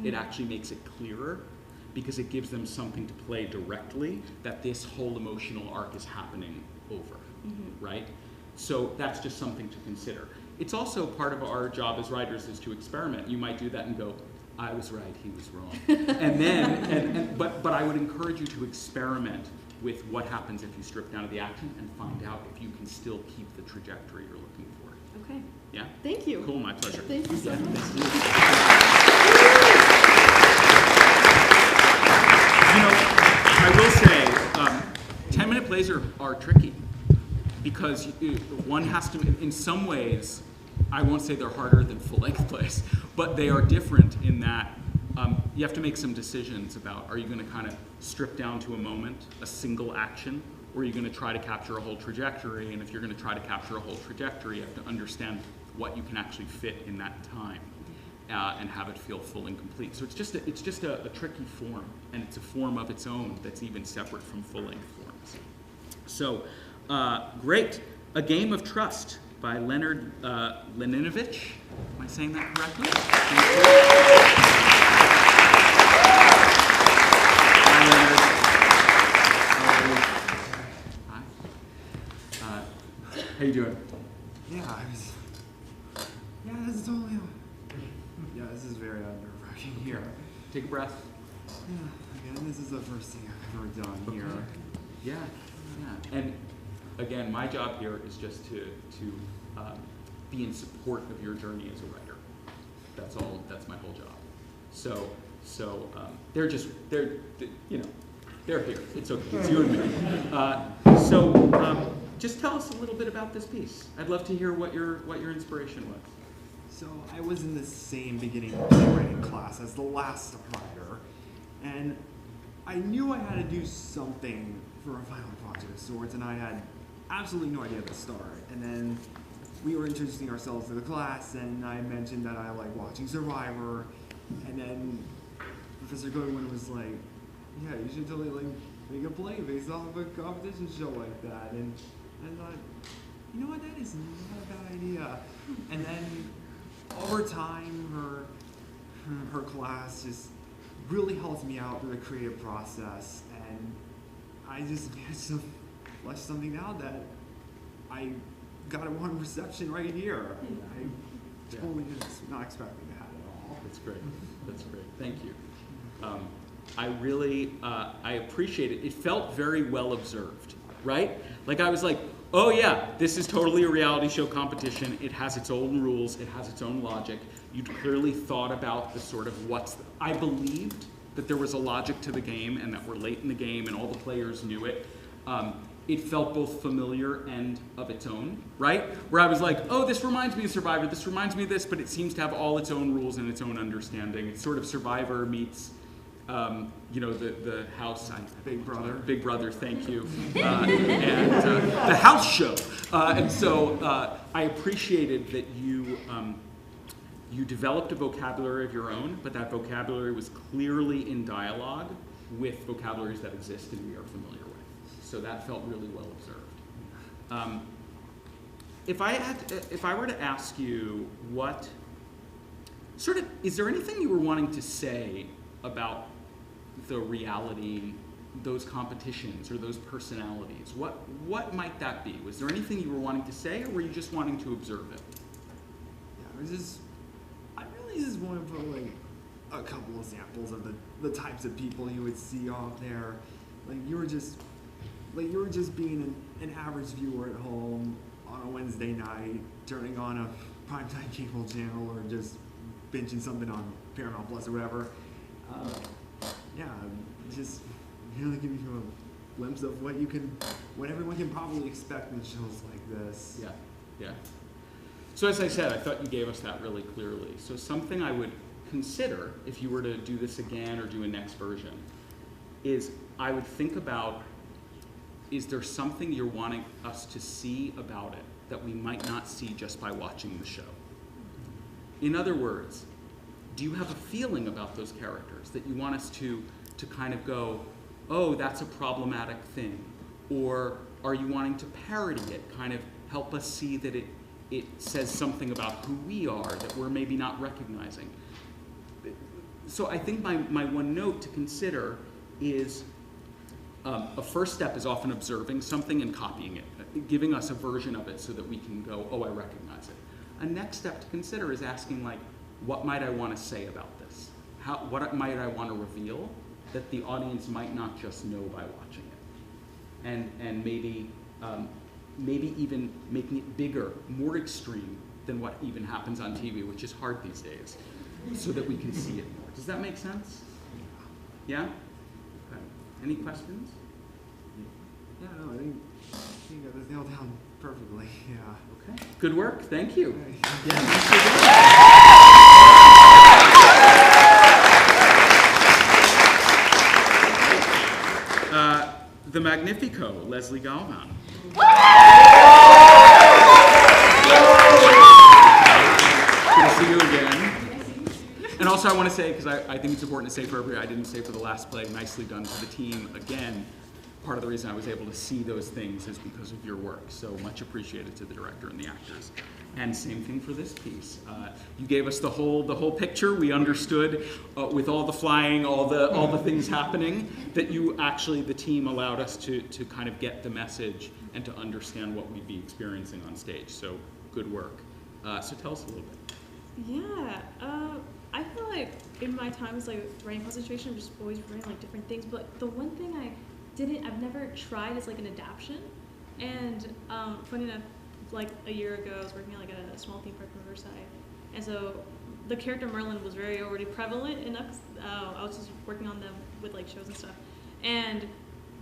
It actually makes it clearer because it gives them something to play directly that this whole emotional arc is happening over, right? So that's just something to consider. It's also part of our job as writers is to experiment. You might do that and go, I was right, he was wrong. And then, but I would encourage you to experiment with what happens if you strip down to the action and find out if you can still keep the trajectory you're looking for. Okay. Yeah? Thank you. Cool, my pleasure. Thank you so much. You know, I will say, 10-minute plays are tricky because one has to, in some ways, I won't say they're harder than full-length plays, but they are different in that you have to make some decisions about, are you going to kind of strip down to a moment, a single action, or are you going to try to capture a whole trajectory? And if you're going to try to capture a whole trajectory, you have to understand what you can actually fit in that time and have it feel full and complete. So it's just a tricky form, and it's a form of its own that's even separate from full-length forms. So, great. A Game of Trust by Leonard Laninovich. Am I saying that correctly? Hi, Leonard. Hi. How you doing? Yeah, this is totally. Yeah, this is very nerve-wracking here. Take a breath. Yeah, again, this is the first thing I've ever done here. Yeah. And again, my job here is just to be in support of your journey as a writer. That's all. That's my whole job. So they're here. It's okay. It's you and me. Just tell us a little bit about this piece. I'd love to hear what your inspiration was. So I was in the same beginning playwriting class as the last writer, and I knew I had to do something for a final project of sorts, and I had absolutely no idea at the start. And then we were introducing ourselves to the class, and I mentioned that I like watching Survivor, and then Professor Goodwin was like, yeah, you should totally like make a play based off of a competition show like that. And I thought, you know what, that is not a bad idea. And then over time, her class just really helped me out through the creative process, and I just managed to flesh something out that I got a one reception right here. I totally was not expecting that at all. That's great. That's great. Thank you. I really, I appreciate it. It felt very well observed, right? Like I was like, oh yeah, this is totally a reality show competition. It has its own rules. It has its own logic. You'd clearly thought about the sort of I believed that there was a logic to the game and that we're late in the game and all the players knew it. It felt both familiar and of its own, right? Where I was like, oh, this reminds me of Survivor. This reminds me of this, but it seems to have all its own rules and its own understanding. It's sort of Survivor meets the house. Big Brother. Big Brother, thank you. And the house show. And so I appreciated that you developed a vocabulary of your own, but that vocabulary was clearly in dialogue with vocabularies that exist and we are familiar with. So that felt really well observed. If I were to ask you is there anything you were wanting to say about the reality, those competitions, or those personalities? What might that be? Was there anything you were wanting to say, or were you just wanting to observe it? I really just want to put like a couple examples of the types of people you would see out there. Like you were just being an average viewer at home on a Wednesday night, turning on a primetime cable channel, or just binging something on Paramount Plus or whatever. Just really give you a glimpse of what everyone can probably expect in shows like this. Yeah. So as I said, I thought you gave us that really clearly. So something I would consider if you were to do this again or do a next version is I would think about, is there something you're wanting us to see about it that we might not see just by watching the show? In other words, do you have a feeling about those characters that you want us to kind of go, oh, that's a problematic thing? Or are you wanting to parody it, kind of help us see that it says something about who we are that we're maybe not recognizing? So I think my one note to consider is a first step is often observing something and copying it, giving us a version of it so that we can go, oh, I recognize it. A next step to consider is asking, like, what might I want to say about this? What might I want to reveal that the audience might not just know by watching it? And maybe even making it bigger, more extreme than what even happens on TV, which is hard these days, so that we can see it more. Does that make sense? Yeah? Okay. Any questions? Yeah, no, I think you got this nailed down perfectly. Yeah. Okay. Good work. Thank you. The Magnifico, Lesley Galvan. Good to see you again. And also I want to say, because I think it's important to say for everybody, I didn't say for the last play, nicely done to the team again. Part of the reason I was able to see those things is because of your work. So much appreciated to the director and the actors. And same thing for this piece. You gave us the whole picture. We understood with all the flying, all the things happening, that you actually, the team allowed us to kind of get the message and to understand what we'd be experiencing on stage. So good work. So tell us a little bit. Yeah, I feel like in my times like writing concentration, I'm just always writing like different things. But the one thing I've never tried is like an adaptation. And funny enough, like a year ago, I was working at like a small theme park in Riverside, and so the character Merlin was very already prevalent enough. I was just working on them with like shows and stuff, and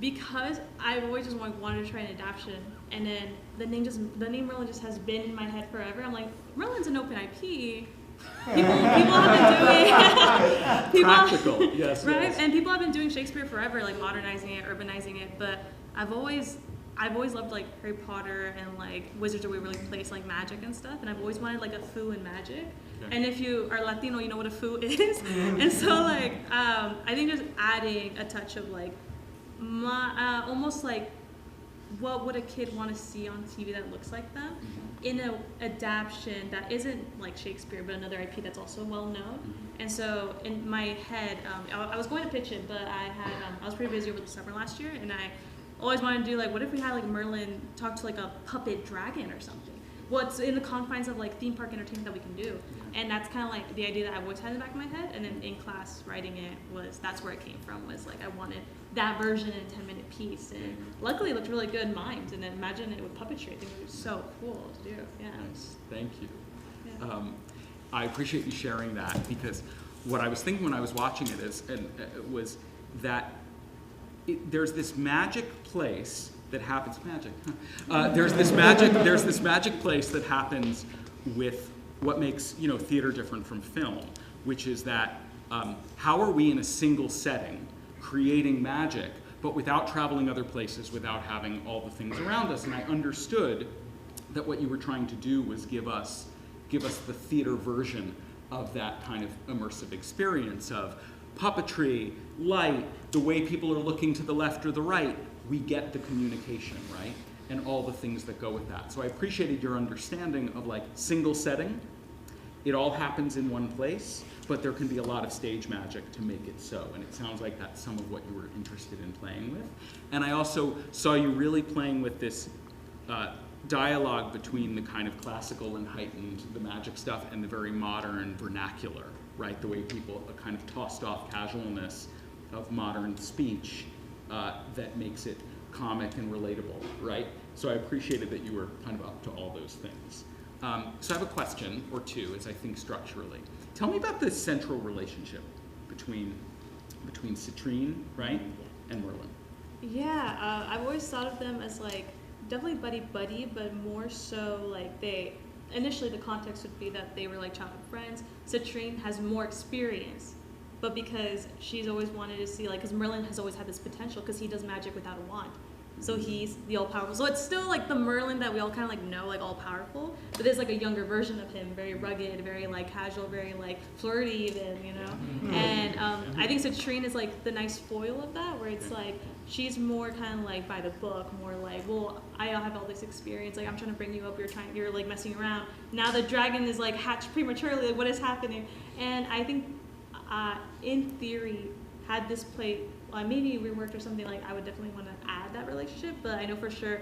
because I've always just wanted to try an adaptation, and then the name Merlin just has been in my head forever. I'm like, Merlin's an open IP. People have been doing practical, yes, right? yes. And people have been doing Shakespeare forever, like modernizing it, urbanizing it. But I've always loved like Harry Potter and like Wizards of Waverly Place, like magic and stuff. And I've always wanted like a foo in magic. Okay. And if you are Latino, you know what a foo is. And so like I think just adding a touch of like almost like what would a kid want to see on TV that looks like them in an adaptation that isn't like Shakespeare but another IP that's also well known. And so in my head, I was going to pitch it, but I was pretty busy over the summer last year, and I always wanted to do like, what if we had like Merlin talk to like a puppet dragon or something? What's in the confines of like theme park entertainment that we can do? And that's kind of like the idea that I've always had in the back of my head. And then in class writing it that's where it came from, was like I wanted that version in a 10-minute piece. And luckily it looked really good in mind. And then imagine it with puppetry. I think it was so cool to do. Yeah. Nice. Thank you. Yeah. I appreciate you sharing that, because what I was thinking when I was watching it was that there's this magic place that happens. There's this magic place that happens with what makes theater different from film, which is that how are we in a single setting creating magic, but without traveling other places, without having all the things around us? And I understood that what you were trying to do was give us the theater version of that kind of immersive experience of puppetry, light, the way people are looking to the left or the right. We get the communication, right? And all the things that go with that. So I appreciated your understanding of like single setting. It all happens in one place, but there can be a lot of stage magic to make it so. And it sounds like that's some of what you were interested in playing with. And I also saw you really playing with this dialogue between the kind of classical and heightened, the magic stuff, and the very modern vernacular, right? The way people kind of tossed off casualness of modern speech that makes it comic and relatable, right? So I appreciated that you were kind of up to all those things. So I have a question or two as I think structurally. Tell me about the central relationship between Citrine, right, and Merlin. Yeah, I've always thought of them as like definitely buddy-buddy, but more so like initially the context would be that they were like childhood friends. Citrine has more experience, but because she's always wanted to see, like, because Merlin has always had this potential because he does magic without a wand. So he's the all-powerful. So it's still like the Merlin that we all kind of like know, like all-powerful, but there's like a younger version of him, very rugged, very like casual, very like flirty even, you know? And I think Citrine is like the nice foil of that, where it's like, she's more kind of like by the book, more like, well, I have all this experience, like I'm trying to bring you up, you're like messing around. Now the dragon is like hatched prematurely, like what is happening? And I think in theory, had this play maybe reworked or something, like I would definitely want to add that relationship, but I know for sure,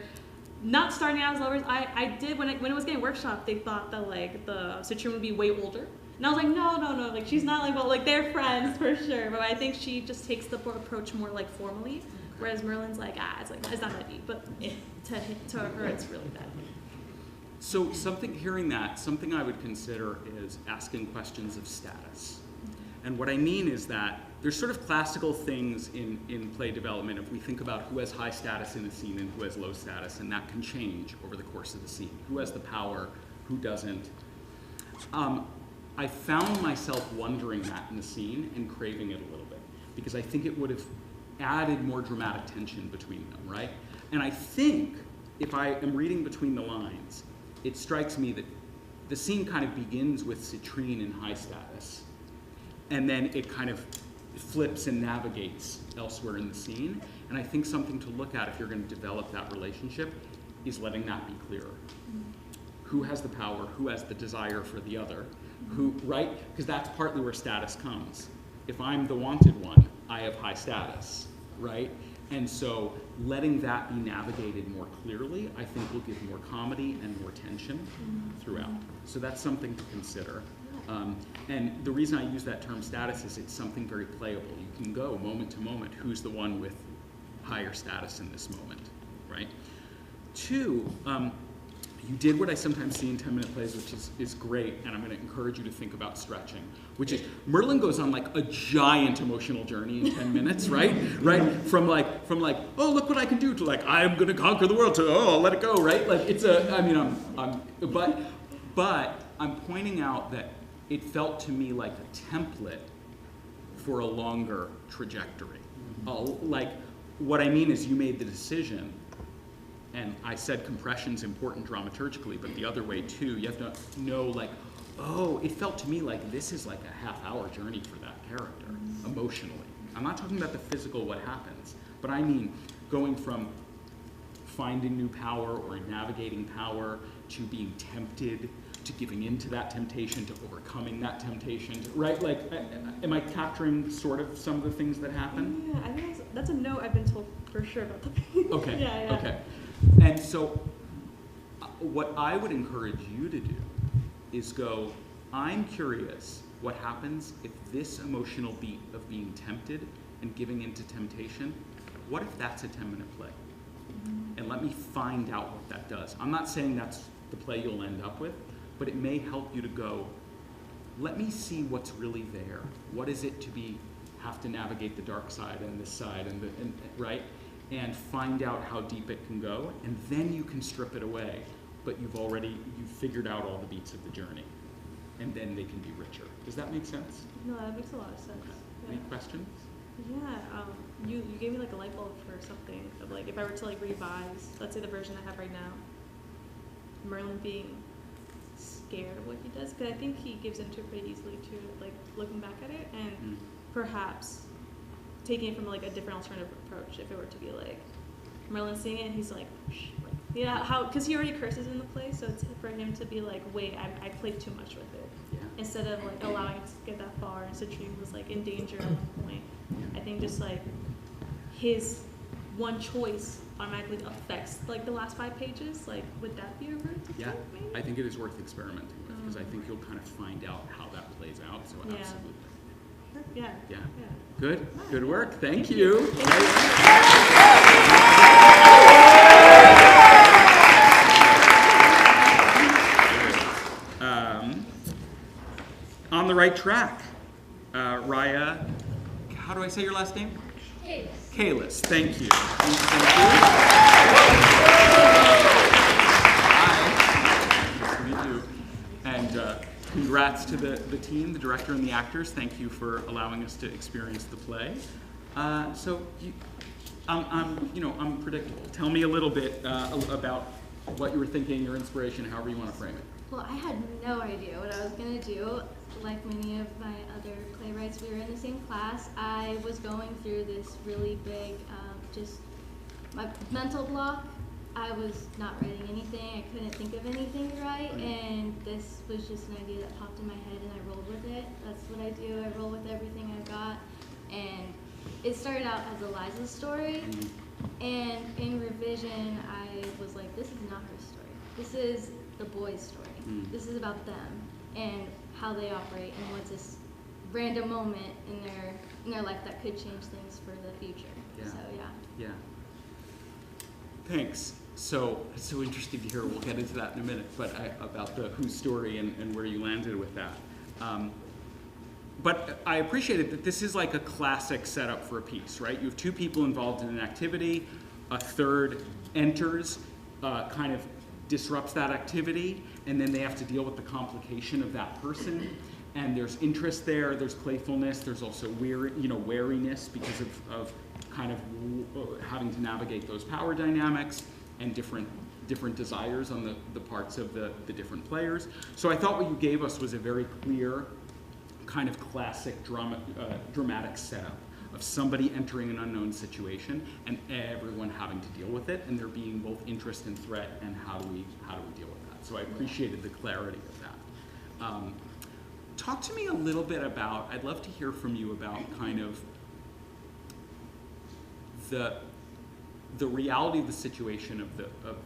not starting out as lovers, I did, when it was getting workshopped, they thought that like the Citrine would be way older. And I was like, no, like she's not like, well, like they're friends for sure, but I think she just takes the approach more like formally, whereas Merlin's like, it's not that deep, but to her it's really that deep. So hearing that, something I would consider is asking questions of status. And what I mean is that there's sort of classical things in play development if we think about who has high status in a scene and who has low status, and that can change over the course of the scene. Who has the power, who doesn't. I found myself wondering that in the scene and craving it a little bit, because I think it would have added more dramatic tension between them, right? And I think, if I am reading between the lines, it strikes me that the scene kind of begins with Citrine in high status, and then it kind of flips and navigates elsewhere in the scene. And I think something to look at if you're going to develop that relationship is letting that be clearer. Who has the power? Who has the desire for the other? Who, right? Because that's partly where status comes. If I'm the wanted one, I have high status, right? And so letting that be navigated more clearly, I think will give more comedy and more tension throughout. So that's something to consider. And the reason I use that term status is it's something very playable. You can go moment to moment, who's the one with higher status in this moment, right? Two, you did what I sometimes see in 10-minute plays, which is great, and I'm going to encourage you to think about stretching, which is Merlin goes on like a giant emotional journey in 10 minutes, right? From like, oh, look what I can do, to like, I'm going to conquer the world, to, oh, I'll let it go, right? Like it's but I'm pointing out that it felt to me like a template for a longer trajectory. Like, what I mean is you made the decision, and I said compression's important dramaturgically, but the other way too, you have to know like, oh, it felt to me like this is like a half-hour journey for that character, emotionally. I'm not talking about the physical, what happens, but I mean going from finding new power or navigating power to being tempted, to giving into that temptation, to overcoming that temptation, right? Like, am I capturing sort of some of the things that happen? Yeah, I think that's a note I've been told for sure about the piece. Okay, yeah. Okay. And so what I would encourage you to do is go, I'm curious what happens if this emotional beat of being tempted and giving into temptation, what if that's a 10-minute play? And let me find out what that does. I'm not saying that's the play you'll end up with, but it may help you to go, let me see what's really there. What is it to have to navigate the dark side and this side and right? And find out how deep it can go, and then you can strip it away, but you've figured out all the beats of the journey, and then they can be richer. Does that make sense? No, that makes a lot of sense. Okay. Yeah. Any questions? Yeah, you gave me like a light bulb for something of like, if I were to like revise, let's say the version I have right now, Merlin being scared of what he does, because I think he gives into it pretty easily too, like looking back at it, and perhaps taking it from like a different alternative approach. If it were to be like Merlin seeing it and he's like, yeah, how, because he already curses in the play, so it's for him to be like, wait, I played too much with it, instead of like allowing it to get that far, and Citrine was like in danger at one point. I think just like his one choice automatically affects like the last 5 pages? Like, would that be a route to Yeah, take, maybe? I think it is worth experimenting with because I think you'll kind of find out how that plays out. So Yeah. absolutely. Yeah. Yeah. Yeah. Good. Good work. Thank you. On the right track. Rayah, how do I say your last name? Kahles. Kahles. Thank you. Hi. Nice to meet you. And congrats to the team, the director and the actors. Thank you for allowing us to experience the play. I'm predictable. Tell me a little bit about what you were thinking, your inspiration, however you want to frame it. Well, I had no idea what I was going to do. Like many of my other playwrights, we were in the same class. I was going through this really big, just my mental block. I was not writing anything. I couldn't think of anything to write, and this was just an idea that popped in my head, and I rolled with it. That's what I do. I roll with everything I've got, and it started out as Eliza's story, and in revision, I was like, this is not her story. This is the boys' story. This is about them and how they operate and what's this random moment in their life that could change things for the future. Yeah. So yeah. Yeah. Thanks. So it's so interesting to hear. We'll get into that in a minute, but about the whose story and where you landed with that. But I appreciated that this is like a classic setup for a piece, right? You have 2 people involved in an activity, a third enters, kind of disrupts that activity, and then they have to deal with the complication of that person. And there's interest there, there's playfulness, there's also wariness because of kind of having to navigate those power dynamics and different desires on the parts of the different players. So I thought what you gave us was a very clear kind of classic dramatic setup of somebody entering an unknown situation and everyone having to deal with it, and there being both interest and threat, and how do we deal with that? So I appreciated the clarity of that. Talk to me a little bit about, I'd love to hear from you about kind of the reality of the situation of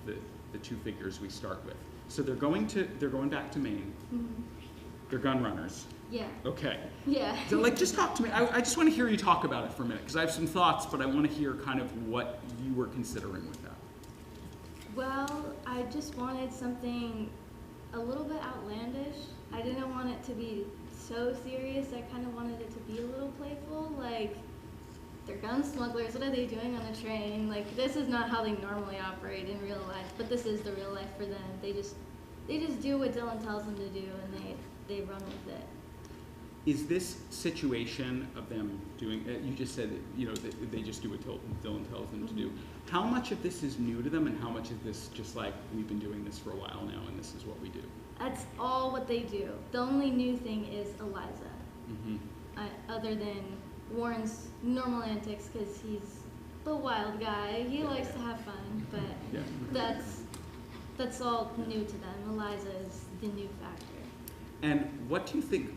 the 2 figures we start with. So they're going back to Maine. Mm-hmm. They're gun runners. Yeah. Okay. Yeah. So just talk to me. I just want to hear you talk about it for a minute, because I have some thoughts, but I want to hear kind of what you were considering with that. Well, I just wanted something a little bit outlandish. I didn't want it to be so serious. I kind of wanted it to be a little playful. Like, they're gun smugglers. What are they doing on a train? Like, this is not how they normally operate in real life, but this is the real life for them. They just do what Dylan tells them to do, and they run with it. Is this situation of them doing, you just said, they just do what Dylan tells them to do. How much of this is new to them, and how much of this just like, we've been doing this for a while now, and this is what we do? That's all what they do. The only new thing is Eliza. Mm-hmm. Other than Warren's normal antics, because he's the wild guy. He likes to have fun, but that's all new to them. Eliza is the new factor. And what do you think,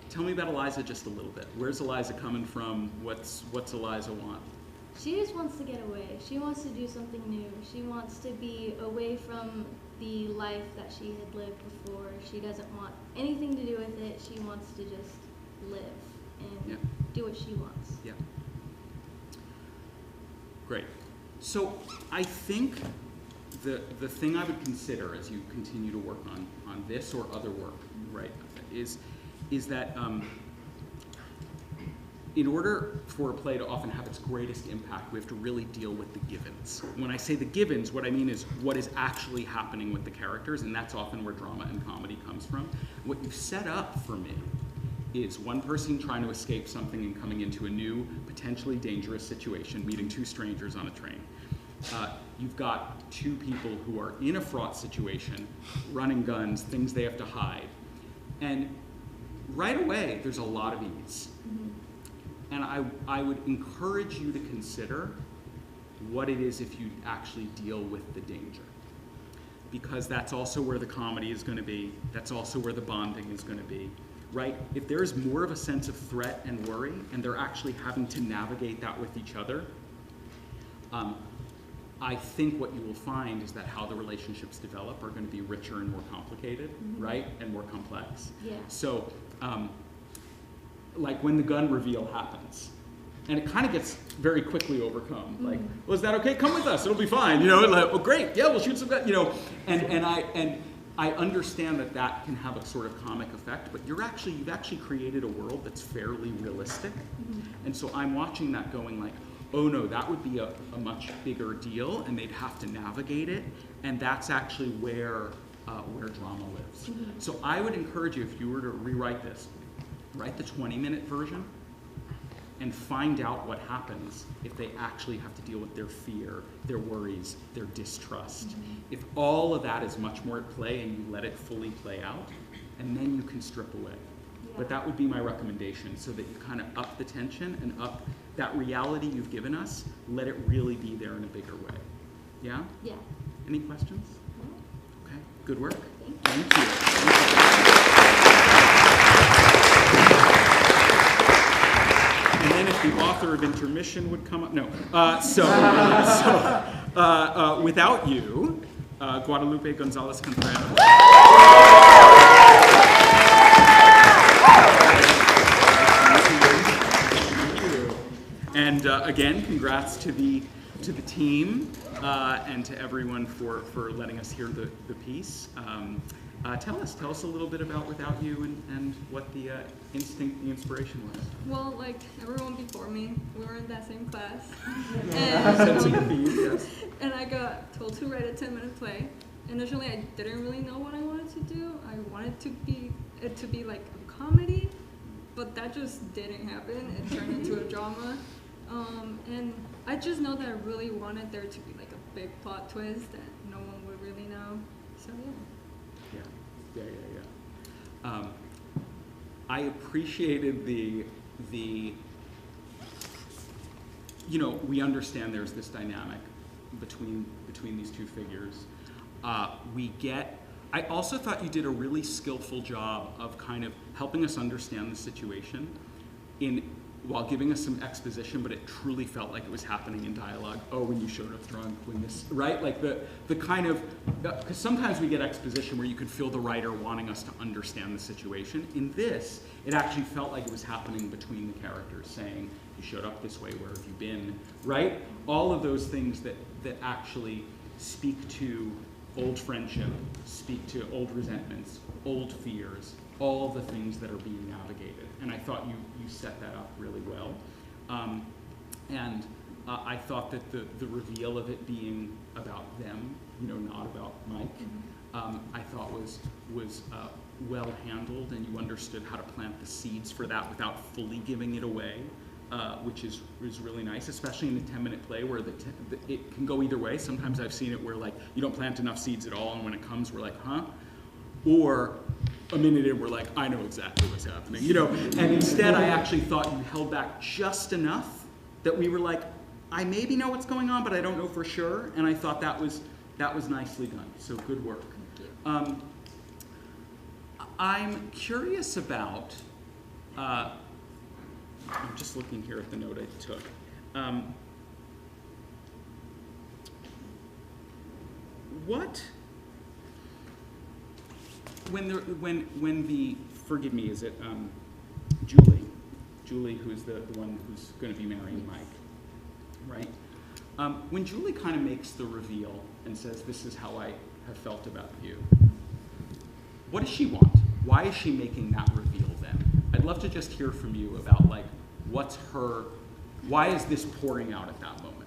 tell me about Eliza just a little bit. Where's Eliza coming from? What's Eliza want? She just wants to get away. She wants to do something new. She wants to be away from the life that she had lived before. She doesn't want anything to do with it. She wants to just live and do what she wants. Yeah. Great. So I think the thing I would consider as you continue to work on this or other work, right, is that in order for a play to often have its greatest impact, we have to really deal with the givens. When I say the givens, what I mean is what is actually happening with the characters, and that's often where drama and comedy comes from. What you've set up for me is one person trying to escape something and coming into a new, potentially dangerous situation, meeting 2 strangers on a train. You've got 2 people who are in a fraught situation, running guns, things they have to hide. And right away, there's a lot of ease. Mm-hmm. And I would encourage you to consider what it is if you actually deal with the danger. Because that's also where the comedy is going to be. That's also where the bonding is going to be. Right? If there's more of a sense of threat and worry, and they're actually having to navigate that with each other, I think what you will find is that how the relationships develop are going to be richer and more complicated, right? And more complex. Yeah. So, like when the gun reveal happens, and it kind of gets very quickly overcome. Like, well, is that okay? Come with us, it'll be fine. You know, like, oh great, yeah, we'll shoot some guns. You know, and I understand that that can have a sort of comic effect, but you've actually created a world that's fairly realistic. And so I'm watching that going like, oh no, that would be a much bigger deal, and they'd have to navigate it, and that's actually where drama lives. So I would encourage you, if you were to rewrite this, write the 20-minute version, and find out what happens if they actually have to deal with their fear, their worries, their distrust. If all of that is much more at play and you let it fully play out, and then you can strip away. But that would be my recommendation, so that you kind of up the tension and up that reality you've given us, let it really be there in a bigger way. Yeah? Yeah. Any questions? No. Okay, good work. Thank you. And then if the author of Intermission would come up, no. Without you, Guadalupe Gonzalez Contreras. And again, congrats to the team and to everyone for letting us hear the piece. Tell us a little bit about Without You and what the instinct, the inspiration was. Well, like everyone before me, we were in that same class. And I got told to write a 10-minute play. Initially, I didn't really know what I wanted to do. I wanted it to be like a comedy, but that just didn't happen. It turned into a drama. And I just know that I really wanted there to be like a big plot twist that no one would really know. So yeah. Yeah. I appreciated the you know, we understand there's this dynamic between these two figures. I also thought you did a really skillful job of kind of helping us understand the situation while giving us some exposition, but it truly felt like it was happening in dialogue. Oh, when you showed up drunk, when this, right? Like the kind of, because sometimes we get exposition where you could feel the writer wanting us to understand the situation. In this, it actually felt like it was happening between the characters, saying, you showed up this way, where have you been, right? All of those things that actually speak to old friendship, speak to old resentments, old fears, all the things that are being navigated. And I thought you set that up really well. I thought that the reveal of it being about them, you know, not about Mike, I thought was well handled, and you understood how to plant the seeds for that without fully giving it away, which is really nice, especially in a 10-minute play where it can go either way. Sometimes I've seen it where like you don't plant enough seeds at all, and when it comes, we're like, huh? Or a minute in, we're like, I know exactly what's happening, you know. And instead, I actually thought you held back just enough that we were like, I maybe know what's going on, but I don't know for sure. And I thought that was nicely done. So good work. I'm curious about. I'm just looking here at the note I took. When the forgive me, is it Julie, who is the one who's going to be marrying Mike, right? When Julie kind of makes the reveal and says, "This is how I have felt about you," what does she want? Why is she making that reveal then? I'd love to just hear from you about like why is this pouring out at that moment?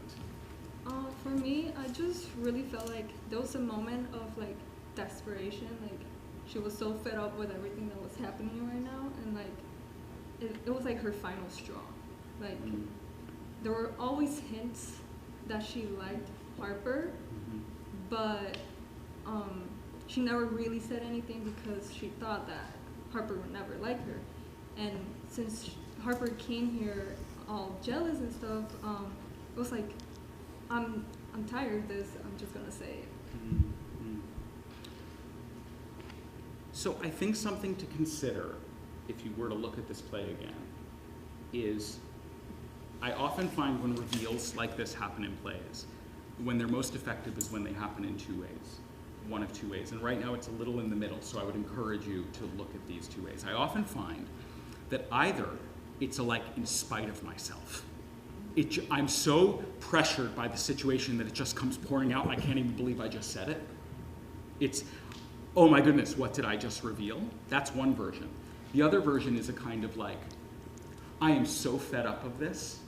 For me, I just really felt like there was a moment of like desperation. Like she was so fed up with everything that was happening right now, and like it was like her final straw. Like there were always hints that she liked Harper, but she never really said anything because she thought that Harper would never like her. And since Harper came here all jealous and stuff, it was like, I'm tired of this, I'm just gonna say it. So I think something to consider, if you were to look at this play again, is I often find when reveals like this happen in plays, when they're most effective is when they happen in two ways, one of two ways. And right now it's a little in the middle, so I would encourage you to look at these two ways. I often find that either it's in spite of myself. I'm so pressured by the situation that it just comes pouring out and I can't even believe I just said it. It's, oh my goodness, what did I just reveal? That's one version. The other version is a kind of I am so fed up of this,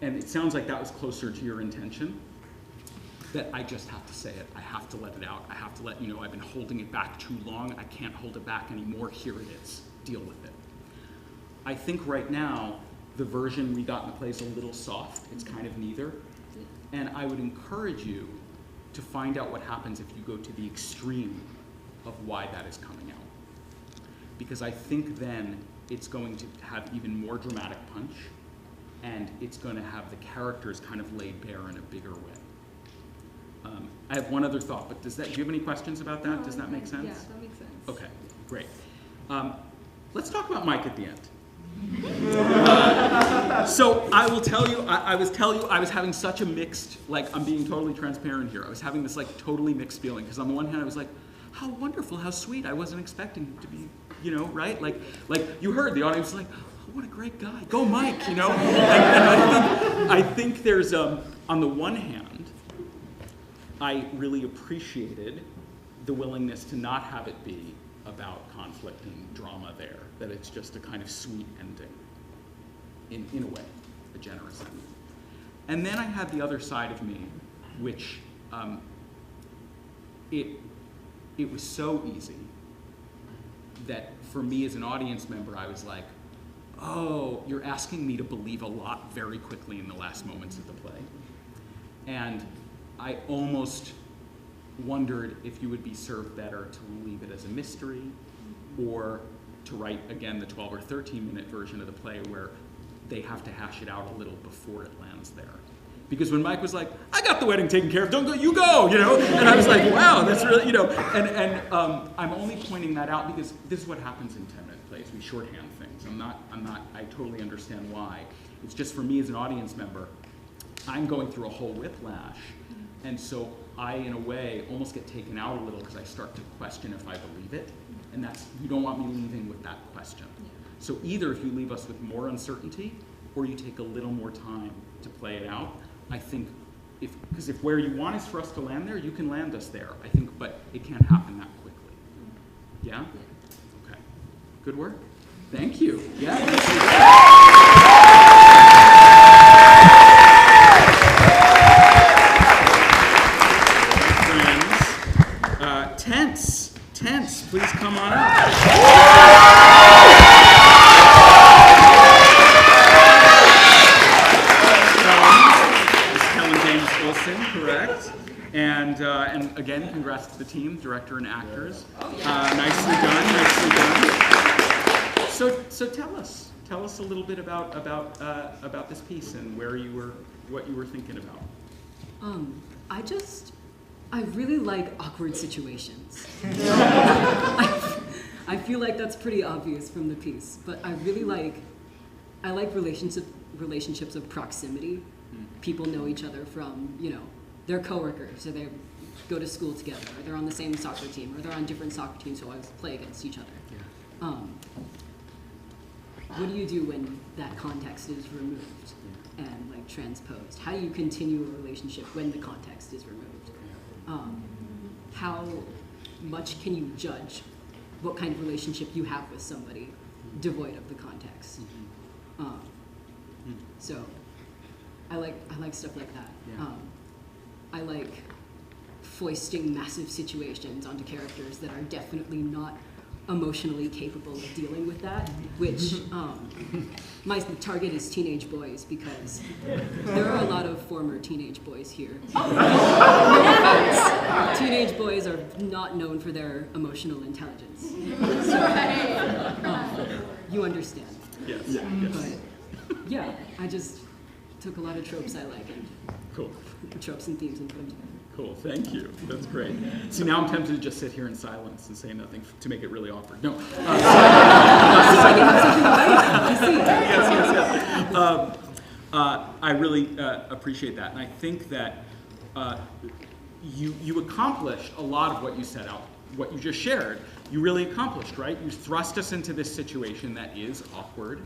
and it sounds like that was closer to your intention, that I just have to say it. I have to let it out. I have to let you know I've been holding it back too long. I can't hold it back anymore. Here it is. Deal with it. I think right now, the version we got in the play is a little soft. It's kind of neither. And I would encourage you to find out what happens if you go to the extreme of why that is coming out. Because I think then it's going to have even more dramatic punch, and it's going to have the characters kind of laid bare in a bigger way. I have one other thought, but do you have any questions about that? No, does that make sense? Yeah, that makes sense. Okay, great. Let's talk about Mike at the end. So I will tell you, I was having such a mixed, I'm being totally transparent here. I was having this totally mixed feeling, because on the one hand I was like, how wonderful, how sweet. I wasn't expecting him to be, right? Like you heard the audience was like, oh, what a great guy. Go Mike, and I think there's, on the one hand, I really appreciated the willingness to not have it be about conflict and drama there, that it's just a kind of sweet ending, in a way, a generous ending. And then I had the other side of me, which it was so easy that for me as an audience member, I was like, oh, you're asking me to believe a lot very quickly in the last moments of the play. And I almost wondered if you would be served better to leave it as a mystery, or to write, again, the 12 or 13-minute version of the play where they have to hash it out a little before it lands there. Because when Mike was like, I got the wedding taken care of, don't go, you go, And I was like, wow, that's really, and I'm only pointing that out because this is what happens in 10-minute plays. We shorthand things. I totally understand why. It's just for me as an audience member, I'm going through a whole whiplash. And so I, in a way, almost get taken out a little because I start to question if I believe it. And you don't want me leaving with that question. Yeah. So either if you leave us with more uncertainty, or you take a little more time to play it out, I think, because if where you want is for us to land there, you can land us there, I think, but it can't happen that quickly. Yeah? Okay. Good work. Thank you. Yeah. Tents, please come on up. Helen James Wilson, correct. And again, congrats to the team, director and actors. Nicely done. So tell us a little bit about this piece and what you were thinking about. I really like awkward situations. I feel like that's pretty obvious from the piece, but I like relationships of proximity. People know each other from, they're coworkers, or they go to school together, or they're on the same soccer team, or they're on different soccer teams who always play against each other. Yeah. What do you do when that context is removed and transposed? How do you continue a relationship when the context is removed? How much can you judge what kind of relationship you have with somebody devoid of the context? So I like stuff like that. Yeah. I like foisting massive situations onto characters that are definitely not emotionally capable of dealing with that, which my target is teenage boys, because there are a lot of former teenage boys here. Teenage boys are not known for their emotional intelligence. So, you understand. Yes. But yeah, I just took a lot of tropes I like and tropes and themes and put them together. Cool, thank you. That's great. See, now I'm tempted to just sit here in silence and say nothing to make it really awkward. No. I really appreciate that, and I think that you accomplished a lot of what you set out, what you just shared. You really accomplished, right? You thrust us into this situation that is awkward,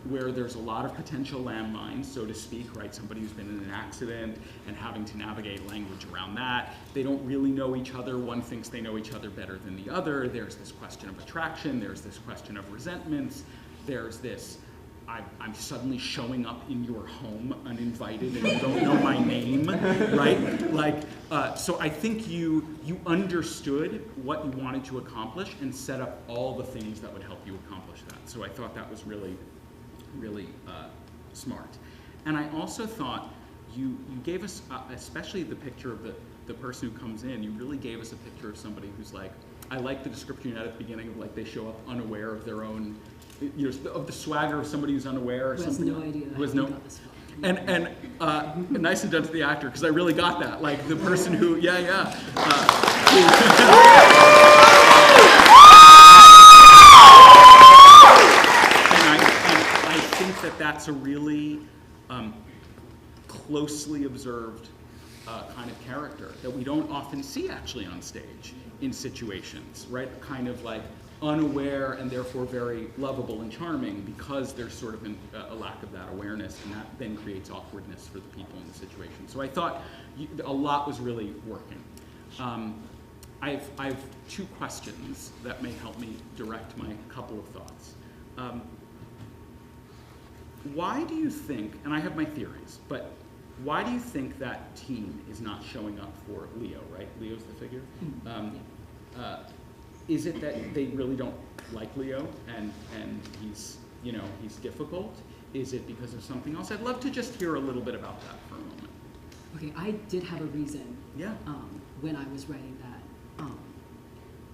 where there's a lot of potential landmines, so to speak, right? Somebody who's been in an accident and having to navigate language around that. They don't really know each other. One thinks they know each other better than the other. There's this question of attraction. There's this question of resentments. There's this, I'm suddenly showing up in your home uninvited and you don't know my name, right? Like, so I think you understood what you wanted to accomplish and set up all the things that would help you accomplish that. So I thought that was really smart. And I also thought you gave us, especially the picture of the person who comes in, you really gave us a picture of somebody who's like, I like the description you had at the beginning of like they show up unaware of their own, you know, of the swagger of somebody who's unaware. Or who has something, no idea who has how no, he got this far. and nicely done to the actor, because I really got that. Like the person who, yeah. I think that that's a really closely observed kind of character that we don't often see actually on stage in situations, right? Kind of like unaware and therefore very lovable and charming because there's sort of a lack of that awareness, and that then creates awkwardness for the people in the situation. So I thought a lot was really working. I have two questions that may help me direct my couple of thoughts. Why do you think, and I have my theories, but why do you think that team is not showing up for Leo, right? Leo's the figure. Is it that they really don't like Leo and he's, you know, he's difficult? Is it because of something else? I'd love to just hear a little bit about that for a moment. Okay, I did have a reason. Yeah. When I was writing that,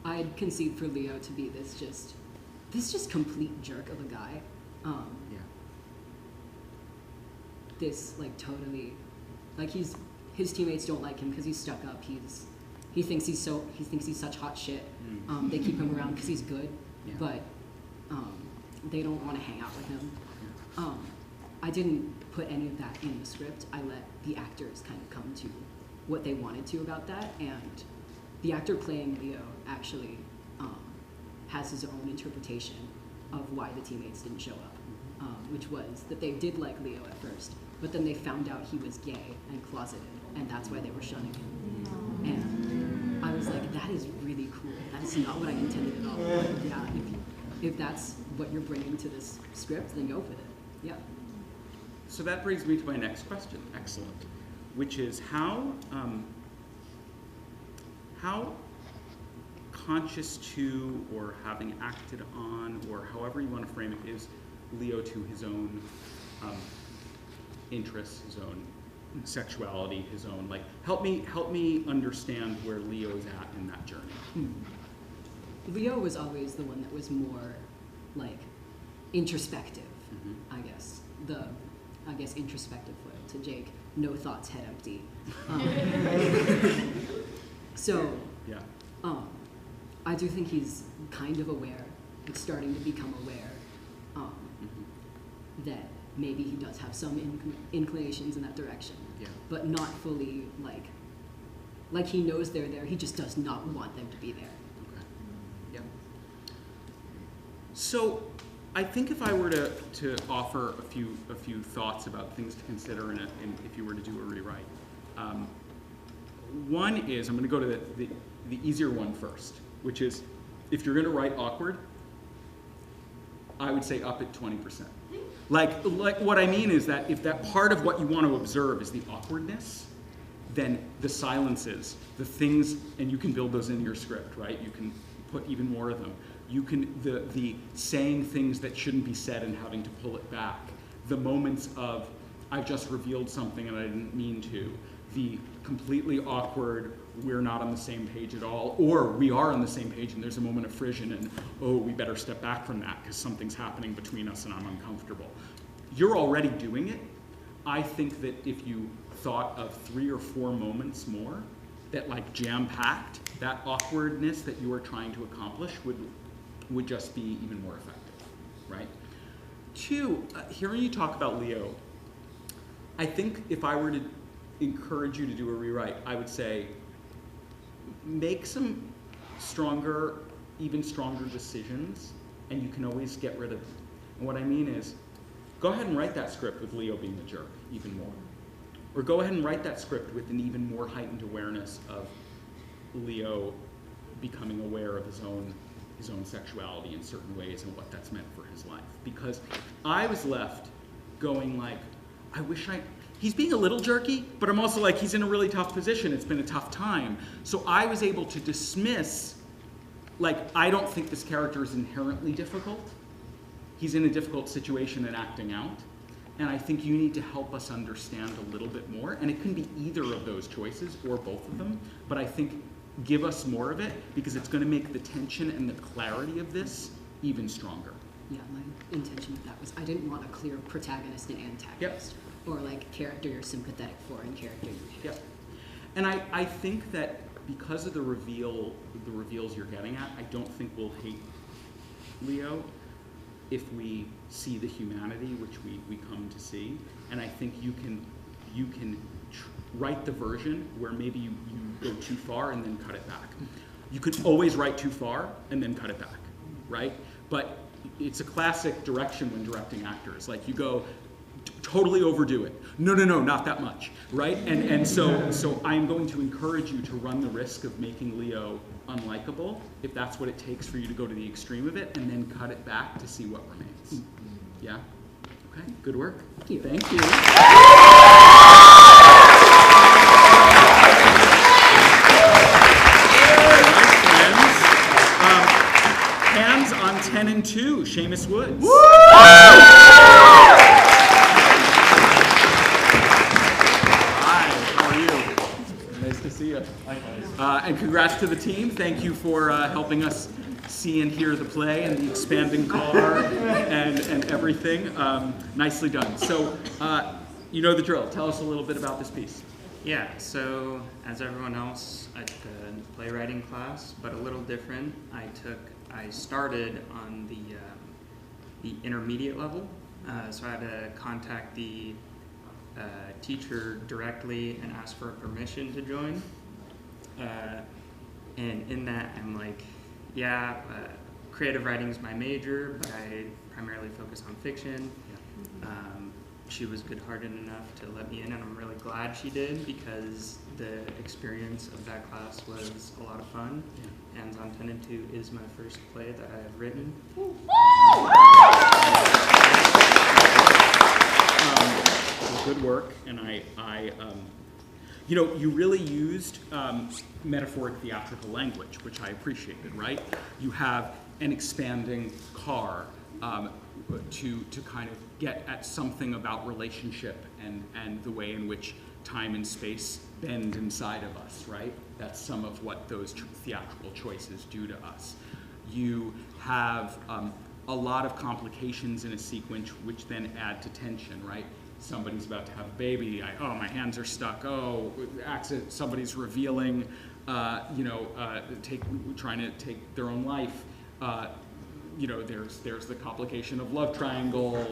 I had conceived for Leo to be this just complete jerk of a guy. Yeah. This like totally, like his teammates don't like him because he's stuck up. He thinks he's such hot shit. They keep him around because he's good, but they don't want to hang out with him. I didn't put any of that in the script. I let the actors kind of come to what they wanted to about that, and the actor playing Leo actually has his own interpretation of why the teammates didn't show up, which was that they did like Leo at first, but then they found out he was gay and closeted, and that's why they were shunning him. And I was like, that is really cool. That's not what I intended at all. But yeah, if that's what you're bringing to this script, then go with it. Yeah. So that brings me to my next question. Excellent. Which is how conscious to, or having acted on, or however you want to frame it, is Leo to his own interests, his own sexuality, his own, like, help me understand where Leo's at in that journey. Leo was always the one that was more like introspective, I guess. I guess introspective foil to Jake, no thoughts, head empty. So yeah. I do think he's kind of aware, like starting to become aware that maybe he does have some inclinations in that direction, but not fully like he knows they're there. He just does not want them to be there. Okay. Yeah. So I think if I were to offer a few thoughts about things to consider in if you were to do a rewrite, one is, I'm going to go to the easier one first, which is if you're going to write awkward, I would say up at 20%. Like what I mean is that if that part of what you want to observe is the awkwardness, then the silences, the things, and you can build those into your script, right? You can put even more of them. You can, the saying things that shouldn't be said and having to pull it back. The moments of, I've just revealed something and I didn't mean to. The completely awkward, we're not on the same page at all, or we are on the same page and there's a moment of frisson and, oh, we better step back from that because something's happening between us and I'm uncomfortable. You're already doing it. I think that if you thought of 3 or 4 moments more that like jam-packed, that awkwardness that you are trying to accomplish would just be even more effective, right? 2, hearing you talk about Leo I think if I were to encourage you to do a rewrite, I would say make some stronger, even stronger decisions, and you can always get rid of them. And what I mean is, go ahead and write that script with Leo being a jerk even more. Or go ahead and write that script with an even more heightened awareness of Leo becoming aware of his own sexuality in certain ways and what that's meant for his life. Because I was left going like, he's being a little jerky, but I'm also like, he's in a really tough position. It's been a tough time. So I was able to dismiss, like, I don't think this character is inherently difficult. He's in a difficult situation and acting out. And I think you need to help us understand a little bit more. And it can be either of those choices or both of them. But I think give us more of it because it's going to make the tension and the clarity of this even stronger. Yeah, my intention with that was I didn't want a clear protagonist and antagonist. Yep. Or like character you're sympathetic for and character you hate. Yep. And I think that because of the reveals you're getting at, I don't think we'll hate Leo if we see the humanity which we come to see. And I think you can write the version where maybe you go too far and then cut it back. You could always write too far and then cut it back, right? But it's a classic direction when directing actors. Like you go, totally overdo it. No, not that much, right? And so I'm going to encourage you to run the risk of making Leo unlikable, if that's what it takes for you to go to the extreme of it, and then cut it back to see what remains. Yeah? Okay, good work. Thank you. Thank you. Hands on 10 and 2, Seamus Woods. See you. And congrats to the team. Thank you for helping us see and hear the play and the expanding car and everything. Nicely done. So, you know the drill. Tell us a little bit about this piece. Yeah, so as everyone else, I took a playwriting class, but a little different. I started on the intermediate level, so I had to contact the teacher directly and ask for permission to join. And in that, I'm like, yeah, creative writing is my major, but I primarily focus on fiction. She was good-hearted enough to let me in, and I'm really glad she did because the experience of that class was a lot of fun. Hands on 10 and 2 is my first play that I have written. Good work, and you really used metaphoric theatrical language, which I appreciated, right? You have an expanding car to kind of get at something about relationship and the way in which time and space bend inside of us, right? That's some of what those theatrical choices do to us. You have a lot of complications in a sequence which then add to tension, right? Somebody's about to have a baby. My hands are stuck. Accident. Somebody's revealing, trying to take their own life. There's the complication of love triangle,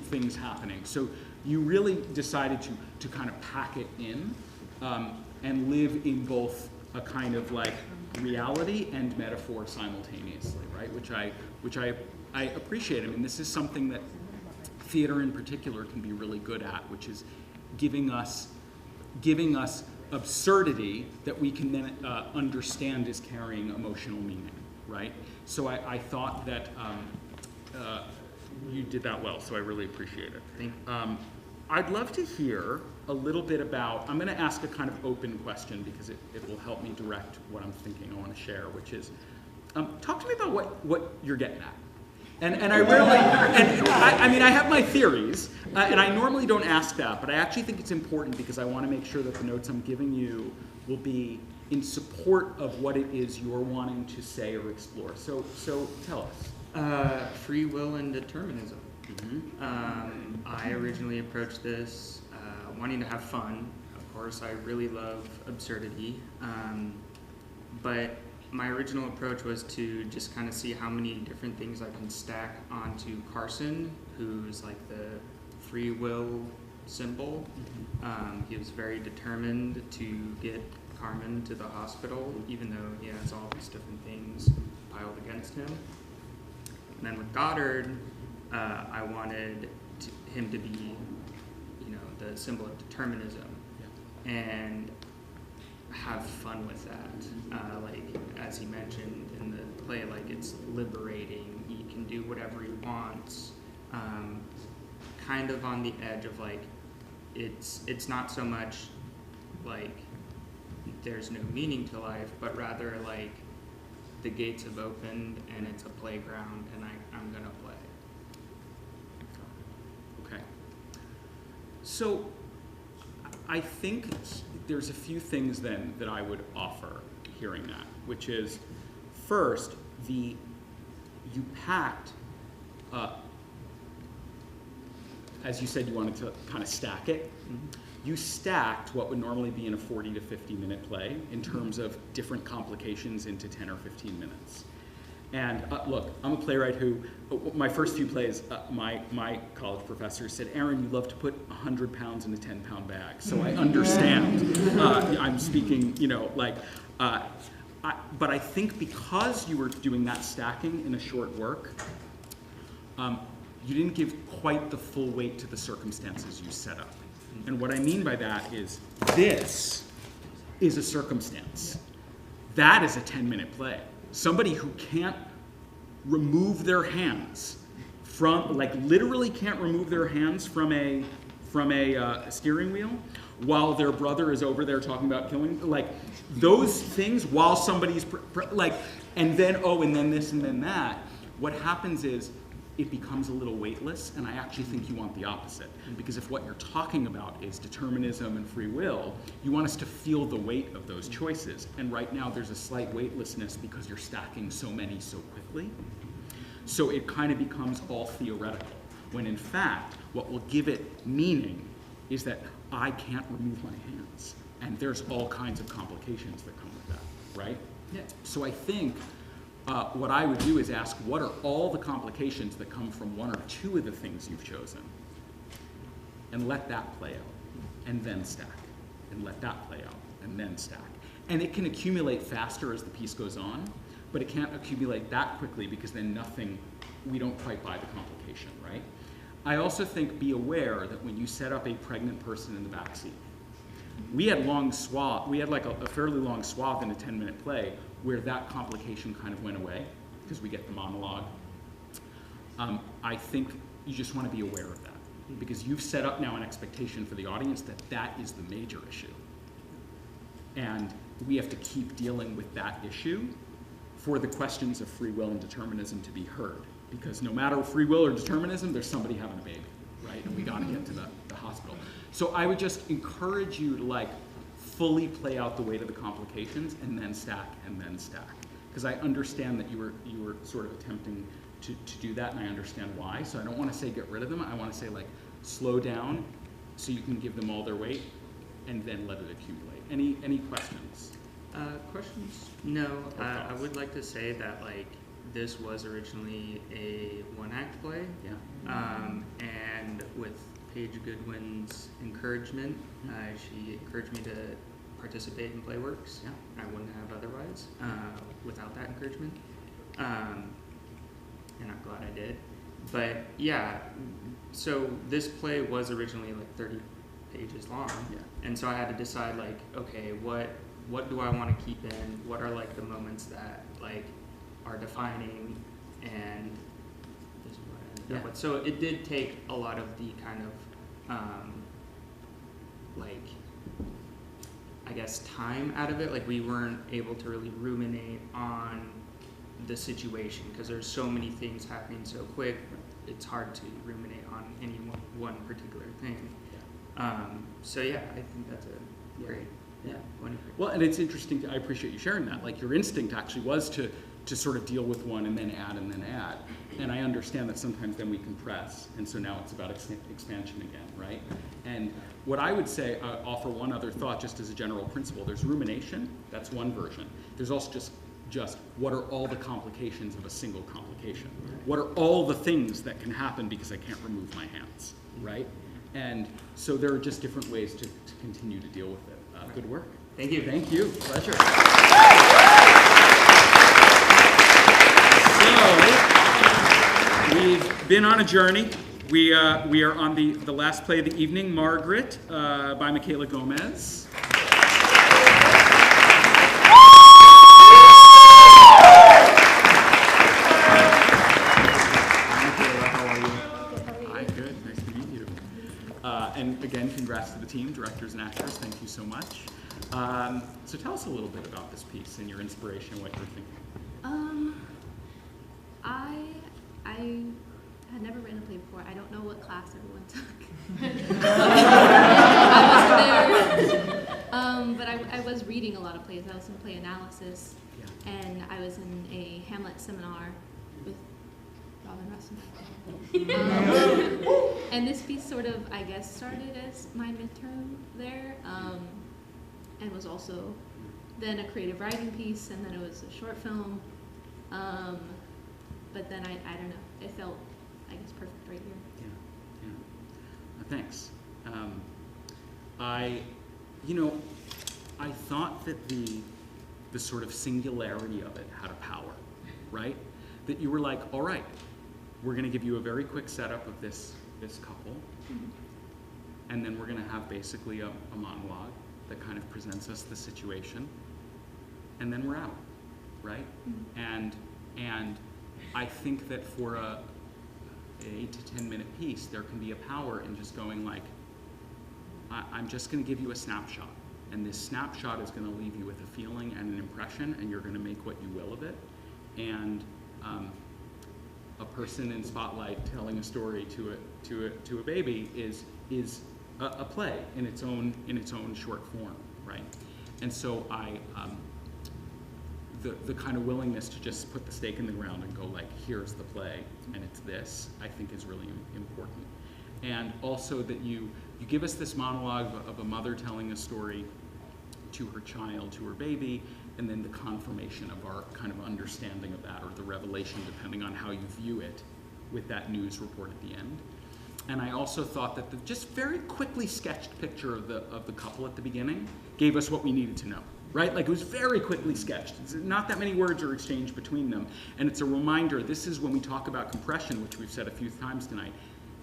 things happening. So you really decided to kind of pack it in and live in both a kind of like reality and metaphor simultaneously, right? Which I appreciate. I mean, this is something that theater in particular can be really good at, which is giving us absurdity that we can then understand as carrying emotional meaning, right? So I thought that you did that well, so I really appreciate it. Thank you. I'd love to hear a little bit about, I'm going to ask a kind of open question because it will help me direct what I'm thinking I want to share, which is, talk to me about what you're getting at. And I rarely, I have my theories, and I normally don't ask that, but I actually think it's important because I want to make sure that the notes I'm giving you will be in support of what it is you're wanting to say or explore. So tell us. Free will and determinism. I originally approached this wanting to have fun. Of course, I really love absurdity, but my original approach was to just kind of see how many different things I can stack onto Carson, who's like the free will simple. He was very determined to get Carmen to the hospital, even though he has all these different things piled against him. And then with Goddard, I wanted him to be, the symbol of determinism, and have fun with that. Like, as he mentioned in the play, like, it's liberating. He can do whatever he wants. Kind of on the edge of, like, it's not so much like there's no meaning to life, but rather like the gates have opened and it's a playground and I'm gonna play. Okay. So I think there's a few things then that I would offer hearing that, which is first, you packed, as you said, you wanted to kind of stack it. Mm-hmm. You stacked what would normally be in a 40 to 50 minute play in terms of different complications into 10 or 15 minutes. And look, I'm a playwright who, my first few plays, my college professor said, Aaron, you love to put 100 pounds in a 10-pound bag. So I understand. I'm speaking, but I think because you were doing that stacking in a short work, you didn't give quite the full weight to the circumstances you set up. And what I mean by that is this is a circumstance. That is a 10-minute play. Somebody who can't remove their hands from, like literally can't remove their hands from a steering wheel while their brother is over there talking about killing, like those things while somebody's, and then this and then that. What happens is it becomes a little weightless, and I actually think you want the opposite. Because if what you're talking about is determinism and free will, you want us to feel the weight of those choices. And right now there's a slight weightlessness because you're stacking so many so quickly. So it kind of becomes all theoretical, when in fact, what will give it meaning is that I can't remove my hands. And there's all kinds of complications that come with that, right? Yeah. So I think what I would do is ask, what are all the complications that come from one or two of the things you've chosen? And let that play out, and then stack. And let that play out, and then stack. And it can accumulate faster as the piece goes on, but it can't accumulate that quickly because then we don't quite buy the complication, right? I also think be aware that when you set up a pregnant person in the backseat, we had like a fairly long swath in a 10-minute play where that complication kind of went away because we get the monologue. I think you just want to be aware of that because you've set up now an expectation for the audience that that is the major issue. And we have to keep dealing with that issue for the questions of free will and determinism to be heard. Because no matter free will or determinism, there's somebody having a baby, right? And we got to get to the hospital. So I would just encourage you to fully play out the weight of the complications and then stack and then stack. Because I understand that you were sort of attempting to do that, and I understand why. So I don't want to say get rid of them. I want to say slow down so you can give them all their weight and then let it accumulate. Any questions? Questions? No. I would like to say that this was originally a one-act play. Yeah. And with Paige Goodwin's encouragement, she encouraged me to participate in PlayWorks. Yeah. I wouldn't have otherwise without that encouragement. And I'm glad I did. But yeah, so this play was originally 30 pages long. Yeah. And so I had to decide okay, what do I want to keep in? What are the moments that are defining, and this is what I ended up with. So it did take a lot of the kind of I guess time out of it. We weren't able to really ruminate on the situation because there's so many things happening so quick. It's hard to ruminate on any one particular thing. So yeah, I think that's a great. Yeah. Well, and it's interesting. I appreciate you sharing that. Your instinct actually was to sort of deal with one and then add and then add. And I understand that sometimes then we compress, and so now it's about expansion again, right? And what I would say, offer one other thought just as a general principle. There's rumination, that's one version. There's also just what are all the complications of a single complication? What are all the things that can happen because I can't remove my hands, right? And so there are just different ways to continue to deal with it. Good work. Thank you. Thank you. Pleasure. So, we've been on a journey. We are on the last play of the evening, Margaret, by Michaela Gomez. And again, congrats to the team, directors and actors. Thank you so much. So tell us a little bit about this piece and your inspiration, what you're thinking. I had never written a play before. I don't know what class everyone took. But I was reading a lot of plays. I was in play analysis, and I was in a Hamlet seminar with Robin Russell. And this piece sort of, I guess, started as my midterm there, and was also then a creative writing piece, and then it was a short film. But then I don't know, it felt, I guess, perfect right here. Yeah. Thanks. I thought that the sort of singularity of it had a power, right? That you were like, all right, we're going to give you a very quick setup of this couple, and then we're going to have basically a monologue that kind of presents us the situation, and then we're out, right? And I think that for a 8 to 10 minute piece, there can be a power in just going like, I'm just going to give you a snapshot, and this snapshot is going to leave you with a feeling and an impression, and you're going to make what you will of it. And a person in spotlight telling a story to a baby is a play in its own short form, right? And so the kind of willingness to just put the stake in the ground and go like, here's the play, and it's this, I think is really important. And also that you give us this monologue of a mother telling a story to her child, to her baby, and then the confirmation of our kind of understanding of that, or the revelation, depending on how you view it, with that news report at the end. And I also thought that the just very quickly sketched picture of the couple at the beginning gave us what we needed to know, right? Like, it was very quickly sketched. Not that many words are exchanged between them. And it's a reminder, this is when we talk about compression, which we've said a few times tonight,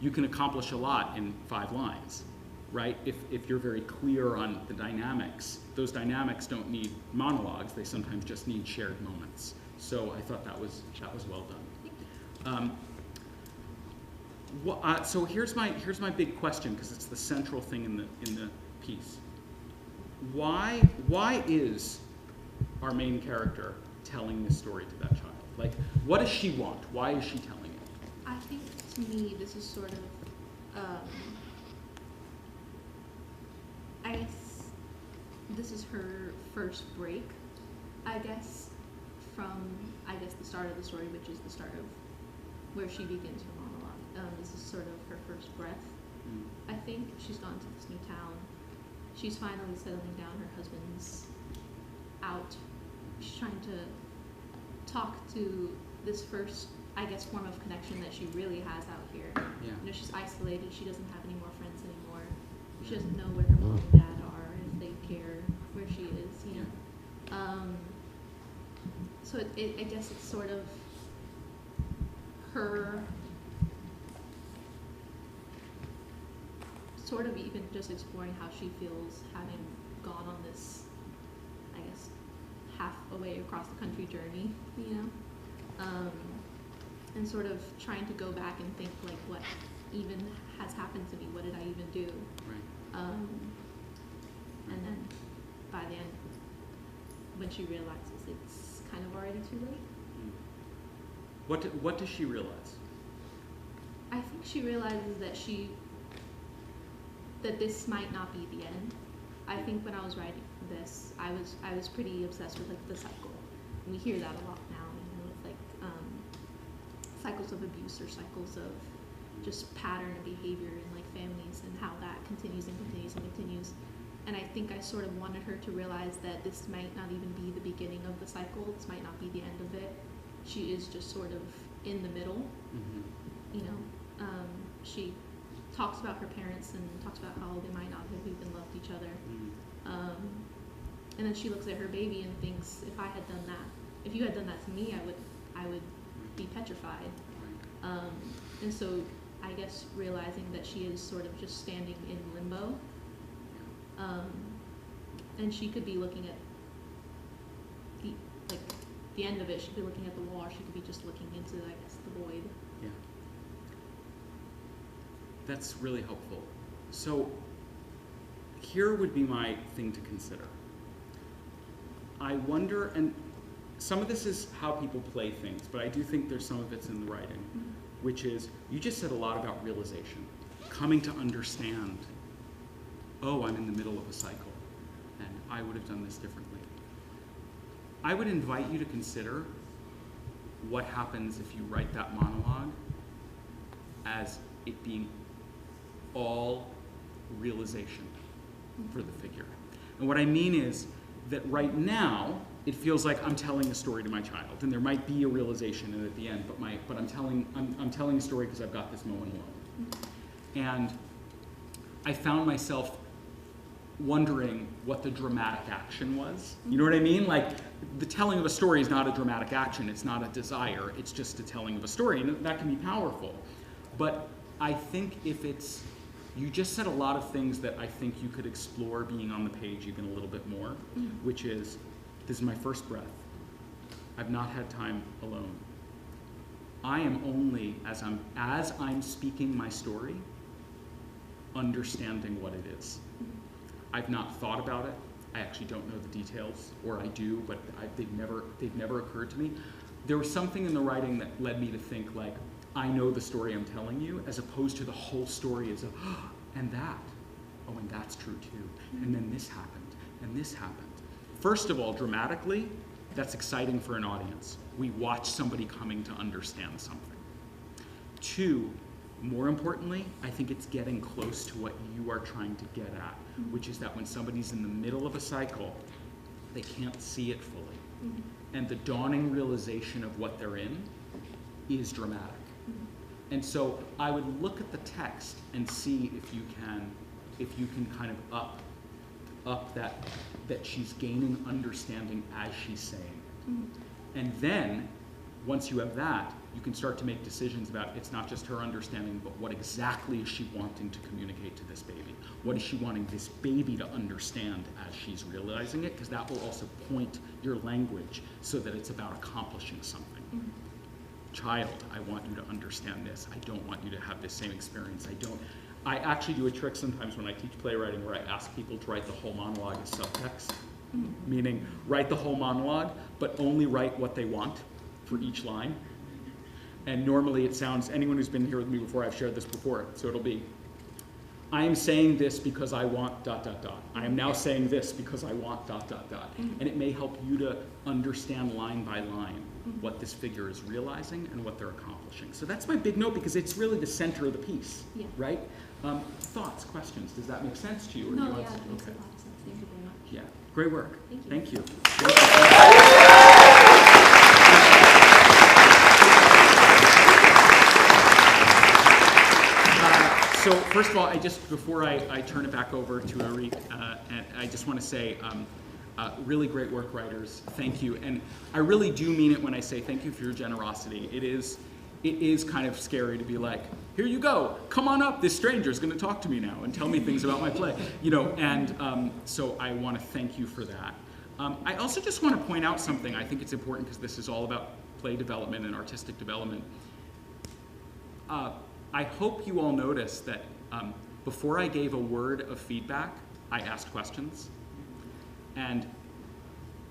you can accomplish a lot in 5 lines, right? If you're very clear on the dynamics. Those dynamics don't need monologues, they sometimes just need shared moments. So I thought that was well done. So here's my big question, because it's the central thing in the piece. Why is our main character telling this story to that child? Like, what does she want? Why is she telling it? I think, to me, this is sort of, I guess, this is her first break, I guess, from, the start of the story, which is the start of where she begins her monologue. This is sort of her first breath. I think she's gone to this new town. She's finally settling down. Her husband's out. She's trying to talk to this first, I guess, form of connection that she really has out here. Yeah. You know, she's isolated. She doesn't have any more friends anymore. She doesn't know where her mom and dad are, if they care where she is, you know. So I guess it's sort of her sort of even just exploring how she feels having gone on this, I guess, half a way across the country journey, you know? And sort of trying to go back and think, like, what even has happened to me? What did I even do? Right. And then by the end, when she realizes it's kind of already too late. What does she realize? I think she realizes that this might not be the end. I think when I was writing this, I was pretty obsessed with, like, the cycle. And we hear that a lot now, you know, with, like, cycles of abuse or cycles of just pattern of behavior in, like, families, and how that continues and continues and continues. And I think I sort of wanted her to realize that this might not even be the beginning of the cycle. This might not be the end of it. She is just sort of in the middle. You know, she talks about her parents and talks about how they might not have even loved each other. And then she looks at her baby and thinks, if I had done that, if you had done that to me, I would be petrified. And so I guess realizing that she is sort of just standing in limbo, and she could be looking at the end of it. She could be looking at the wall, or she could be just looking into, I guess, the void. Yeah. That's really helpful. So here would be my thing to consider. I wonder, and some of this is how people play things, but I do think there's some of it's in the writing, which is, you just said a lot about realization, coming to understand, oh, I'm in the middle of a cycle, and I would have done this differently. I would invite you to consider what happens if you write that monologue as it being all realization for the figure. And what I mean is that right now, it feels like I'm telling a story to my child, and there might be a realization at the end, but I'm telling a story because I've got this moment alone. And I found myself wondering what the dramatic action was. You know what I mean? Like, the telling of a story is not a dramatic action, it's not a desire, it's just a telling of a story, and that can be powerful. But I think if it's, you just said a lot of things that I think you could explore being on the page even a little bit more, which is, this is my first breath. I've not had time alone. I am only, as I'm speaking my story, understanding what it is. I've not thought about it. I actually don't know the details, or I do, but they've never occurred to me. There was something in the writing that led me to think, like, I know the story I'm telling you, as opposed to the whole story is and that. Oh, and that's true too. And then this happened, and this happened. First of all, dramatically, that's exciting for an audience. We watch somebody coming to understand something. Two, more importantly, I think it's getting close to what you are trying to get at, which is that when somebody's in the middle of a cycle, they can't see it fully. And the dawning realization of what they're in is dramatic. And so I would look at the text and see if you can kind of up that she's gaining understanding as she's saying. And then, once you have that, you can start to make decisions about, it's not just her understanding, but what exactly is she wanting to communicate to this baby? What is she wanting this baby to understand as she's realizing it? Because that will also point your language so that it's about accomplishing something. Child, I want you to understand this. I don't want you to have this same experience. I actually do a trick sometimes when I teach playwriting where I ask people to write the whole monologue as subtext, meaning write the whole monologue, but only write what they want for each line. And normally it sounds, anyone who's been here with me before, I've shared this before, so it'll be, I am saying this because I want ... I am now saying this because I want ... And it may help you to understand line by line what this figure is realizing and what they're accomplishing. So that's my big note, because it's really the center of the piece, right? Thoughts, questions, does that make sense to you? Or No, do you yeah, want it makes a lot of sense. Thank you very much. Yeah, great work. Thank you. Thank you. So first of all, before I turn it back over to Erith, and I just want to say, really great work, writers. Thank you, and I really do mean it when I say thank you for your generosity. It is kind of scary to be like, here you go, come on up. This stranger is going to talk to me now and tell me things about my play, you know. And so I want to thank you for that. I also just want to point out something. I think it's important because this is all about play development and artistic development. I hope you all noticed that before I gave a word of feedback, I asked questions. And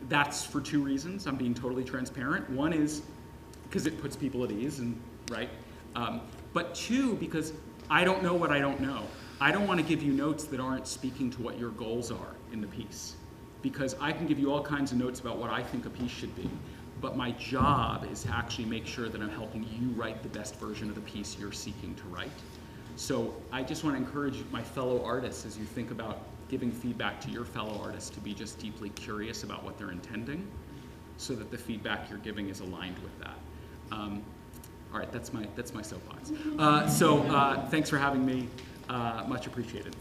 that's for two reasons. I'm being totally transparent. One is because it puts people at ease, and right? But two, because I don't know what I don't know. I don't want to give you notes that aren't speaking to what your goals are in the piece. Because I can give you all kinds of notes about what I think a piece should be. But my job is to actually make sure that I'm helping you write the best version of the piece you're seeking to write. So I just want to encourage my fellow artists, as you think about giving feedback to your fellow artists, to be just deeply curious about what they're intending, so that the feedback you're giving is aligned with that. All right, that's my soapbox. So thanks for having me. Much appreciated.